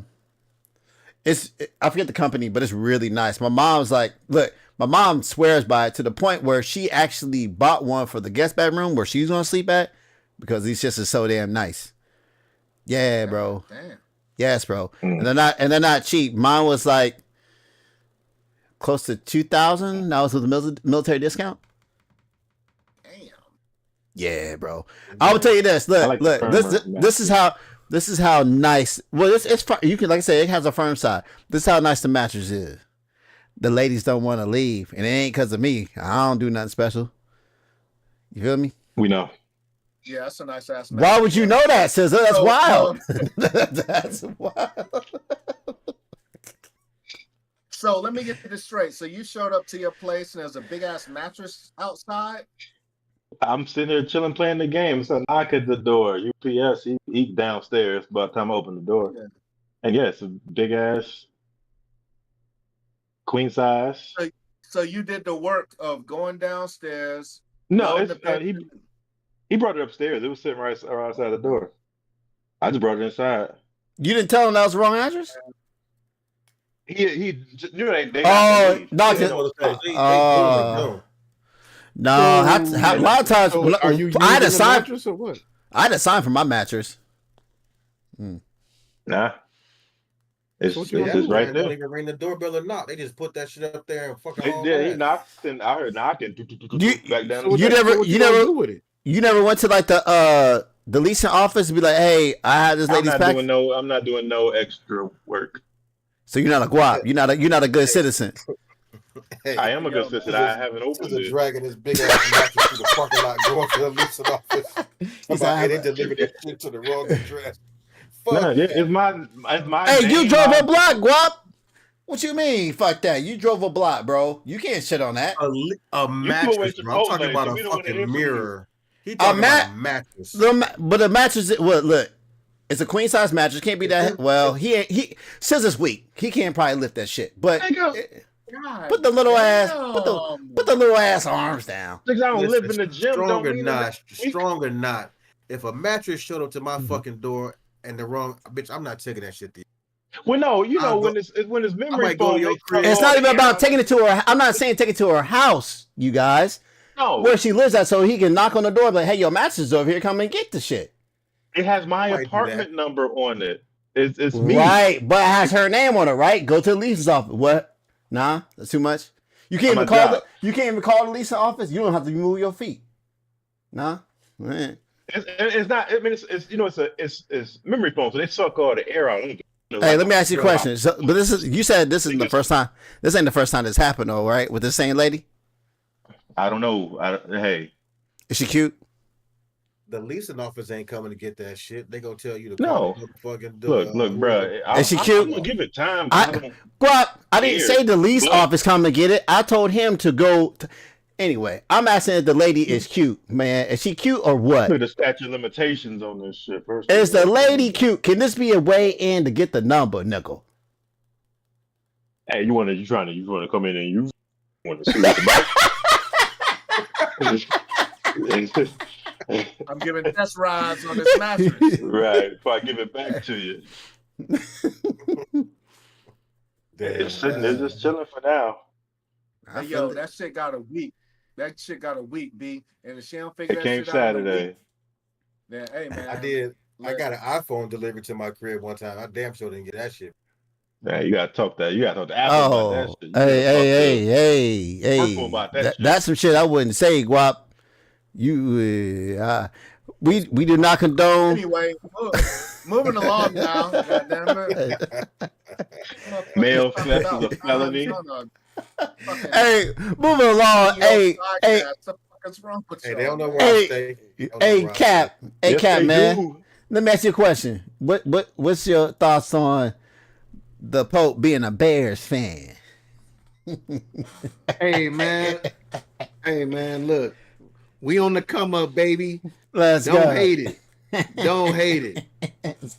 forget the company, but it's really nice. My mom's like, look, my mom swears by it to the point where she actually bought one for the guest bedroom where she's gonna sleep at because these shits are so damn nice. Yeah, bro. Damn. Yes, bro. And they're not cheap. Mine was like close to 2,000. That was with the military discount. Damn. Yeah, bro. I will tell you this. Look, like look. the This is how nice. Well, it's you can, like I said, it has a firm side. This is how nice the mattress is. The ladies don't want to leave, and it ain't because of me. I don't do nothing special. You feel me? We know. Yeah, that's a nice ass. Why would you know that, Scissor? That's So, wild. That's wild. So let me get this straight. So you showed up to your place and there's a big ass mattress outside. I'm sitting here chilling, playing the game. It's a knock at the door. UPS, he downstairs by the time I open the door. Yeah. And yeah, it's a big ass queen size. So you did the work of going downstairs. No, loading it's, the bed- he brought it upstairs. It was sitting right outside the door. I just brought it inside. You didn't tell him that was the wrong address? He you know they Oh, knock They it. know what to say. They know. No, a lot of times. So are you using I had a the sign. mattress or what? I had a sign for my mattress. Nah. It's What you just doing? right They there. don't even ring the doorbell or knock. They just put that shit up there and fucking all Yeah, he that. knocked and I heard knocking back down. So what You that- never- what you gonna never- do with it? You never went to like the leasing office and be like, "Hey, I had this I'm lady's not pack." doing no extra work. So you're not a guap. You're not a good citizen. Hey, I am a good this citizen. is- I haven't this opened is it. dragging his big ass mattress through the parking lot, going to the leasing office. Somebody, they delivered that shit to the wrong address. Fuck No, yeah, that. it's my Hey, you name, drove my- a block, guap. What you mean? Fuck that. You drove a block, bro. You can't shit on that. A mattress, away bro. I'm talking Chipotle, about so a we don't wanna hear fucking from you. mirror. He talking about a mattress. But the mattress, well, look, it's a queen size mattress. Can't be that. Well, he Scissor's weak. He can't probably lift that shit. But God put the little ass, damn. put the little ass arms down. Niggas, I don't Listen, live in the gym. strong or Don't mean not, that. strong or not. If a mattress showed up to Mm-hmm. my fucking door and the wrong bitch, I'm not taking that shit to you. Well, no, you know I'll when go- it's memory might go to foam. your they crib. suck It's all not the even air about out. taking it to her. I'm not saying take it to her house, you guys. No, Where she lives at, so he can knock on the door, like, "Hey, your mattress is over here. Come and get the shit." it has my Might do apartment number on it. It's me. Right, but it has her name on it, right? Go to the lease's office. What? Nah, that's too much. You can't On even my call job. you can't even call the leasing office. You don't have to move your feet. Nah. Man. It's not. I mean, it's you know, it's memory foam, so they suck all the air out. Hey, let me ask you a question. So, but you said this isn't the first time. This ain't the first time this happened, though, right? With this same lady. I don't know. Hey, Is she cute? The leasing office ain't coming to get that shit. They gonna tell you to No. call the fucking door. look, bro. Is she cute? I'm gonna give it time. I didn't say the lease office come to get it. I told him to go. Anyway, I'm asking if the lady is cute, man. Is she cute or what? Look at the statute of limitations on this shit. First, Is the lady cute? Can this be a way in to get the number, nickel? Hey, you want to come in and you want to see what the I'm giving test rides on this mattress. right? Before I give it back to you, it's sitting there just chilling for now. Hey, yo, that shit got a week. That shit got a week, B. And if she don't figure It that came shit out in a Saturday. week, then hey man. I did. I got an iPhone delivered to my crib one time. I damn sure didn't get that shit. Yeah, you gotta talk to Apple about that Oh, shit. You gotta hey, Purple about that shit. That's some shit I wouldn't say, Guap. You, we do not condone. Anyway, moving along now. Goddamn it. Male theft is a felony. Hey, moving along. Hey, What the fuck is wrong with Hey, y'all? they don't know where Hey, I stay. They don't know hey, where I Cap. Hey, Yes, Cap, they man. do. Let me ask you a question. What's your thoughts on the Pope being a Bears fan? Hey man, Hey man, look, we on the come up, baby. Let's Don't go. hate it. Don't hate it.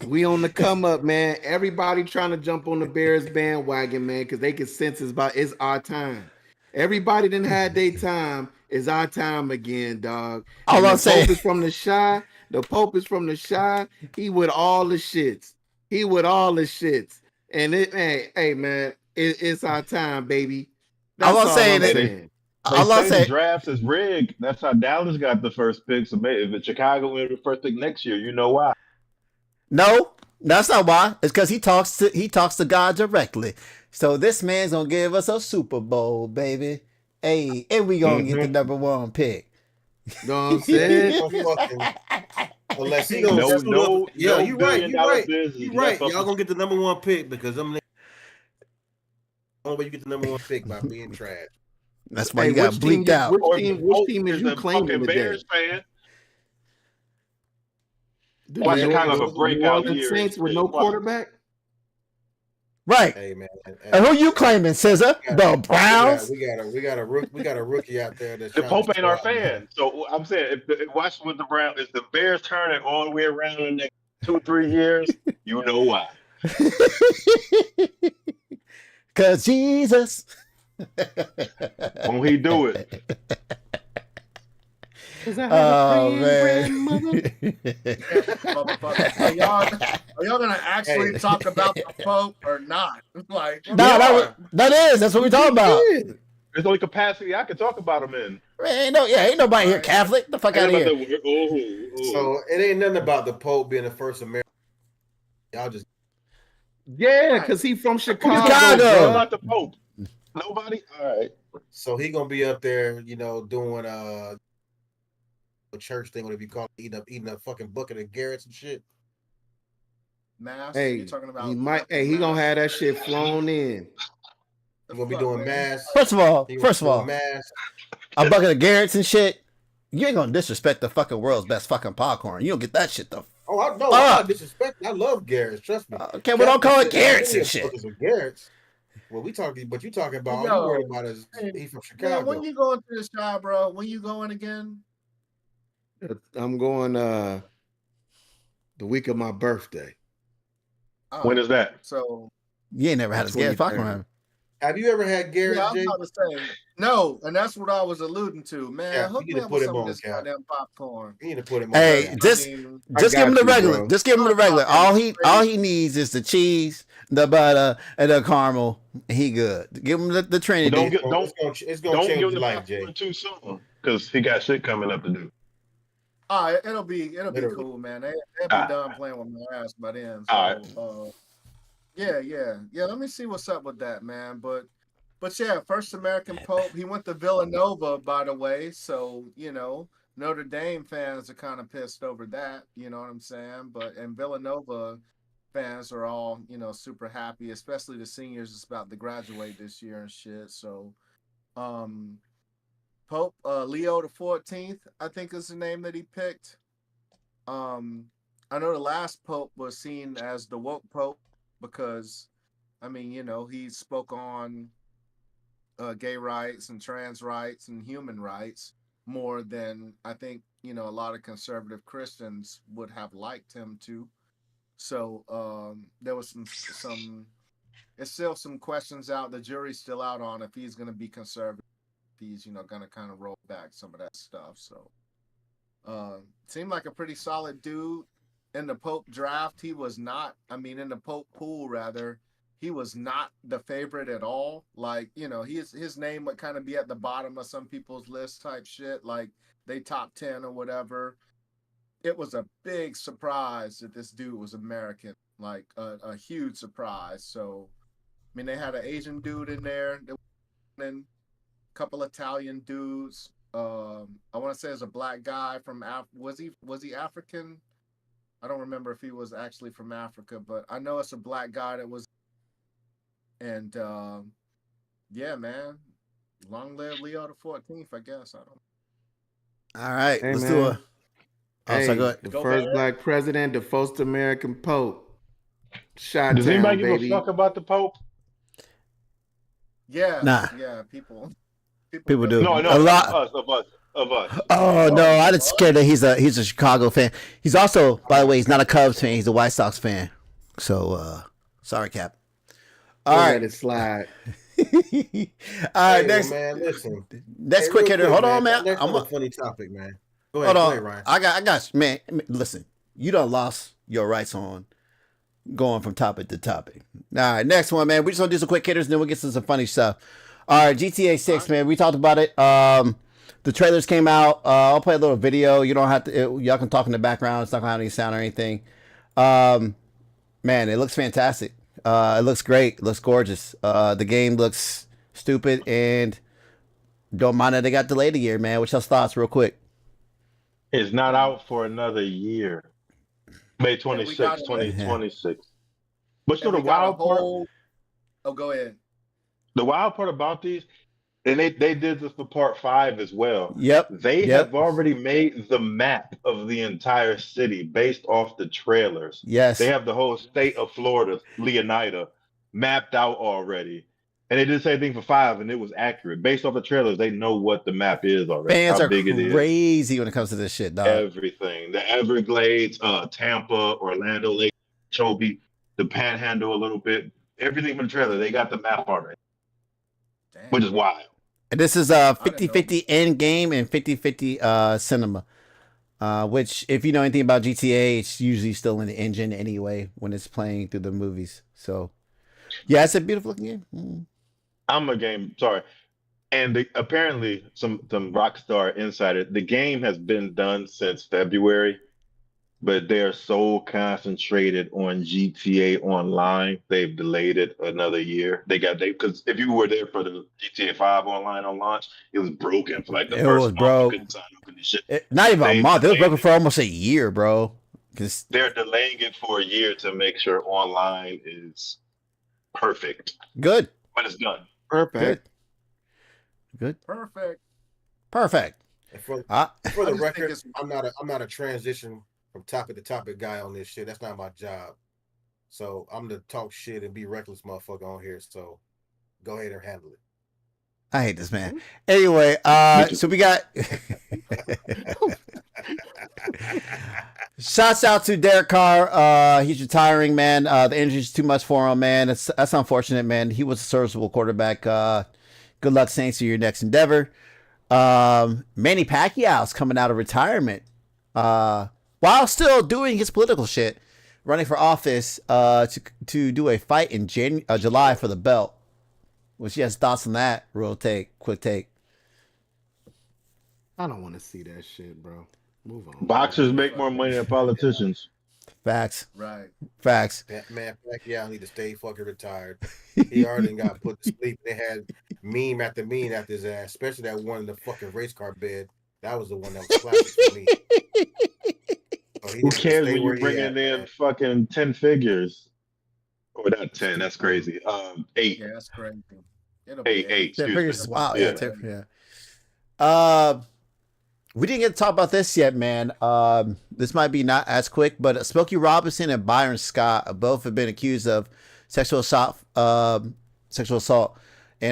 We on the come up, man. Everybody trying to jump on the Bears bandwagon, man, because they can sense it's our time. Everybody done had their time. It's our time again, dog. All And the I'm saying, Pope is from the shy. The Pope is from the shy. He with all the shits. He with all the shits. And hey, man, it's our time, baby. all That's I'm all saying, I'm Hey, is, saying. they all I'm say the saying, draft is rigged. That's how Dallas got the first pick. So maybe if Chicago wins the first pick next year, you know why. no, that's not why. It's because he talks to God directly. So this man's gonna give us a Super Bowl, baby. Hey, and we gonna get the Mm-hmm. #1 pick. Know what I'm Yeah, he saying? gonna fucking unless he gonna No, suit up. no, Yeah, no you right. You $1 billion right. business You left right. up. Y'all gonna get the #1 pick because them. Only way you get the #1 pick by being trash. That's why Hey, you got bleeped out. Or if the which Pope team is is you a claiming fucking today? Bears fan, The why New Chicago Orleans, have a New breakout Orleans year Saints with is no why. quarterback? Right. Hey man, And hey, who you hey, claiming, Scissor? The Browns? we got a rookie out there that's The trying to Pope ain't show our out, man. fan. So I'm saying, watch with the Browns. If the Bears turn it all the way around in the next 2-3 years, you know why. Cause Jesus. Won't he do it? Because I had a Oh praying man. grandmother. Motherfucker. Are y'all gonna actually Hey. talk about the Pope or not? Like, No, We are. that's what we talking about. did. There's only capacity I can talk about him in. Ain't nobody here Right. Catholic. The fuck I out ain't of about here. to. Oh. So it ain't nothing about the Pope being the first American. Y'all just Yeah, Right. because he from Who Chicago, Chicago. What bruh. about the Pope? Nobody. All right. so he gonna be up there, doing a church thing, whatever you call it, eating a fucking bucket of Garrett's and shit. Mass. Hey, You talking about he might. Hey, he gonna mass? have that shit flown in. He gonna be doing mass. First of all, He gonna be doing mass. a bucket of Garrett's and shit. You ain't gonna disrespect the fucking world's best fucking popcorn. You don't get that shit the Oh, I'm fuck. not disrespecting. I love Garrett's. Trust me. Okay, we don't call it Garrett's Plenty and of shit. buckets of Garrett's. Well, we talking, but you talking about all you Yo, worried about is hey, he from man, Chicago. when you going to the shop, bro? When you going again? I'm going the week of my birthday. When is that? So You ain't never had a Garrett's 23rd. popcorn. Have you ever had Garrett's, yeah, I'm Jay? about to say no, and that's what I was alluding to, man. Yeah, Hook you me need to up put with him some of on, this Cap. goddamn popcorn. You need to put him on. Hey, Cap. just mean, just give him the got you, regular. bro. Just give him the I'm regular. talking All straight. he needs is the cheese, the butter, and the caramel. He good. Give him the But Trinity. It's gonna don't change give him your the life, Jay. popcorn too soon because he got shit coming up to do. It'll be Literally. cool, man. They'll be done playing with my ass by then. All So, yeah. Let me see what's up with that, man. But yeah, first American Pope. He went to Villanova, by the way. So Notre Dame fans are kind of pissed over that. You know what I'm saying? And Villanova fans are all super happy, especially the seniors. It's about to graduate this year and shit. So, Pope Leo the 14th, I think is the name that he picked. I know the last Pope was seen as the woke Pope because, I mean, he spoke on gay rights and trans rights and human rights more than I think a lot of conservative Christians would have liked him to. So there was some. It's still some questions out. The jury's still out on if he's going to be conservative. If he's going to kind of roll back some of that stuff. So seemed like a pretty solid dude. In the Pope draft, he was not. I mean, in the Pope pool, rather, he was not the favorite at all. Like, his name would kind of be at the bottom of some people's list type shit. Like they top 10 or whatever. It was a big surprise that this dude was American. Like a huge surprise. So, I mean, they had an Asian dude in there. And a couple Italian dudes. I want to say it's a black guy from was he African? I don't remember if he was actually from Africa, but I know it's a black guy that was. And yeah, man, long live Leo the 14th. I guess I don't. All right, Hey, let's man. do a. Oh, Hey, sorry, go ahead. the Go first Bears. black president, the first American Pope. Shot Does anybody town, give baby. a fuck about the Pope? Yeah, Nah. yeah, people People do. No, A lot. Of us. Oh no, I just scared that he's a Chicago fan. He's also, by the way, he's not a Cubs fan. He's a White Sox fan. So sorry, Cap. All We'll right. let it slide. All right, next, man, listen. next quick hitter. Hold on, man. That's I'm a funny topic, man. Go hold ahead, on. Ryan. I got you, man. Listen, you done lost your rights on going from topic to topic. All right, next one, man. We just gonna do some quick hitters, and then we'll get to some funny stuff. All right, GTA 6, man. We talked about it. The trailers came out. I'll play a little video. You don't have to. Y'all can talk in the background. It's not gonna have any sound or anything. Man, it looks fantastic. It looks great. It looks gorgeous. The game looks stupid, and don't mind that they got delayed a year, man. What's your thoughts, real quick? It's not out for another year. May 26, 2026. But you know the wild part? Oh, go ahead. The wild part about these, and they did this for part 5 as well. Yep. They have already made the map of the entire city based off the trailers. Yes. They have the whole state of Florida, Leonida, mapped out already. And they did the same thing for 5, and it was accurate. Based off the trailers, they know what the map is already. Fans how are big it is. crazy when it comes to this shit, dog. Everything. The Everglades, Tampa, Orlando, Lake, Chobe, the Panhandle a little bit. Everything from the trailer, they got the map already. Damn. Which is wild. And this is 50-50 end game and 50-50 cinema. Which, if you know anything about GTA, it's usually still in the engine anyway when it's playing through the movies. So, yeah, it's a beautiful looking game. Mm. I'm a game, sorry. And apparently, some Rockstar insider, the game has been done since February, but they're so concentrated on GTA Online, they've delayed it another year. Because if you were there for the GTA 5 Online on launch, it was broken for like the first month. Broke. You couldn't sign up and shit. Not even a month. It was broken for almost a year, bro. Because they're delaying it for a year to make sure online is perfect. Good. When it's done. Perfect. Good. Perfect. And for I the just think record, it's- I'm not a transition from topic to topic guy on this shit. That's not my job. So I'm the talk shit and be reckless motherfucker on here. So go ahead and handle it. I hate this man. Anyway, so we got shouts out to Derek Carr. He's retiring, man. The injury's too much for him, man. That's unfortunate, man. He was a serviceable quarterback. Good luck, Saints, to your next endeavor. Manny Pacquiao's coming out of retirement, while still doing his political shit, running for office to do a fight in July for the belt. Which, you has thoughts on that? Quick take. I don't want to see that shit, bro. Move on. Boxers make more money than politicians. Facts. Right. Facts. Man, Pacquiao need to stay fucking retired. He already got put to sleep. They had meme after meme after his ass, especially that one in the fucking race car bed. That was the one that was classic for me. So Who cares when you're bringing in fucking 10 figures? Or not 10, that's crazy. 8. Yeah, that's crazy. It'll Eight. be 8. Yeah, figures. Wow. Yeah. Yeah. We didn't get to talk about this yet, man. This might be not as quick, but Smokey Robinson and Byron Scott both have been accused of sexual assault, and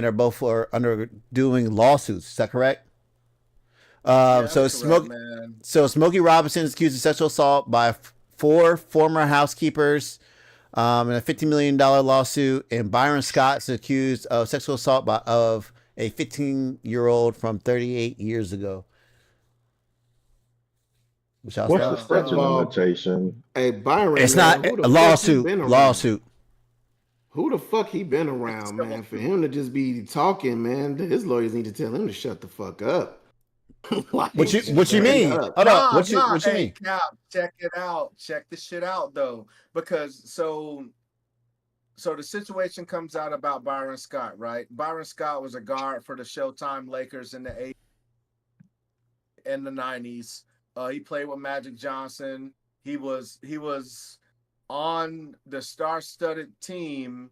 are both under doing lawsuits. Is that correct? So Smokey Robinson is accused of sexual assault by 4 former housekeepers in a $50 million lawsuit, and Byron Scott is accused of sexual assault of a 15-year-old from 38 years ago. What's the statute limitation? Hey, Byron, It's man, not who the a fuck he lawsuit. been around? Lawsuit. Who the fuck he been around, man? For him to just be talking, man, his lawyers need to tell him to shut the fuck up. What you mean? Hold on. What you mean? Cap, check it out. Check this shit out though, because so the situation comes out about Byron Scott, right? Byron Scott was a guard for the Showtime Lakers in the 80s and the 90s. He played with Magic Johnson. He was on the star-studded team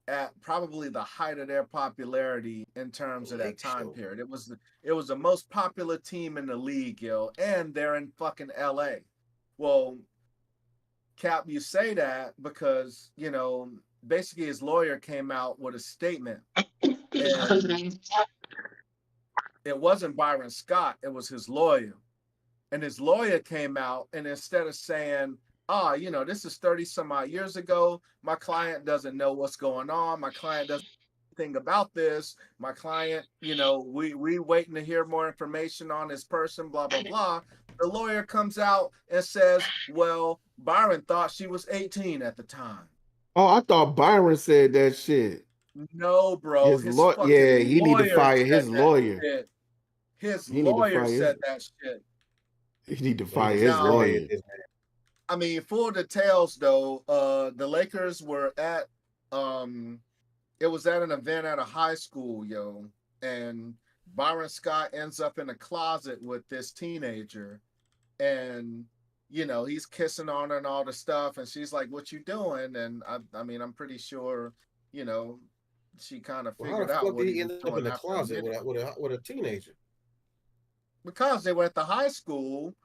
at probably the height of their popularity in terms of that time period. It was the most popular team in the league, yo, and they're in fucking LA. Well, Cap, you say that because, you know, basically his lawyer came out with a statement. And it wasn't Byron Scott, it was his lawyer. And his lawyer came out, and instead of saying, this is 30 some odd years ago, my client doesn't know what's going on, my client doesn't know anything about this, my client, we waiting to hear more information on this person, blah, blah, blah. The lawyer comes out and says, well, Byron thought she was 18 at the time. Oh, I thought Byron said that shit. No, bro. His lawyer, he need to fire his lawyer. Shit. His lawyer said that shit. He need to fire his lawyer. I mean, full details though. The Lakers were at it was at an event at a high school, and Byron Scott ends up in a closet with this teenager, and he's kissing on her and all the stuff, and she's like, "What you doing?" And I mean, I'm pretty sure, she kind of figured out what he ended up in the closet with a teenager. Because they were at the high school,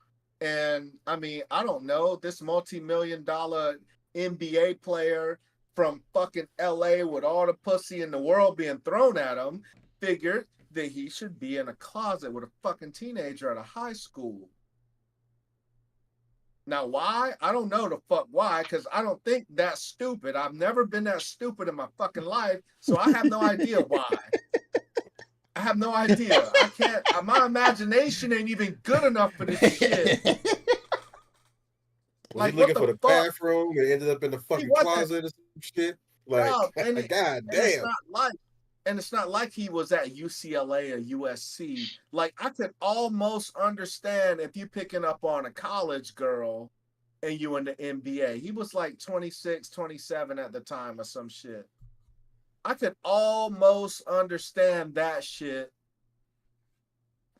and I mean, I don't know, this multi-million-dollar NBA player from fucking LA with all the pussy in the world being thrown at him figured that he should be in a closet with a fucking teenager at a high school. Now, why? I don't know the fuck why, because I don't think that's stupid. I've never been that stupid in my fucking life, so I have no idea why. I have no idea. I can't. My imagination ain't even good enough for this shit. Like, looking for the bathroom and ended up in the fucking closet or some shit. Like, God damn. It's not like he was at UCLA or USC. Like, I could almost understand if you picking up on a college girl and you in the NBA. He was like 26, 27 at the time or some shit. I could almost understand that shit.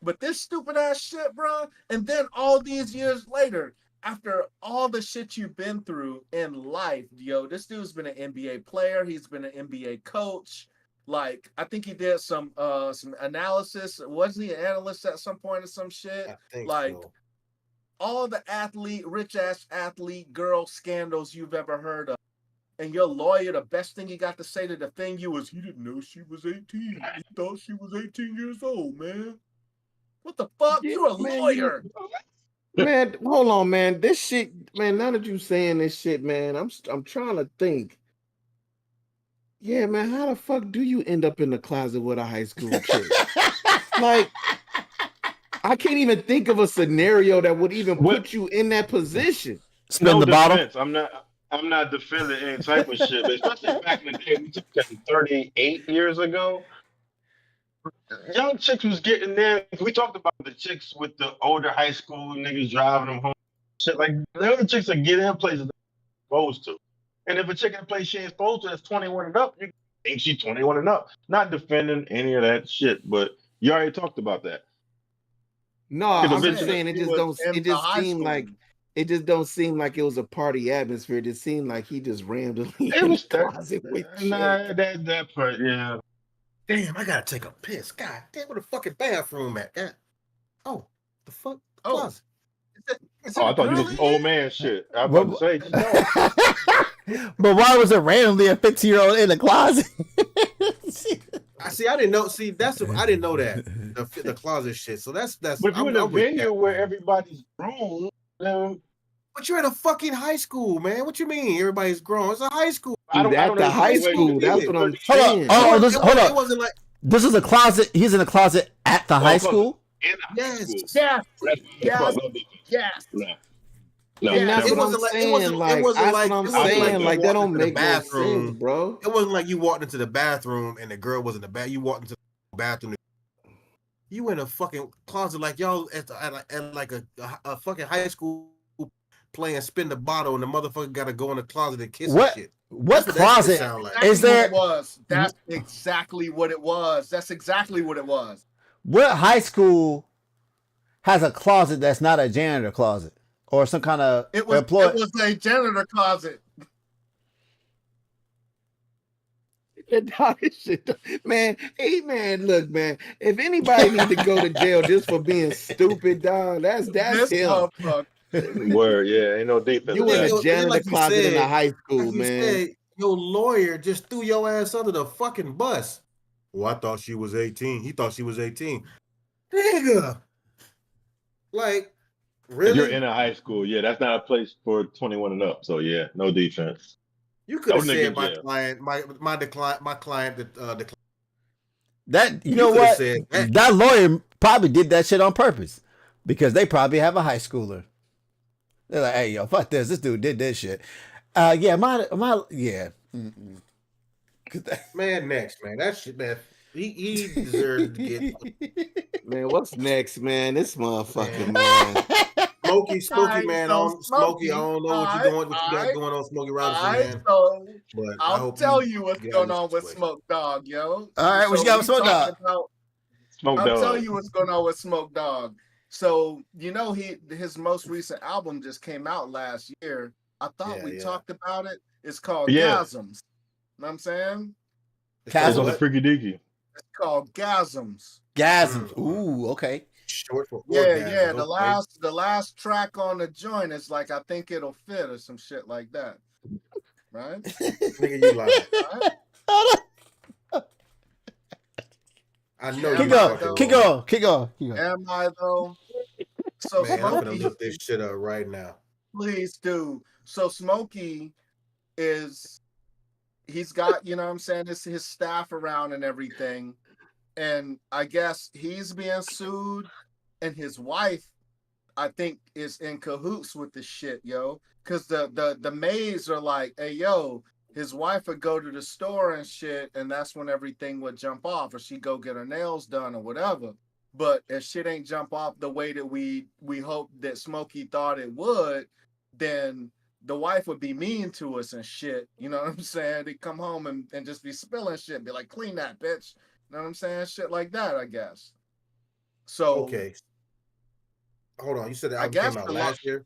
But this stupid ass shit, bro, and then all these years later, after all the shit you've been through in life, this dude's been an NBA player. He's been an NBA coach. Like, I think he did some analysis. Wasn't he an analyst at some point or some shit? I think like, so. All the rich ass athlete girl scandals you've ever heard of. And your lawyer, the best thing he got to say to defend you was, he didn't know she was 18. He thought she was 18 years old, man. What the fuck? You're a lawyer. Man, hold on, man. This shit, man, now that you saying this shit, man, I'm trying to think. Yeah, man, how the fuck do you end up in the closet with a high school chick? Like, I can't even think of a scenario that would even put you in that position. Spin the bottle. I'm not defending any type of shit, but especially back in the day, we took that 38 years ago. Young chicks was getting there. We talked about the chicks with the older high school niggas driving them home. Shit, like, the other chicks are getting in places they're supposed to. And if a chick in a place she ain't supposed to, that's 21 and up, you think she's 21 and up. Not defending any of that shit, but you already talked about that. No, I'm just saying it just don't seem like it was a party atmosphere. It just seemed like he just randomly It was closet with that part, yeah. Damn, I gotta take a piss. God damn, where the fucking bathroom at? Oh, the fuck? Closet. I thought you was old man shit. I was about to say, no. But why was it randomly a 15-year-old in the closet? I didn't know. See, I didn't know that the closet shit. So that's. But if you're in a venue where everybody's grown, but you're at a fucking high school, man. What you mean everybody's grown? It's a high school. At the high school. That's what I'm saying. Hold on. It wasn't like this is a closet. He's in a closet at the high school. Yes. No, and that's what I'm saying. Like, that don't make no sense, bro. It wasn't like you walked into the bathroom and the girl was in the bath. You walked into the bathroom. You in a fucking closet like y'all at like a fucking high school playing spin the bottle, and the motherfucker got to go in the closet and kiss and shit. What closet is there? That's exactly what it was. That's exactly what it was. What high school has a closet that's not a janitor closet or some kind of employee? It was a janitor closet. Man, look, man. If anybody need to go to jail just for being stupid, dog, that's him. Word, yeah, ain't no defense. You in a janitor closet in a high school, man. Your lawyer just threw your ass under the fucking bus. Oh, I thought she was 18. He thought she was 18. Nigga. Like, If really? you're in a high school, yeah, that's not a place for 21 and up. So yeah, no defense. You could have Those niggas said in my jail. client, my client declined. That you You know could have what? said that. That lawyer probably did that shit on purpose because they probably have a high schooler. They're like, hey, yo, fuck this. This dude did this shit. Yeah, yeah. Mm-mm. Man, next, man. That shit, man. He deserved to get Man, what's next, man? This motherfucker, Man. man. Smokey, Alright, man. so Smokey, I don't know what you Smokey, what you got alright, going on, Smokey Robinson, alright. man. So But I I'll hope tell you you what's get out of going this on with situation. Smoke Dog, yo. All right, what you got with Smoke talking Dog? about. Smoke I'll dog. tell you what's going on with Smoke Dog. So his most recent album just came out last year. I thought we talked about it. It's called Yeah. Gasms. You know what I'm saying? It's on the What? Freaky Deaky. It's called Gasms. Gasms. Ooh, okay. Short for Yeah, orgasms. yeah. Okay. The last track on the joint is like, I think it'll fit or some shit like that. Right? Nigga, you lying. Right? I know Keep you going. fucking Keep lying. going. Keep going. Keep going. Am I though? So Man, I'm gonna Smokey, lift this shit up right now. please do. So Smokey he's got, you know what I'm saying, his staff around and everything. And I guess he's being sued, and his wife, I think, is in cahoots with the shit, yo. Cause the maids are like, hey, yo, his wife would go to the store and shit, and that's when everything would jump off, or she'd go get her nails done or whatever. But if shit ain't jump off the way that we hope that Smokey thought it would, then the wife would be mean to us and shit. You know what I'm saying? They'd come home and just be spilling shit, be like, clean that, bitch. You know what I'm saying? Shit like that, I guess. So Okay. Hold on. You said the I album guess came out last year?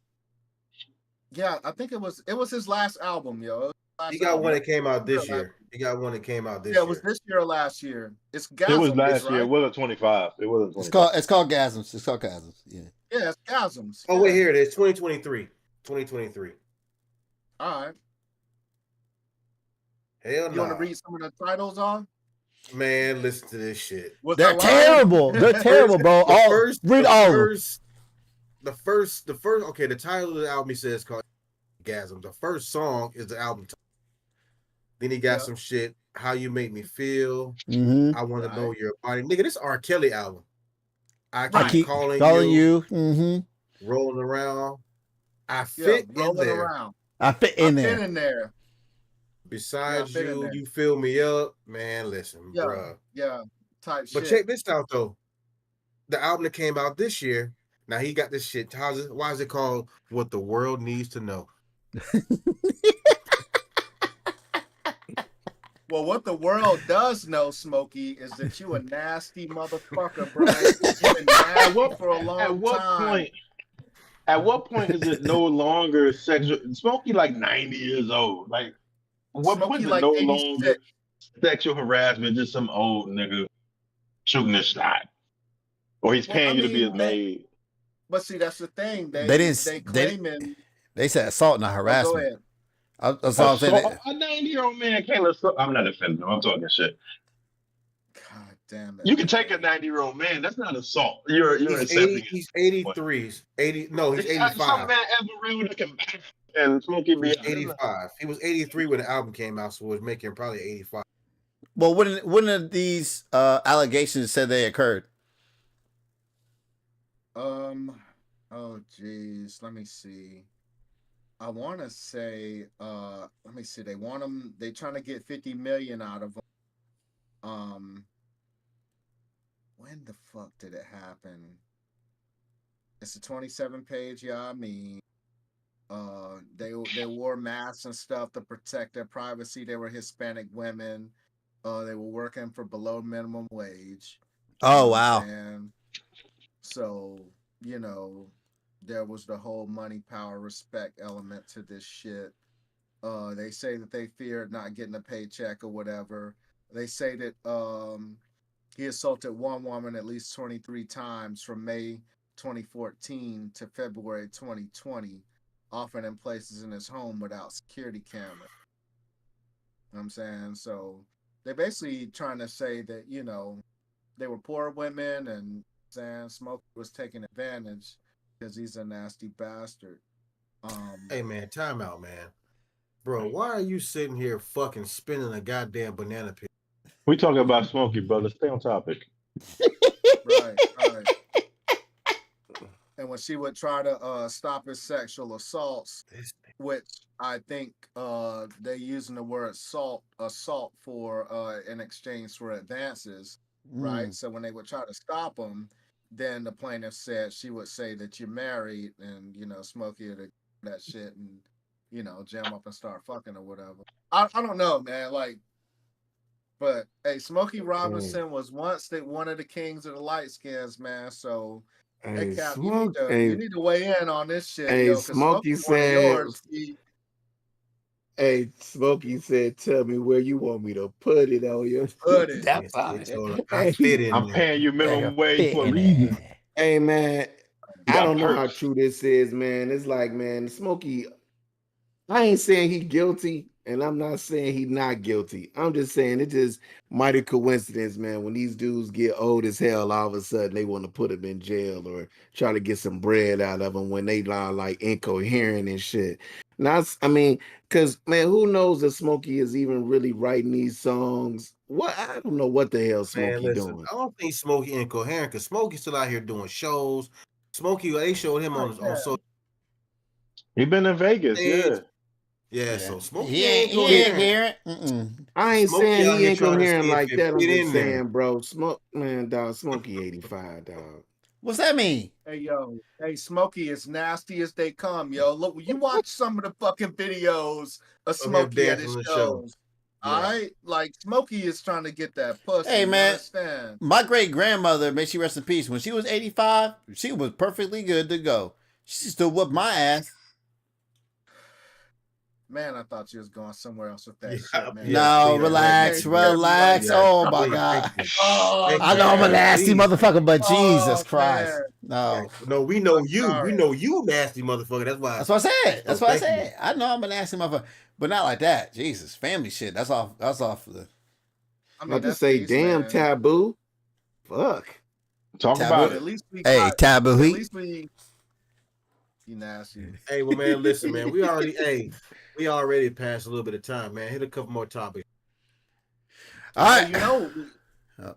Yeah, I think it was his last album, yo. He got one that came out this year. He got one that came out this year. Yeah, it was this year or last year. It's Gasms, It was last right? year. It wasn't 25. It wasn't 25. It's called Gasms. It's called Gasms. Yeah. Yeah, it's Gasms. Oh, wait, here it is. 2023. 2023. All right. Hell no. You want to read some of the titles off? Man, listen to this shit. They're terrible. They're terrible, bro. The first, okay, the title of the album he says called Gasm. The first song is the album title. Then he got some shit, How You Make Me Feel. I Want to Know Your Body. Nigga, this R. Kelly album. I keep calling you. Rolling around. I fit in there. Around. I fit in there. In there. Besides you, you fill me up. Man, listen, bruh. Yeah, type shit. But check this out, though. The album that came out this year, now he got this shit. Why is it called What the World Needs to Know? Well, what the world does know, Smokey, is that you a nasty motherfucker, bro. You've been nasty for a long time. At what point is it no longer sexual? Smokey like 90 years old. Like, what point is it no longer sexual harassment? Just some old nigga shooting a shot, or he's paying you to be his maid. But see, that's the thing. They said assault, not harassment. Go ahead. That's all I'm saying. A 90-year-old man can't assault. I'm not offending him. I'm talking shit. God damn it. You can take a 90-year-old man. That's not assault. You're accepting. He's 83. 80. No, he's 85. Some man ever real that can and Smokey be 85. He was 83 when the album came out, so it was making probably 85. Well, when of these allegations said they occurred? Oh geez, let me see. I want to say, let me see. They trying to get 50 million out of them. When the fuck did it happen? It's a 27-page. Yeah, I mean, they wore masks and stuff to protect their privacy. They were Hispanic women. They were working for below minimum wage. Oh wow! So there was the whole money, power, respect element to this shit. They say that they feared not getting a paycheck or whatever. They say that he assaulted one woman at least 23 times from May 2014 to February 2020, often in places in his home without security cameras. You know what I'm saying? So they're basically trying to say that, they were poor women and saying Smokey was taking advantage because he's a nasty bastard. Hey man, time out, man. Bro, why are you sitting here fucking spinning a goddamn banana peel? We talking about Smokey, brother. Stay on topic. Right, right. And when she would try to stop his sexual assaults, which I think they using the word assault for in exchange for advances, right? So when they would try to stop him, then the plaintiff said she would say that you're married, and Smokey would that shit and jam up and start fucking or whatever. I don't know, man. Like, but hey, Smokey Robinson was once one of the kings of the light skins, man. So hey, Hey, Cap, Smoke. you need to weigh in on this shit, Hey, yo, because Smokey Smokey one of said. yours. Hey, Smokey said, "Tell me where you want me to put it on you." Put it. That's He told her, I Hey, fit in I'm there. paying you minimum Nigga wage for a fitting reason. it. hey, man. You I got don't know how perks. true this is, man. It's like, man, Smokey. I ain't saying he guilty, and I'm not saying he not guilty. I'm just saying it just mighty coincidence, man. When these dudes get old as hell, all of a sudden they want to put him in jail or try to get some bread out of him when they lie like incoherent and shit. Now, I mean, because man, who knows if Smokey is even really writing these songs? What I don't know what the hell Man, Smokey listen, doing. I don't think Smokey incoherent because Smokey's still out here doing shows. Smokey, they showed him on social He been in Vegas, stage. yeah. Yeah, Yeah. so Smokey He ain't ain't incoherent. hearing. Mm-mm. I ain't Smokey saying out he here trying to incoherent see if like it that. I'm fit just in there. saying, bro, dog, Smokey 85, dog. What's that mean? Hey, yo, hey, Smokey is nasty as they come, yo. Look, you watch some of the fucking videos of Of him Smokey at dancing his on the show. shows. Yeah. All right, like Smokey is trying to get that pussy. Hey, You man. understand? My great grandmother, may she rest in peace, when she was 85, she was perfectly good to go. She still whooped my ass. Man, I thought you was going somewhere else with that Yeah, shit, man. yes, No, please, relax, please, relax. yes, Oh my please, God. thank you. Oh, I know I'm a man. nasty Please. motherfucker, but Jesus Oh, Christ. man. No. No, we know you. sorry. We know you, nasty motherfucker. That's why. That's what I said. That's So what I thank you. said. I know I'm a nasty motherfucker, but not like that. Jesus. Family shit. That's off the I I mean, just that's say, peace, damn, man. Taboo. Fuck. Talk taboo. about But it. at least we Hey, got. taboo At heat. least we. You nasty. Hey, well, man, listen, man. We already passed a little bit of time, man. Hit a couple more topics. All Well, right. you know,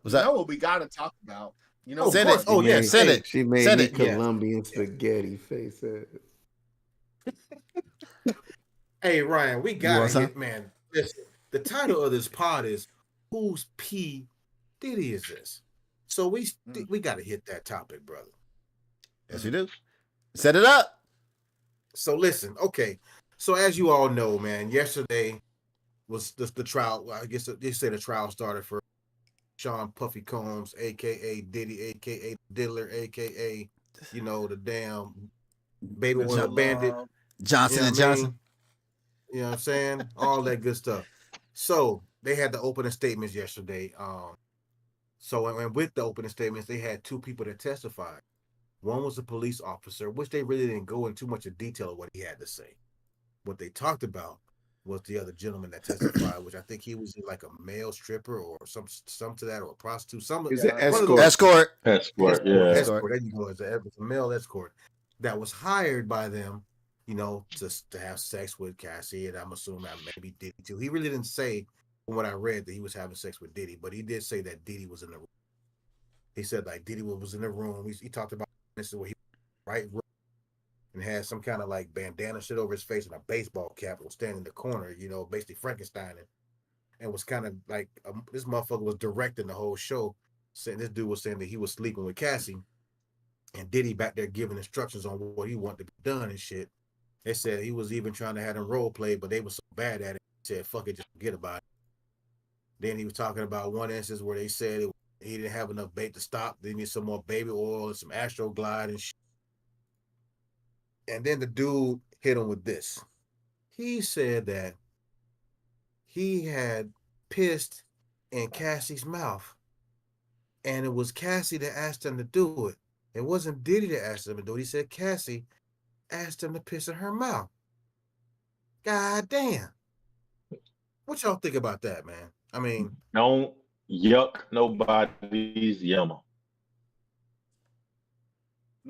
What's that? what we got to talk about. Oh, of Send course. it. Oh, yes. Send Hey, it. She made Send me it. Yes. Colombian spaghetti face. Hey, Ryan, we You gotta want some? hit, man. Listen, the title of this pod is "Whose P Diddy is this?" So we gotta hit that topic, brother. Yes, we do. Set it up. So listen, okay. So as you all know, man, yesterday was the trial. I guess they say the trial started for Sean Puffy Combs, aka Diddy, aka Diddler, aka the damn baby John- oil bandit. You Johnson know and what I Johnson. mean? You know what I'm saying? All that good stuff. So they had the opening statements yesterday. So and with the opening statements, they had two people that testified. One was a police officer, which they really didn't go into much of detail of what he had to say. What they talked about was the other gentleman that testified, which I think he was like a male stripper or some to that, or a prostitute. Is it One of those Escort. Escort, yeah. escort. There you go. It's a male escort that was hired by them, to have sex with Cassie, and I'm assuming maybe Diddy too. He really didn't say, from what I read, that he was having sex with Diddy, but he did say that Diddy was in the room. He said like Diddy was in the room. He talked about this is where he right and had some kind of like bandana shit over his face and a baseball cap and was standing in the corner, basically Frankenstein, and was kind of like this motherfucker was directing the whole show. Saying this dude was saying that he was sleeping with Cassie, and Diddy back there giving instructions on what he wanted to be done and shit. They said he was even trying to have them role play, but they were so bad at it. He said, "Fuck it, just forget about it." Then he was talking about one instance where they said he didn't have enough bait to stop. They need some more baby oil and some Astroglide and shit. And then the dude hit him with this. He said that he had pissed in Cassie's mouth, and it was Cassie that asked him to do it. It wasn't Diddy that asked him to do it. He said Cassie asked him to piss in her mouth. God damn. What y'all think about that, man? I mean, Don't yuck nobody's yummer.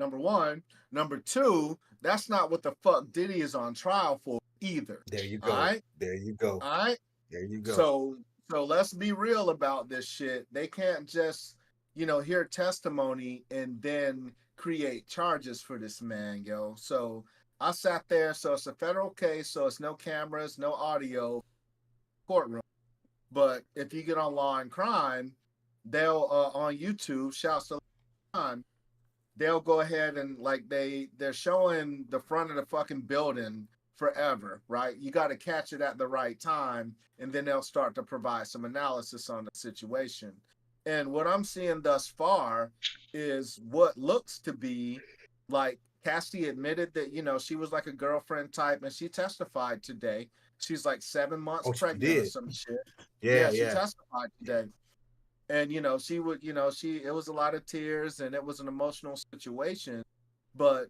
Number one. Number two, that's not what the fuck Diddy is on trial for either. There you go. All right. There you go. All right. There you go. So let's be real about this shit. They can't just, hear testimony and then create charges for this man, yo. So I sat there. So it's a federal case. So it's no cameras, no audio, courtroom. But if you get on Law and Crime, they'll on YouTube, shouts to Crime, they'll go ahead and like they're showing the front of the fucking building forever, right? You got to catch it at the right time, and then they'll start to provide some analysis on the situation. And what I'm seeing thus far is what looks to be like Cassie admitted that, she was like a girlfriend type, and she testified today. She's like 7 months pregnant or some shit. Yeah, she testified today. And, she would, it was a lot of tears and it was an emotional situation. But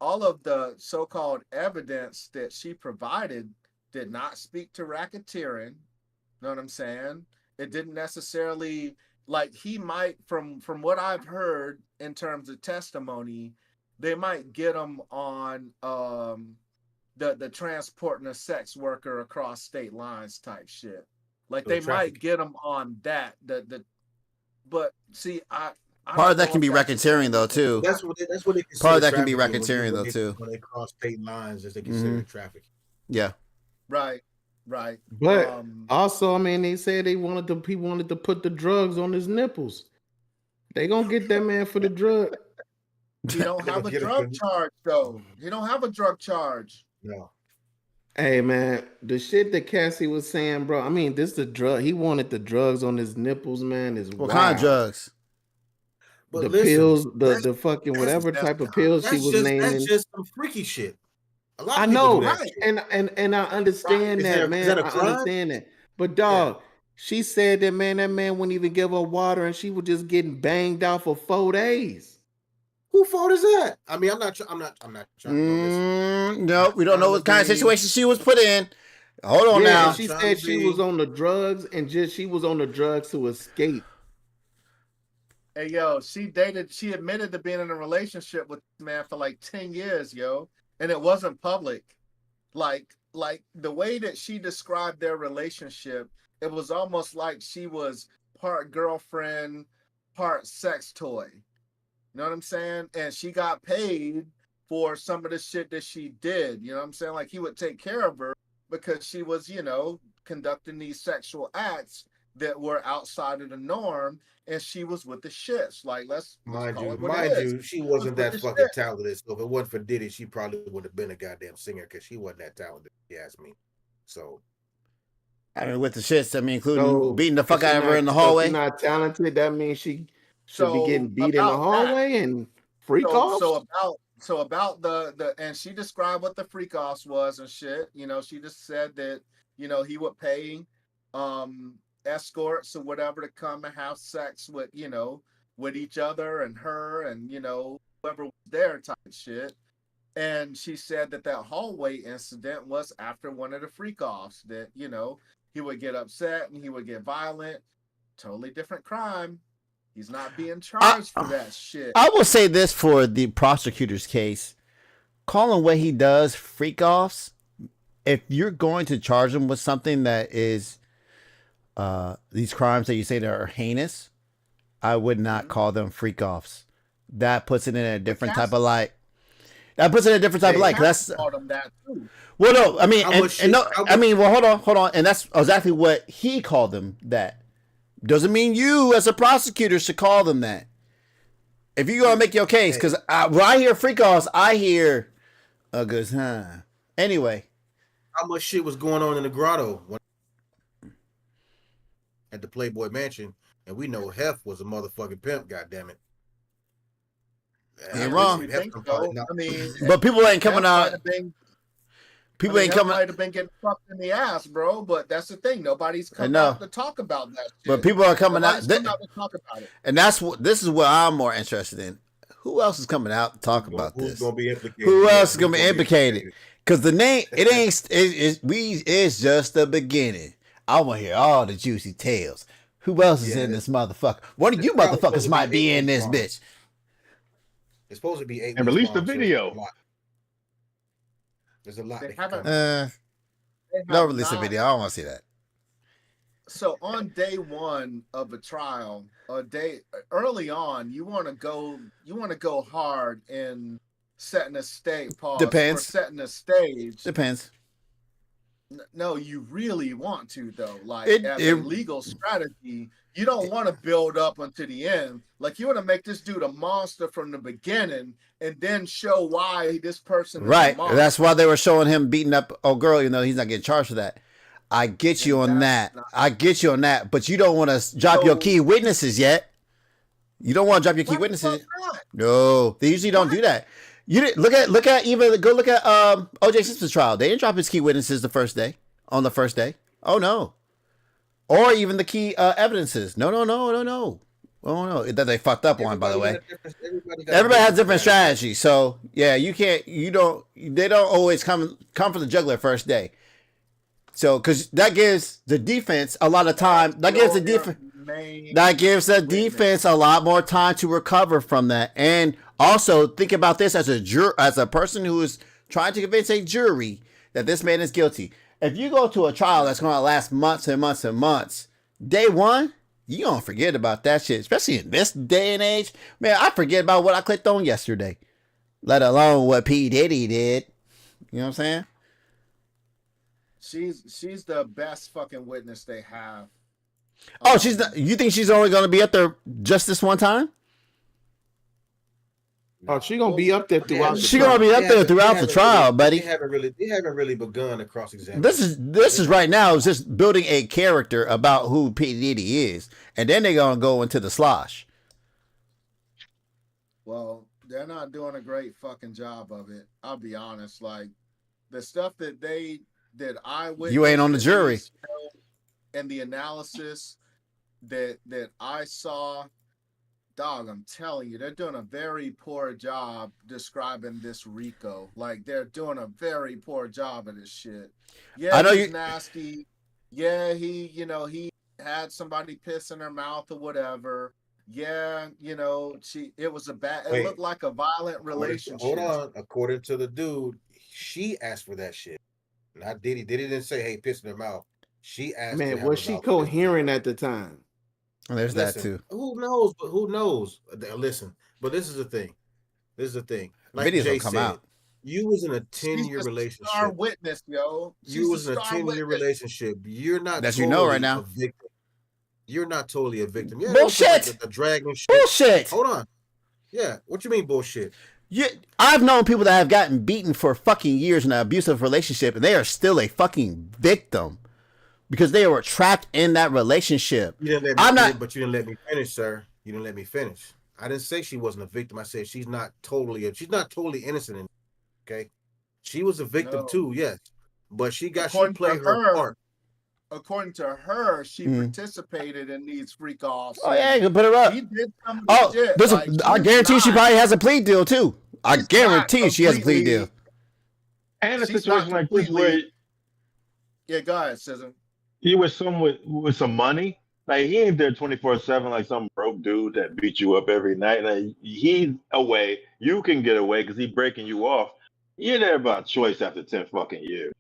all of the so-called evidence that she provided did not speak to racketeering. You know what I'm saying? It didn't necessarily, like he might, from what I've heard in terms of testimony, they might get him on the transporting a sex worker across state lines type shit. Like they might get him on that. But see, part of that can be racketeering though too. That's what they consider. Part of that can be racketeering though too. When they cross state lines, as they consider trafficking. Yeah. Right. But also, I mean, they said he wanted to put the drugs on his nipples. They gonna get that man for the drug. He don't have a drug charge though. He don't have a drug charge. No. Hey man, the shit that Cassie was saying, bro. I mean, this the drug. He wanted the drugs on his nipples, man. Is what kind of drugs? But the pills, the fucking whatever type of pills she was naming. That's just some freaky shit. A lot of I know, right? And I understand that, man. I understand that. But dog, she said that man wouldn't even give her water, and she was just getting banged out for 4 days. Who fault is that? I mean, I'm not trying. No, we don't know what kind of situation she was put in. Hold on now. She said she was on the drugs and she was on the drugs to escape. Hey, yo, she admitted to being in a relationship with this man for like 10 years, yo. And it wasn't public. Like the way that she described their relationship, it was almost like she was part girlfriend, part sex toy. You know what I'm saying? And she got paid for some of the shit that she did. You know what I'm saying? Like he would take care of her because she was, conducting these sexual acts that were outside of the norm, and she was with the shits. Like, mind you, she wasn't that fucking talented. So if it wasn't for Diddy, she probably would have been a goddamn singer because she wasn't that talented, if you ask me. So I mean, with the shits, including beating the fuck out of her in the hallway. She's not talented. That means she should be getting beat in the hallway and freak offs. So about the and she described what the freak offs was and shit. She just said that he would pay escorts or whatever to come and have sex with with each other and her and whoever was there type shit. And she said that hallway incident was after one of the freak offs that he would get upset and he would get violent. Totally different crime. He's not being charged for that shit. I will say this for the prosecutor's case. Calling what he does freak offs, if you're going to charge him with something that is these crimes that you say that are heinous, I would not call them freak offs. That puts it in a different type of light. That's that too. Well, no, I mean, hold on, and that's exactly what he called them. That doesn't mean you, as a prosecutor, should call them that. If you're gonna make your case, because when I hear freak offs, I hear a good time. Anyway, how much shit was going on in the grotto at the Playboy Mansion, and we know Hef was a motherfucking pimp. Goddamn it. Ain't wrong. But people ain't coming out. People ain't coming. Might have been getting fucked in the ass, bro. But that's the thing. Nobody's coming out to talk about that shit. But people are coming out to talk about it. And this is what I'm more interested in. Who else is coming out to talk about this? Gonna be implicated? Who else is gonna be implicated? Because the name, it's just the beginning. I want to hear all the juicy tales. Who else is in this motherfucker? One of you motherfuckers might be in this bitch. It's supposed to be 8 And weeks release the long, so video. there's a lot. They that can haven't- come out. They No have release a not- video. I don't want to see that. So on day one of a trial, early on, you want to go hard in setting a stage. Pause. Depends. For setting a stage. Depends. No, you really want to though. Like It- a legal strategy, you don't want to build up until the end. Like you want to make this dude a monster from the beginning, and then show why this person is Right. a monster. That's why they were showing him beating up old girl, even though he's not getting charged for that. I get you And on that's that. not- I get you on that. But you don't want to drop your So- key witnesses yet. You don't want to drop your key Why the witnesses. fuck not? No, they usually don't do that. You didn't look at O.J. Simpson's trial. They didn't drop his key witnesses on the first day. Oh no. Or even the key evidences. No. Oh no. That they fucked up on, by the way. Everybody has different strategies. So yeah, they don't always come for the jugular first day. So because that gives the defense a lot of time. That gives the defense a lot more time to recover from that. And also think about this as a person who is trying to convince a jury that this man is guilty. If you go to a trial that's going to last months and months and months, day one, you don't forget about that shit. Especially in this day and age, man. I forget about what I clicked on yesterday, let alone what P. Diddy did. You know what I'm saying? She's the best fucking witness they have. Oh, you think she's only going to be up there just this one time? Oh, she gonna be up there throughout. She gonna be up there throughout the trial, buddy. They haven't really begun to cross examine. This is right now is just building a character about who P. Diddy is, and then they're gonna go into the slosh. Well, they're not doing a great fucking job of it. I'll be honest. Like the stuff that I witnessed, You ain't on the jury. And the analysis that I saw, dog, I'm telling you, they're doing a very poor job describing this Rico. Like they're doing a very poor job of this shit. Yeah, I know he's nasty. Yeah, he had somebody piss in her mouth or whatever. Yeah, it was it looked like a violent relationship. Hold on. According to the dude, she asked for that shit. Not Diddy. Diddy didn't say, hey, piss in her mouth. She asked. Man, was she coherent at the time? And there's that too. Who knows? But who knows? Listen, but this is the thing. Like Videos Jay will come said, out. you was in a 10-year She's a relationship. star witness, yo. You was in a 10-year relationship. You're not That totally you know right now. a victim. You're not totally a victim. Yeah, Bullshit. The dragon shit. Bullshit. Hold on. Yeah, what you mean bullshit? I've known people that have gotten beaten for fucking years in an abusive relationship, and they are still a fucking victim because they were trapped in that relationship. But you didn't let me finish, sir. You didn't let me finish. I didn't say she wasn't a victim. I said she's not totally innocent. Okay, she was a victim too, yes, but she played her part. According to her, she participated in these freak offs. Oh yeah, you can put her up. She did some of the shit. I guarantee she probably has a plea deal too. I guarantee she has a plea deal. And a She's situation not like this where yeah, go ahead, Cesar. you with someone with some money, like he ain't there 24/7 like some broke dude that beat you up every night. Like he's away, you can get away because he's breaking you off. You're there by choice after 10 fucking years.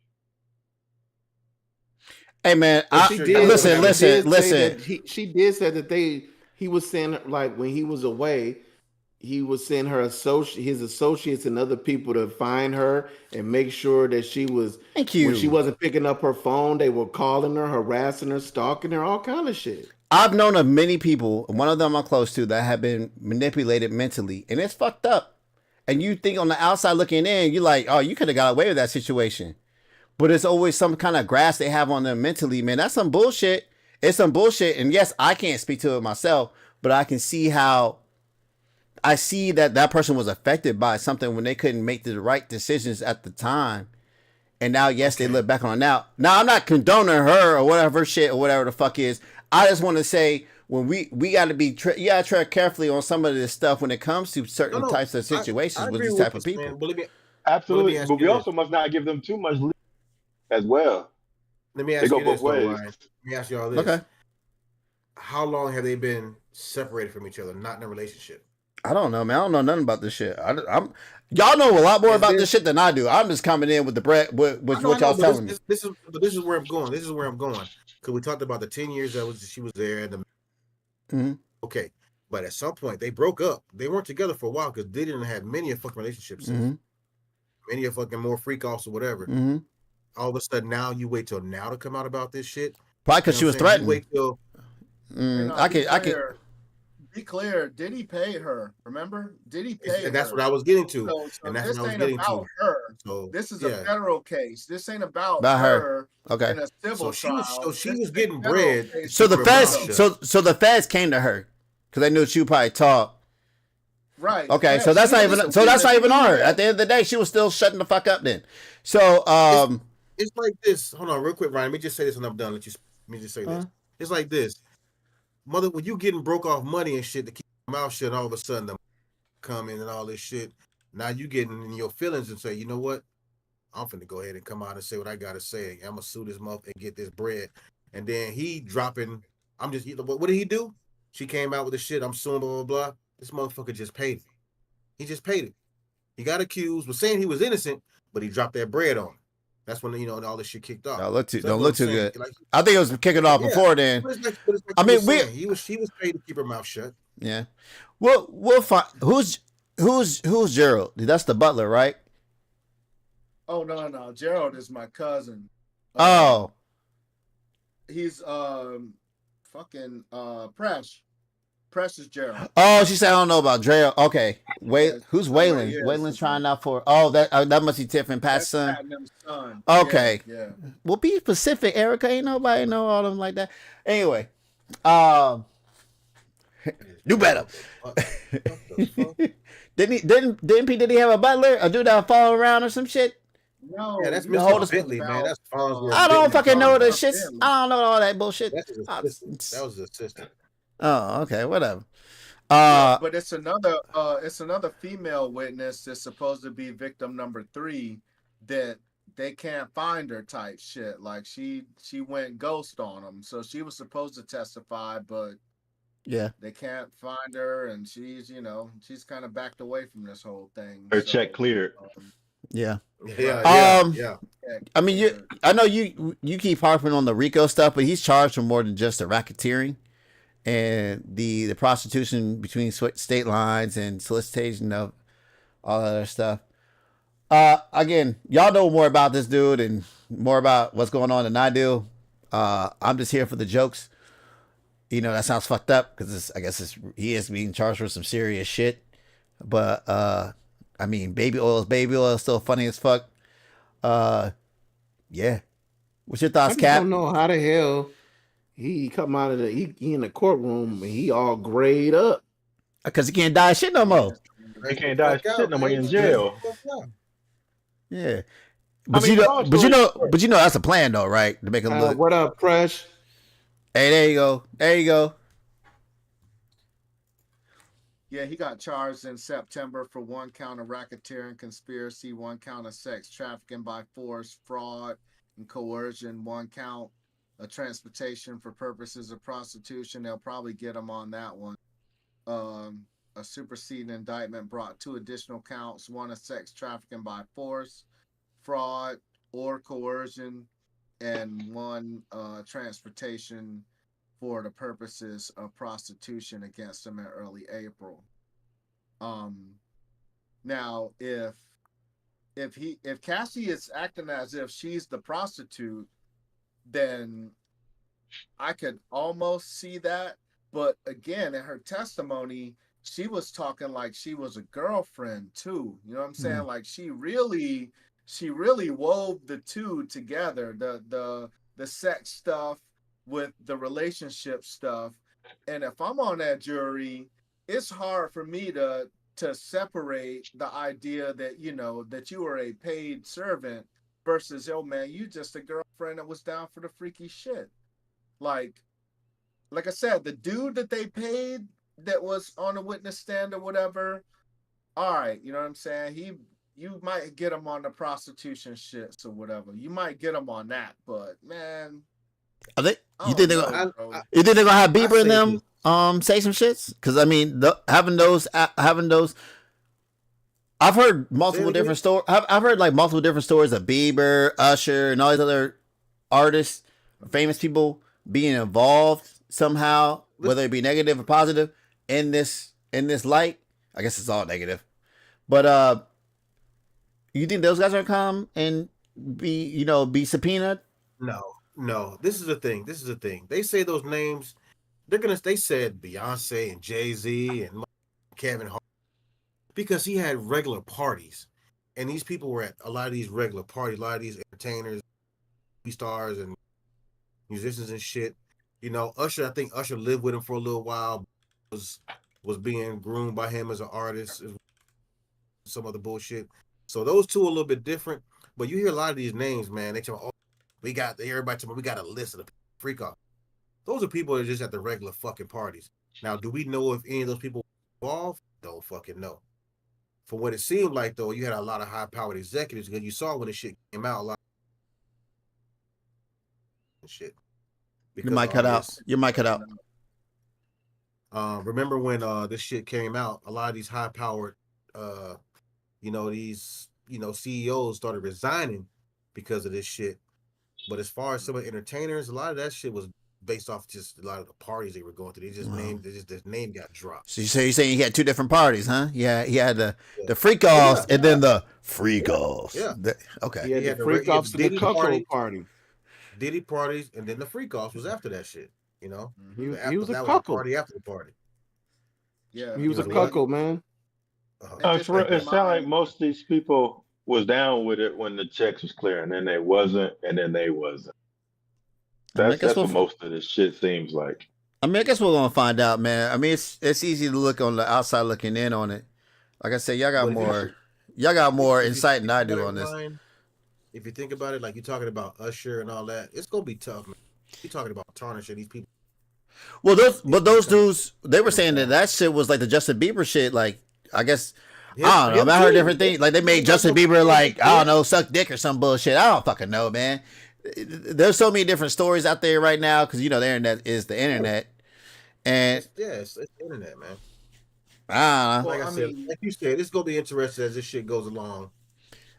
Hey man, She listen. She did say that he was saying like when he was away, he was sending his associates and other people to find her and make sure that she was. Thank you. When she wasn't picking up her phone, they were calling her, harassing her, stalking her, all kind of shit. I've known of many people, one of them I'm close to, that have been manipulated mentally, and it's fucked up. And you think on the outside looking in, you're like, oh, you could have got away with that situation. But it's always some kind of grasp they have on them mentally, man. That's some bullshit. It's some bullshit. And yes, I can't speak to it myself, but I can see how I see that person was affected by something when they couldn't make the right decisions at the time. And now, yes, they look back on it now. Now, I'm not condoning her or whatever shit or whatever the fuck is. I just want to say when we got to be, you got to tread carefully on some of this stuff when it comes to certain types of situations with these type of people. Absolutely. But we also must not give them too much leeway as well. Let me ask you this, Ryan. Let me ask you all this. Okay. How long have they been separated from each other, not in a relationship? I don't know, man. I don't know nothing about this shit. Y'all know a lot more about this shit than I do. I'm just coming in with the bread, with what y'all telling me. This is where I'm going. This is where I'm going. Because we talked about the 10 years she was there. And okay. But at some point, they broke up. They weren't together for a while because they didn't have many a fucking relationships. Many a fucking more freak offs or whatever. All of a sudden, now you wait till now to come out about this shit. Probably because she was threatened. Wait till. I can. Be clear, Diddy paid her. Remember, Diddy paid her. And that's what I was getting to. So and that's this what I was ain't getting about to. her. So this is a federal case. This ain't about her. her. Okay. In a civil trial. So she was getting bread. So the feds. So the feds came to her because they knew she would probably talk. Right. Okay. Yeah, so that's not even. So that's not even on her. At the end of the day, she was still shutting the fuck up. Then. So it's like this. Hold on, real quick, Ryan. Let me just say this, and I'm done. Let me just say this. It's like this. Mother, when you getting broke off money and shit to keep your mouth shut, all of a sudden the come in and all this shit. Now you getting in your feelings and say, you know what? I'm finna go ahead and come out and say what I gotta say. I'm gonna sue this mother and get this bread. And then he dropping. What did he do? She came out with the shit. I'm suing, blah, blah, blah. This motherfucker just paid it. He just paid it. He got accused, was saying he was innocent, but he dropped that bread on him. That's when all this shit kicked off. Don't look too good. Like, I think it was kicking off before then. I mean, he was paid to keep her mouth shut. Yeah. We'll find who's Gerald? That's the butler, right? Oh no, Gerald is my cousin. He's fucking Precious Gerald. Oh, she said I don't know about Gerald. Okay, wait, who's Waylon? Waylon's trying out for. Oh, that must be Tiffany Pat's son. Son. Okay, yeah. Well, be specific, Erica. Ain't nobody know all of them like that. Anyway, do better. Didn't P Diddy have a butler? A dude that follow around or some shit? No, yeah, that's Mr. Bentley, man. That's I don't fucking know the shit. I don't know all that bullshit. That was his assistant. Oh, okay, whatever. But it's another female witness that's supposed to be victim number 3 that they can't find her type shit. Like she went ghost on them. So she was supposed to testify, but they can't find her, and she's kind of backed away from this whole thing. Her check cleared. Yeah. I mean, I know you keep harping on the RICO stuff, but he's charged for more than just the racketeering and the prostitution between state lines and solicitation of all that other stuff. Again, y'all know more about this dude and more about what's going on than I do. I'm just here for the jokes. That sounds fucked up because I guess he is being charged for some serious shit. But I mean, baby oil is still funny as fuck. Yeah. What's your thoughts, Cap? I don't know how the hell he come out of he in the courtroom and he all grayed up. Because he can't die shit no more. He can't die shit no more in jail. Yeah. But you know that's a plan though, right? To make him look. What up, Presh? Hey, there you go. Yeah, he got charged in September for 1 count of racketeering, conspiracy, 1 count of sex trafficking by force, fraud, and coercion, 1 count of transportation for purposes of prostitution. They'll probably get him on that one. A superseding indictment brought 2 additional counts, 1 of sex trafficking by force, fraud, or coercion, and 1 transportation for the purposes of prostitution against him in early April. Now, if Cassie is acting as if she's the prostitute, then I could almost see that. But again, in her testimony, she was talking like she was a girlfriend too. You know what I'm saying? Like she really wove the two together, the sex stuff with the relationship stuff. And if I'm on that jury, it's hard for me to separate the idea that, that you are a paid servant versus, oh man, you just a girlfriend that was down for the freaky shit. Like I said, the dude that they paid that was on the witness stand or whatever, all right, you know what I'm saying? You might get him on the prostitution shit or whatever. You might get him on that, but man, Are they? I You think don't they're know, gonna? bro. You think they're gonna have I Bieber in say them? this. Say some shits. Because I mean, having those. I've heard Say it multiple again. different stories. I've heard like multiple different stories of Bieber, Usher, and all these other artists, famous people being involved somehow, whether it be negative or positive, in this light. I guess it's all negative. But you think those guys are gonna come and be subpoenaed? No. This is the thing. They say those names. They said Beyonce and Jay-Z and Kevin Hart because he had regular parties, and these people were at a lot of these regular parties. A lot of these entertainers, stars, and musicians and shit. Usher. I think Usher lived with him for a little while. Was being groomed by him as an artist. Some other bullshit. So those two are a little bit different. But you hear a lot of these names, man. They tell me, we got a list of the freak off. Those are people that are just at the regular fucking parties. Now, do we know if any of those people were involved? Don't fucking know. For what it seemed like, though, you had a lot of high-powered executives because you saw when the shit came out, a lot of shit. You might cut out. You might cut out. Remember when this shit came out? A lot of these high-powered, CEOs started resigning because of this shit. But as far as some of the entertainers, a lot of that shit was based off just a lot of the parties they were going to. This name got dropped. So you're saying he had two different parties, huh? Yeah, he had the freak offs and then the freak offs. Yeah. Okay. He had the freak offs and the cuckold party. Diddy parties, and then the freak offs was after that shit. He was a that was cuckold. the party after the party. Yeah, He was a cuckold, man. It sounded like most of these people was down with it when the checks was clear, and then they wasn't, and then they wasn't. That's what most of this shit seems like. I mean, I guess we're gonna find out, man. I mean, it's easy to look on the outside looking in on it. Like I said, y'all got more insight than I do on this. If you think about it, like you're talking about Usher and all that, it's gonna be tough, man. You're talking about tarnishing these people. Well, those dudes, they were saying that shit was like the Justin Bieber shit. Like, I guess I don't know. I heard different things. Like they made Justin Bieber like I don't know, suck dick or some bullshit. I don't fucking know, man. There's so many different stories out there right now because the internet is the internet, and it's the internet, man. I don't know. Like I said, like you said, it's gonna be interesting as this shit goes along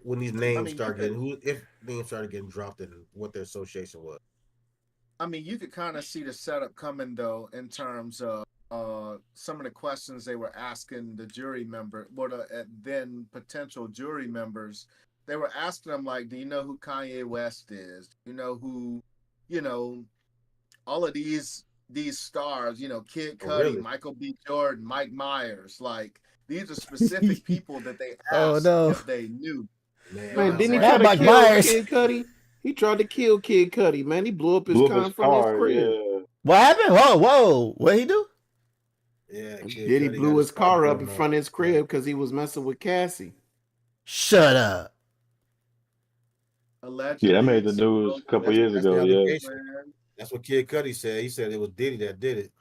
when these names if names started getting dropped and what their association was. I mean, you could kind of see the setup coming though, in terms of some of the questions they were asking the jury member, or then potential jury members. They were asking them like, "Do you know who Kanye West is? Do you know who, all of these stars? Kid Cudi, really? Michael B. Jordan, Mike Myers. Like these are specific people that they asked if they knew." Man, didn't he try to kill Kid Cudi? He tried to kill Kid Cudi, man. He blew up his car in front of his crib. Yeah. What happened? Whoa! What'd he do? Yeah, Diddy blew his car up in front of his crib because he was messing with Cassie. Shut up. Allegedly, Yeah, I made the news a couple years ago. Yeah, that's what Kid Cudi said. He said it was Diddy that did it.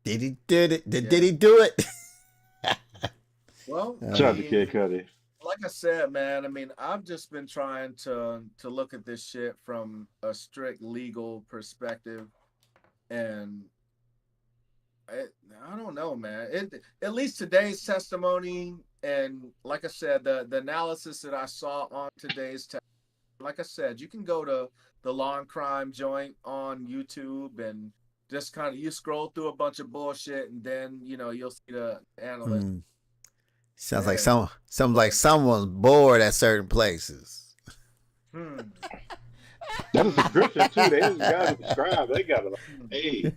Diddy did it. Did he do it? Well, shout out to Kid Cudi. Like I said, man, I mean, I've just been trying to look at this shit from a strict legal perspective, and I don't know, man. At least today's testimony, and like I said, the analysis that I saw on today's like I said, you can go to the Law and Crime Joint on YouTube and just kind of you scroll through a bunch of bullshit, and then you'll see the analyst. Sounds like someone's bored at certain places. That's a description too. They just got to describe. They got to. Hey.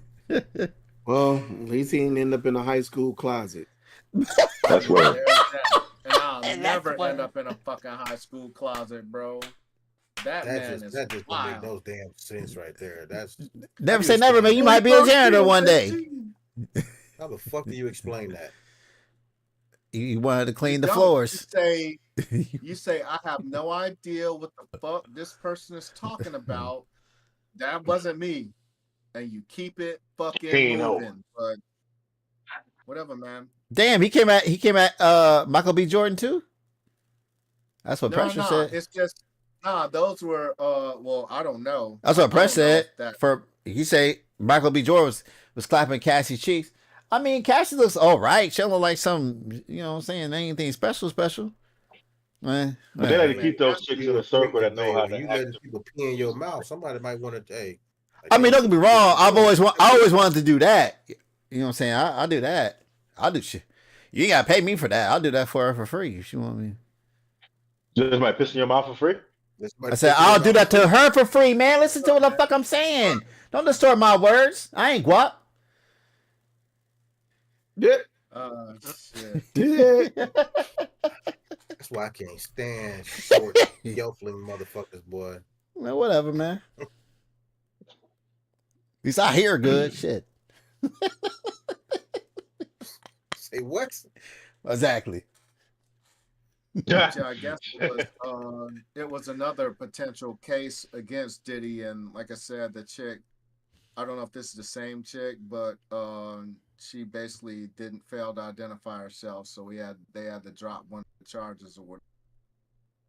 Well, at least he didn't end up in a high school closet. That's right. And I'll never end up in a fucking high school closet, bro. That just don't make no damn sense right there. That's never say never, man. You might be a janitor one day. How the fuck do you explain that? You wanted to clean the floors. You say, I have no idea what the fuck this person is talking about. That wasn't me. And you keep it fucking moving. But whatever, man. Damn, he came at Michael B. Jordan too? That's what Pressure said. It's just Nah, those were well, I don't know. That's what I Press don't know said. if that He say Michael B. Jordan was clapping Cassie's cheeks. I mean, Cassie looks all right. She don't look like some, you know what I'm saying, anything special. But they Hey like to man, keep those chicks Cassidy in was a circle freaky, that know man. how When to you act. letting people pee in your mouth, somebody might want to. Hey, I mean, don't get me wrong. I always want. wanted to do that. You know what I'm saying? I do that. I'll do shit. You ain't gotta pay me for that. I'll do that for her for free if you want me. Just might piss in your mouth for free. I said I'll do that to her for free, man. Listen to what the fuck I'm saying. Don't distort my words. I ain't guap. Yeah. shit. Yeah. That's why I can't stand short, yokeling motherfuckers, boy. Man, whatever, man. At least I hear good shit. Say what? Exactly. Yeah. Yeah, I guess it was another potential case against Diddy, and like I said, the chick. I don't know if this is the same chick, but she basically didn't fail to identify herself, so they had to drop one of the charges or whatever.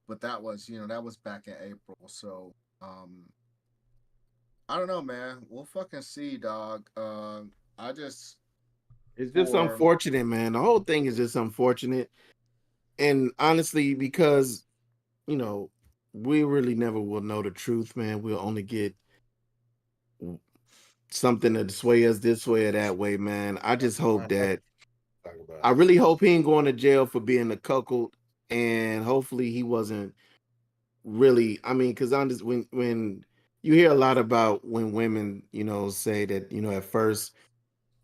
But that was that was back in April, so I don't know, man. We'll fucking see, dog. I just It's just for unfortunate, man. The whole thing is just unfortunate. And honestly, because, we really never will know the truth, man. We'll only get something to sway us this way or that way, man. I just hope that Talk about I really hope he ain't going to jail for being a cuckold, and hopefully he wasn't really. I mean, because I'm just when you hear a lot about when women, say that at first,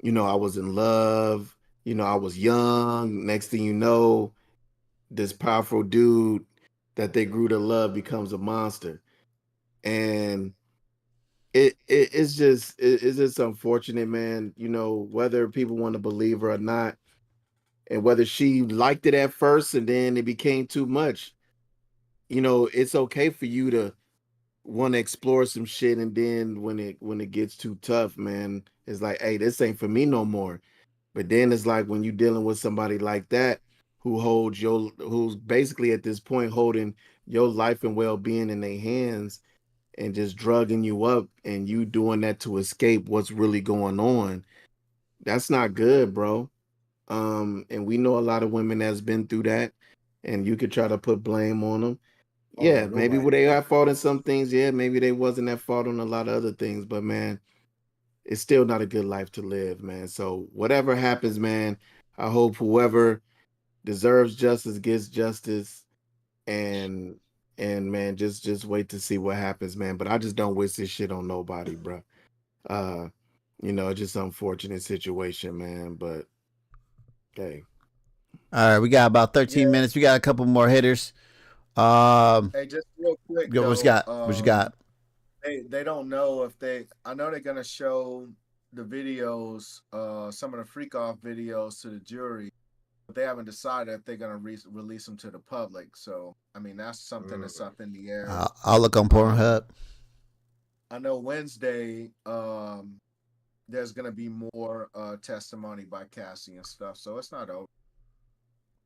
I was in love, I was young. Next thing you know, this powerful dude that they grew to love becomes a monster, and it's just unfortunate, man. Whether people want to believe her or not, and whether she liked it at first and then it became too much. It's okay for you to want to explore some shit, and then when it gets too tough, man, it's like, hey, this ain't for me no more. But then it's like when you're dealing with somebody like that who's basically at this point holding your life and well-being in their hands and just drugging you up, and you doing that to escape what's really going on. That's not good, bro. And we know a lot of women that's been through that, and you could try to put blame on them. Oh no, Yeah, maybe nobody. they got fault in some things. Yeah, maybe they wasn't at fault on a lot of other things, but man, it's still not a good life to live, man. So whatever happens, man, I hope whoever deserves justice gets justice, and man, just wait to see what happens, man. But I just don't wish this shit on nobody, bro. Uh, it's just unfortunate situation, man. But hey, All right, we got about 13 yeah. minutes. We got a couple more hitters. Hey, just real quick What you though, got? What you got? they don't know if I know they're gonna show the videos, some of the freak off videos to the jury, but they haven't decided if they're gonna release them to the public. So I mean that's something that's up in the air. I'll look on Pornhub. I know Wednesday, there's gonna be more testimony by Cassie and stuff, so it's not over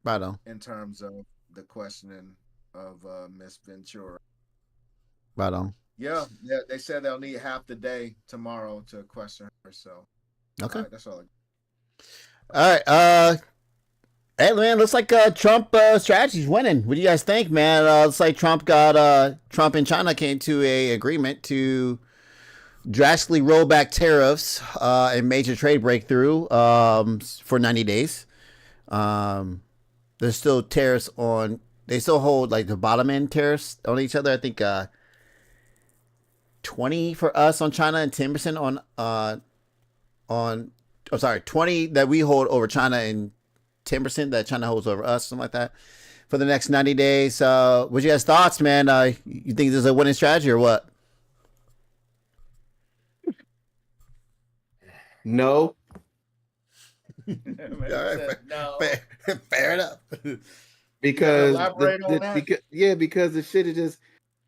Right on. in terms of the questioning of Miss Ventura. Right on. Yeah, they said they'll need half the day tomorrow to question her. So, Okay. all right, that's all. All right. Hey man, looks like Trump strategy's winning. What do you guys think, man? Looks like Trump and China came to a agreement to drastically roll back tariffs and major trade breakthrough for 90 days. There's still tariffs on. They still hold like the bottom end tariffs on each other. I think 20 for us on China and 10% on. Oh, sorry, 20 that we hold over China and 10% that China holds over us, something like that, for the next 90 days. What you guys' thoughts, man? You think this is a winning strategy or what? no. All right, No. fair enough. Because elaborate on that? because the shit is just,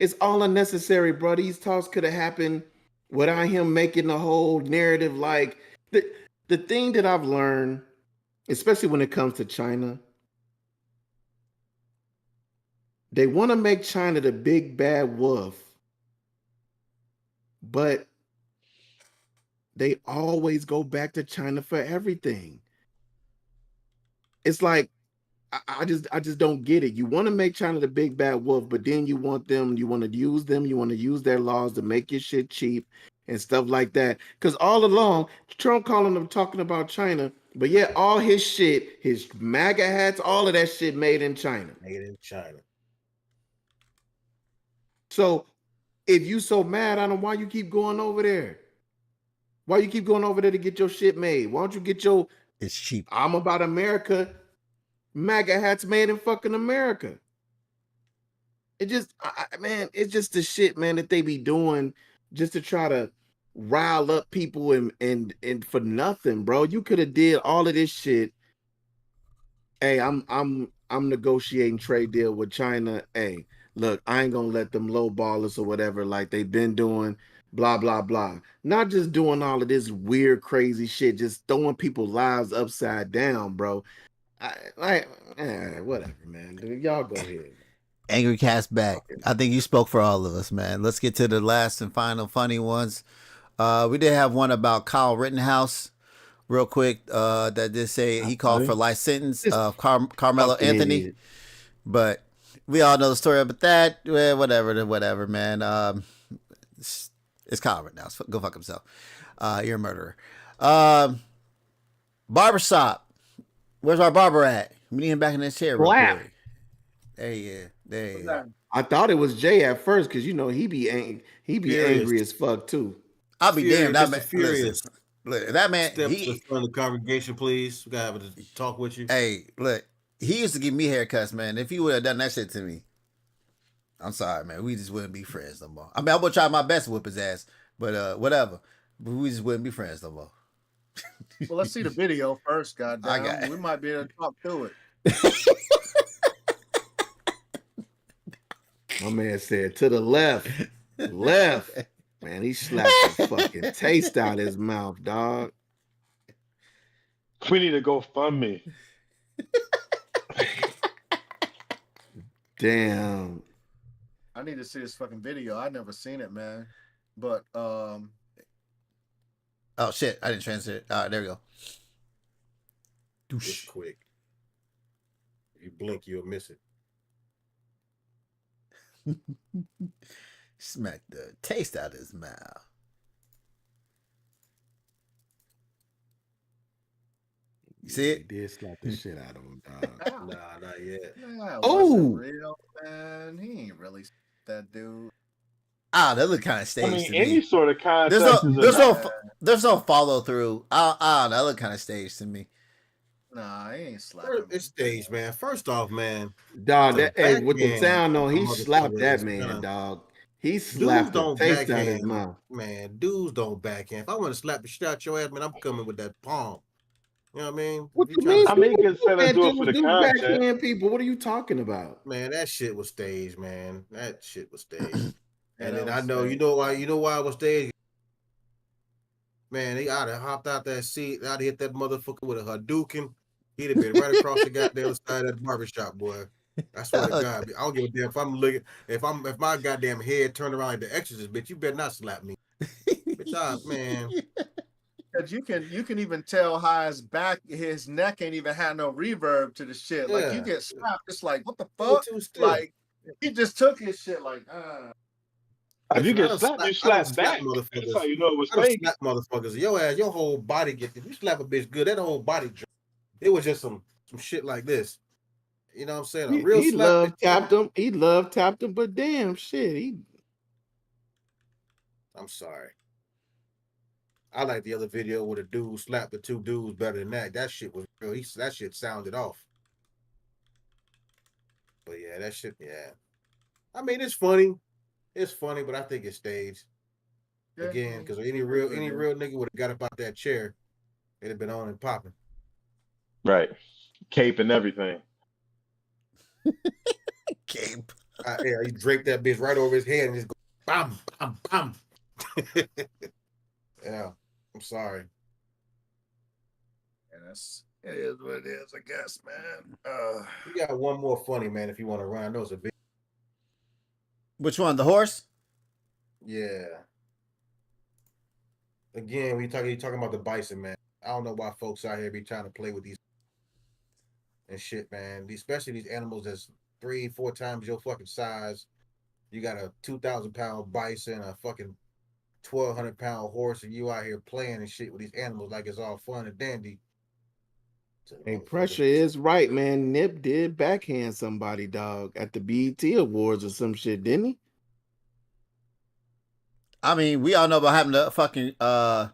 it's all unnecessary, bro. These talks could have happened without him making the whole narrative. Like the thing that I've learned, especially when it comes to China, They want to make China the big bad wolf, but they always go back to China for everything. It's like I just don't get it. You want to make China the big bad wolf, but then you want to use them, you want to use their laws to make your shit cheap and stuff like that. Because all along, Trump calling them talking about China, but yet all his shit, his MAGA hats, all of that shit made in China. Made in China. So if you so mad at him, why you keep going over there? Why you keep going over there to get your shit made? Why don't you get your It's cheap. I'm about America MAGA hats made in fucking America? It just, man, it's just the shit, man, that they be doing just to try to rile up people and for nothing, bro. You could have did all of this shit. Hey, I'm negotiating trade deal with China. Hey, look, I ain't gonna let them low ballers or whatever like they've been doing. Blah blah blah. Not just doing all of this weird, crazy shit, just throwing people's lives upside down, bro. Whatever, man. Dude, y'all go ahead. Angry Cast back. I think you spoke for all of us, man. Let's get to the last and final funny ones. We did have one about Kyle Rittenhouse, real quick. That did say he called for life sentence of Carmelo Anthony, Idiot. but we all know the story about that. Well, whatever, man. It's Kyle Rittenhouse. Go fuck himself. You're a murderer. Barbershop. Where's our barber at? We need him back in his chair real quick. There he is. There he is. I thought it was Jay at first because you know he be angry as fuck too. I'll be damned. That man, Furious. listen, that man. Step to the front of the congregation, please. We gotta have a talk with you. Hey, look, he used to give me haircuts, man. If he would have done that shit to me, I'm sorry, man. We just wouldn't be friends no more. I mean, I'm gonna try my best to whip his ass, but whatever. But we just wouldn't be friends no more. Well, let's see the video first, goddamn. We might be able to talk through it. My man said to the left. Man, he slapped the fucking taste out his mouth, dog. We need to go fund me. Damn. I need to see this fucking video. I never seen it, man. But oh shit, I didn't transfer it. All right, there we go. It's quick. If you blink, you'll miss it. Smack the taste out of his mouth. You see it? He did slap the shit out of him, dog. Nah, not yet. Oh, real, man. He ain't really that dude. Ah, that look kind of staged. I mean, to any me. sort of contact There's no follow through. That look kind of staged to me. Nah, he ain't slapping. It's staged, man. First off, man. dog, that with the sound on, he slapped that man, dog. He slapped the taste out of his mouth. Man, dudes don't backhand. If I want to slap the shit out your ass, man, I'm coming with that palm. You know what I mean? What you mean? I mean, he can set and do it for the content. Backhand people. What are you talking about? Man, that shit was staged, man. That shit was staged. And then I know, you know why it was staged? Man, I'd have hopped out that seat. I'd hit that motherfucker with a Hadouken. He'd have been right across the goddamn side of the barbershop, boy. I swear to God, I don't give a damn if I'm looking. If my goddamn head turned around like the Exorcist, bitch, you better not slap me, bitch. Man. Cause you can even tell how his neck ain't even had no reverb to the shit. Like you get slapped, it's like what the fuck? Like he just took his shit like. If you get slapped, you slap back. That's how you know it was fake. Slap motherfuckers. Your ass, your whole body gets. If you slap a bitch good, that whole body. It was just some shit like this. You know what I'm saying? A real he slap. love tapped him. He love tapped him, but damn shit. I'm sorry. I like the other video where the dude slapped the two dudes better than that. That shit was real. That shit sounded off. But yeah, that shit, yeah. I mean, it's funny. It's funny, but I think it's staged. Yeah, again, because any real nigga would have got up out that chair, it'd have been on and popping. Right. Cape and everything. Cape. Yeah, he draped that bitch right over his head and just go bam, bam, bam. Yeah, I'm sorry. And it is what it is, I guess, man. We got one more funny, man, if you want to run. I know it's a big. Which one? The horse? Yeah. Again, you talking about the bison, man. I don't know why folks out here be trying to play with these and shit, man. Especially these animals that's 3-4 times your fucking size. You got a 2,000-pound bison, a fucking 1,200-pound horse, and you out here playing and shit with these animals like it's all fun and dandy. Hey, pressure is right, man. Nip did backhand somebody, dog, at the BET Awards or some shit, didn't he? I mean, we all know about having the fucking what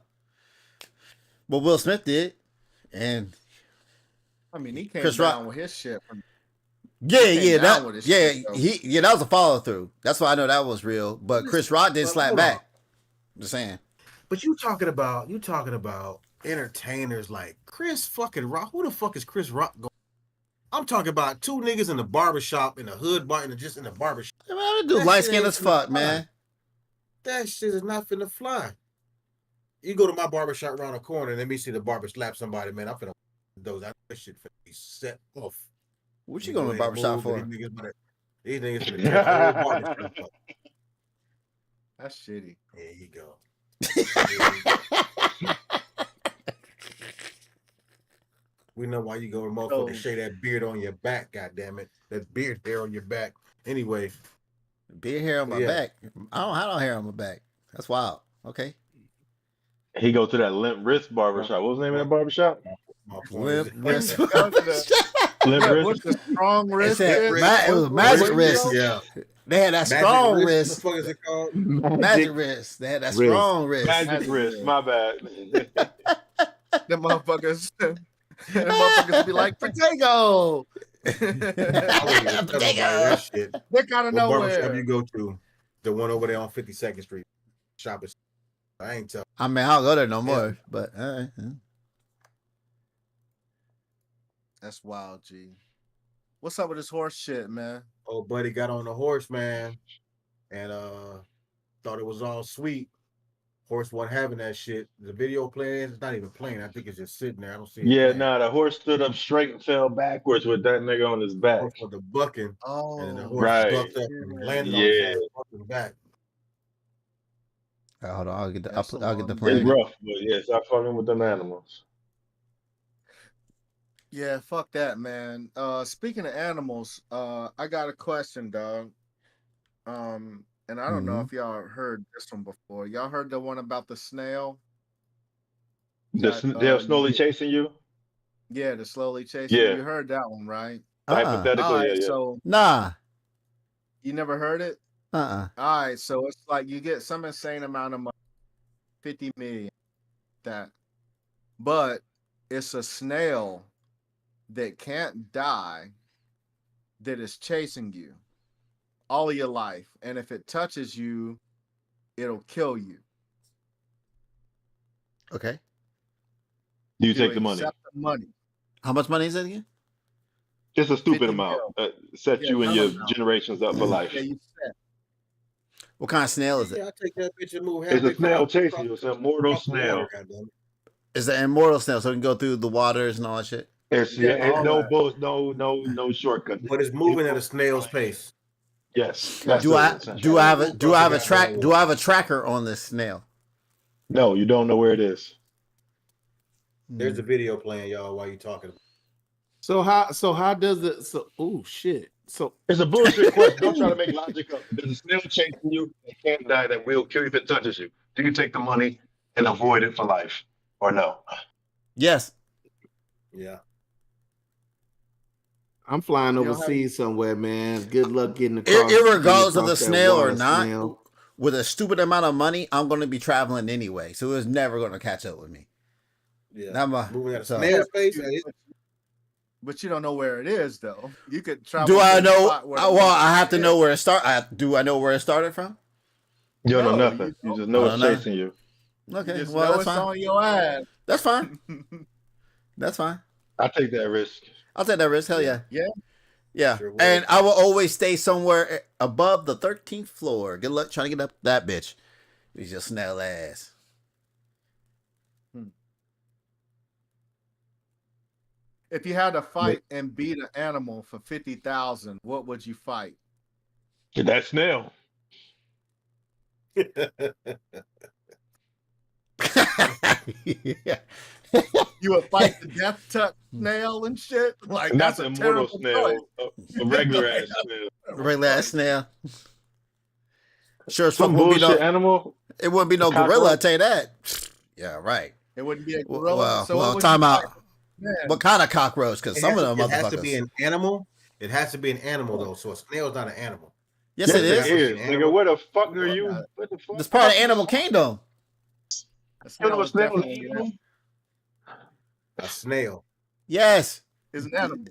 Will Smith did, and I mean, he came Chris down Rock with his shit. that with his shit, that was a follow through. That's why I know that was real. But Chris Rock did slap back. Just saying. But you talking about entertainers like Chris fucking Rock. Who the fuck is Chris Rock going? I'm talking about two niggas in the barbershop, in the hood bar, and just in the barbershop. I mean, I do light skin as fuck, man. That shit is not finna fly. You go to my barbershop around the corner and let me see the barber slap somebody, man. I'm finna those. That shit finna be set off. What you going to the barbershop for? These niggas finna tear the whole barbershop up. That's shitty. There you go. We know why you go to motherfucker shave that beard on your back, goddammit. That beard hair on your back. Anyway. Beard hair on my back. I don't have no hair on my back. That's wild. Okay. He go to that Limp Wrist barbershop. What was the name of that barbershop? Limp Wrist. Limp Wrist. What's the strong wrist? It was magic wrist. Yeah. They had that strong wrist. What the fuck is it called? Magic wrist. They had that strong wrist. Magic wrist. My bad. The motherfuckers. The motherfuckers be like, potato. That shit. They're kind of nowhere. Barbershop you go to? The one over there on 52nd Street. Shopping. I ain't telling. I mean, I don't go there no more. But all right. That's wild, G. What's up with this horse shit, man? Oh, buddy got on the horse, man, and thought it was all sweet. Horse wasn't having that shit. The video playing, it's not even playing. I think it's just sitting there. I don't see it. Yeah, nah, the horse stood up straight and fell backwards with that nigga on his back. For the bucking. Oh, and then the horse right. bucked up and landed on his fucking back. Hold on, I'll get the It's plan. rough, but yeah, stop fucking with them animals. Yeah, fuck that, man. Speaking of animals, I got a question, dog. And I don't know if y'all heard this one before. Y'all heard the one about the snail? They're slowly chasing you? Yeah, the slowly chasing you. You heard that one, right? Hypothetical, right, yeah. So nah. You never heard it? All right, so it's like you get some insane amount of money, 50 million, but it's a snail that can't die that is chasing you all of your life, and if it touches you, it'll kill you. Okay. Do you take the money? Accept the money. How much money is it again? Just a stupid amount. Set you and your generations up for life. Yeah, you set. What kind of snail is it? Yeah, I take that bitch and move. It's a snail chasing you. It's an immortal snail. It's an immortal snail, so it can go through the waters and all that shit. It's no shortcut. But it's moving at a snail's pace. Yes. Do I have a tracker on this snail? No, you don't know where it is. There's a video playing, y'all, while you talking. So how does it? So shit. So it's a bullshit question. Don't try to make logic up. There's a snail chasing you. It can't die. That will kill you if it touches you. Do you take the money and avoid it for life, or no? Yes. Yeah. I'm flying overseas somewhere, man. Good luck getting across. Irregardless of the snail or not, snail. With a stupid amount of money, I'm going to be traveling anyway, so it's never going to catch up with me. Yeah. Moving at a snail's pace. But you don't know where it is, though. You could travel. Do I know? Well, I have to know where it started. Do I know where it started from? You don't know nothing. You just know it's chasing you. Okay, you well, that's it's fine. on your ass. That's fine. That's fine. I take that risk. I'll take that risk. Hell yeah. Yeah. Sure, and I will always stay somewhere above the 13th floor. Good luck trying to get up that bitch. You just snail ass. If you had to fight and beat an animal for 50,000, what would you fight? That snail. Yeah. You would fight the death touch snail and shit. Like Not that's the a immortal terrible snail, a regular ass Like, snail. Regular ass snail. Sure as fuck Some won't be bullshit no. animal. It wouldn't be no Cockroach. gorilla. I tell you that. Yeah, right. It wouldn't be a gorilla. Well, so what would time you out. fight? Man, What kind of cockroach? Because some of them It has to be motherfuckers. an animal. It has to be an animal though. So a snail is not an animal. Yes, Yes, it it is. is, nigga. Where the fuck are you? Yeah. What the fuck? It's part of Animal Kingdom. a You snail know a is snail is an definitely animal? A snail. Yes. is an animal.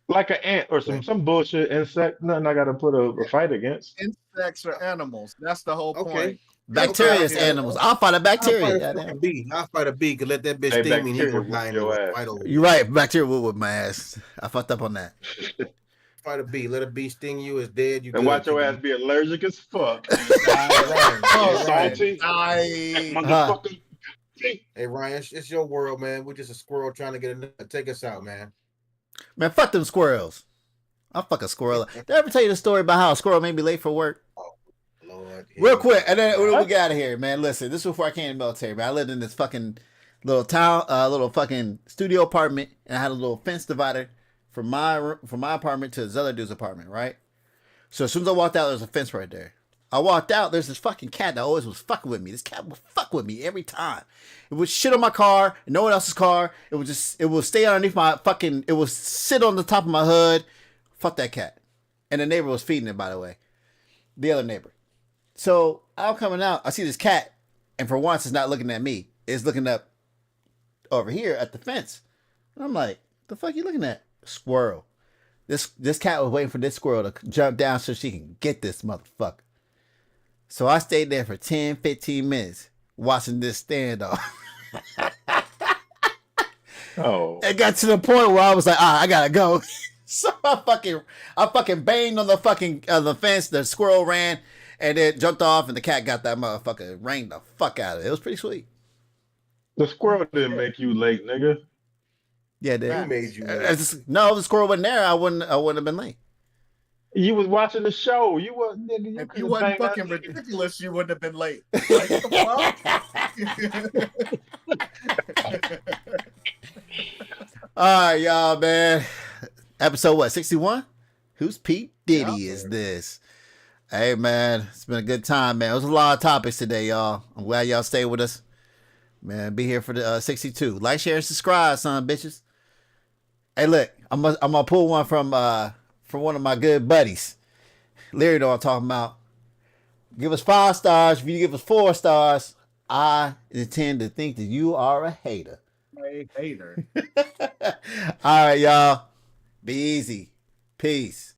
Like an ant or some bullshit insect. Nothing I gotta put a fight against. Insects are animals. That's the whole Okay. point. Bacteria is Okay. animals. I'll fight a bacteria. I'll Goddamn. fight a bee. I'll fight a bee. Cause let that bitch Hey, sting me and he bacteria gonna die in whoop your the ass. fight over. You're right. Bacteria will whip my ass. I fucked up on that. Fight a bee. Let a bee sting you. It's dead. You And good. watch your ass be allergic as fuck. Oh, Salty. Huh. Motherfucker. Hey Ryan, it's your world, man. We're just a squirrel trying to get take us out, man. Man, fuck them squirrels. I'll fuck a squirrel. Did I ever tell you the story about how a squirrel made me late for work? Lord, Real quick, and then we get out of here, man. Listen, this is before I came in the military, man. I lived in this fucking little town, little fucking studio apartment, and I had a little fence divider from my apartment to this other dude's apartment, right? So as soon as I walked out, there was a fence right there. I walked out, there's this fucking cat that always was fucking with me. This cat would fuck with me every time. It would shit on my car, no one else's car. It would stay underneath my fucking, it would sit on the top of my hood. Fuck that cat. And the neighbor was feeding it, by the way. The other neighbor. So I'm coming out, I see this cat, and for once it's not looking at me. It's looking up over here at the fence. And I'm like, the fuck you looking at? Squirrel. This cat was waiting for this squirrel to jump down so she can get this motherfucker. So I stayed there for 10, 15 minutes watching this standoff. Oh. It got to the point where I was like, I gotta go. So I fucking banged on the fucking the fence. The squirrel ran and then jumped off, and the cat got that motherfucker, rained the fuck out of it. It was pretty sweet. The squirrel didn't make you late, nigga. Yeah, it Who did. made you? No, if the squirrel wasn't there, I wouldn't have been late. You was watching the show. You was nigga. You If could've you wasn't banged that fucking nigga. ridiculous, you wouldn't have been late. Like, the fuck? All right, y'all, man. Episode what? 61? Who's Pete Diddy Yeah, is this? Hey, man, it's been a good time, man. It was a lot of topics today, y'all. I'm glad y'all stayed with us. Man, be here for the 62. Like, share, and subscribe, son, bitches. Hey, look, I'm gonna pull one from one of my good buddies. Larry know what I'm talking about. Give us 5 stars. If you give us 4 stars, I intend to think that you are a hater. A hater. All right, y'all. Be easy. Peace.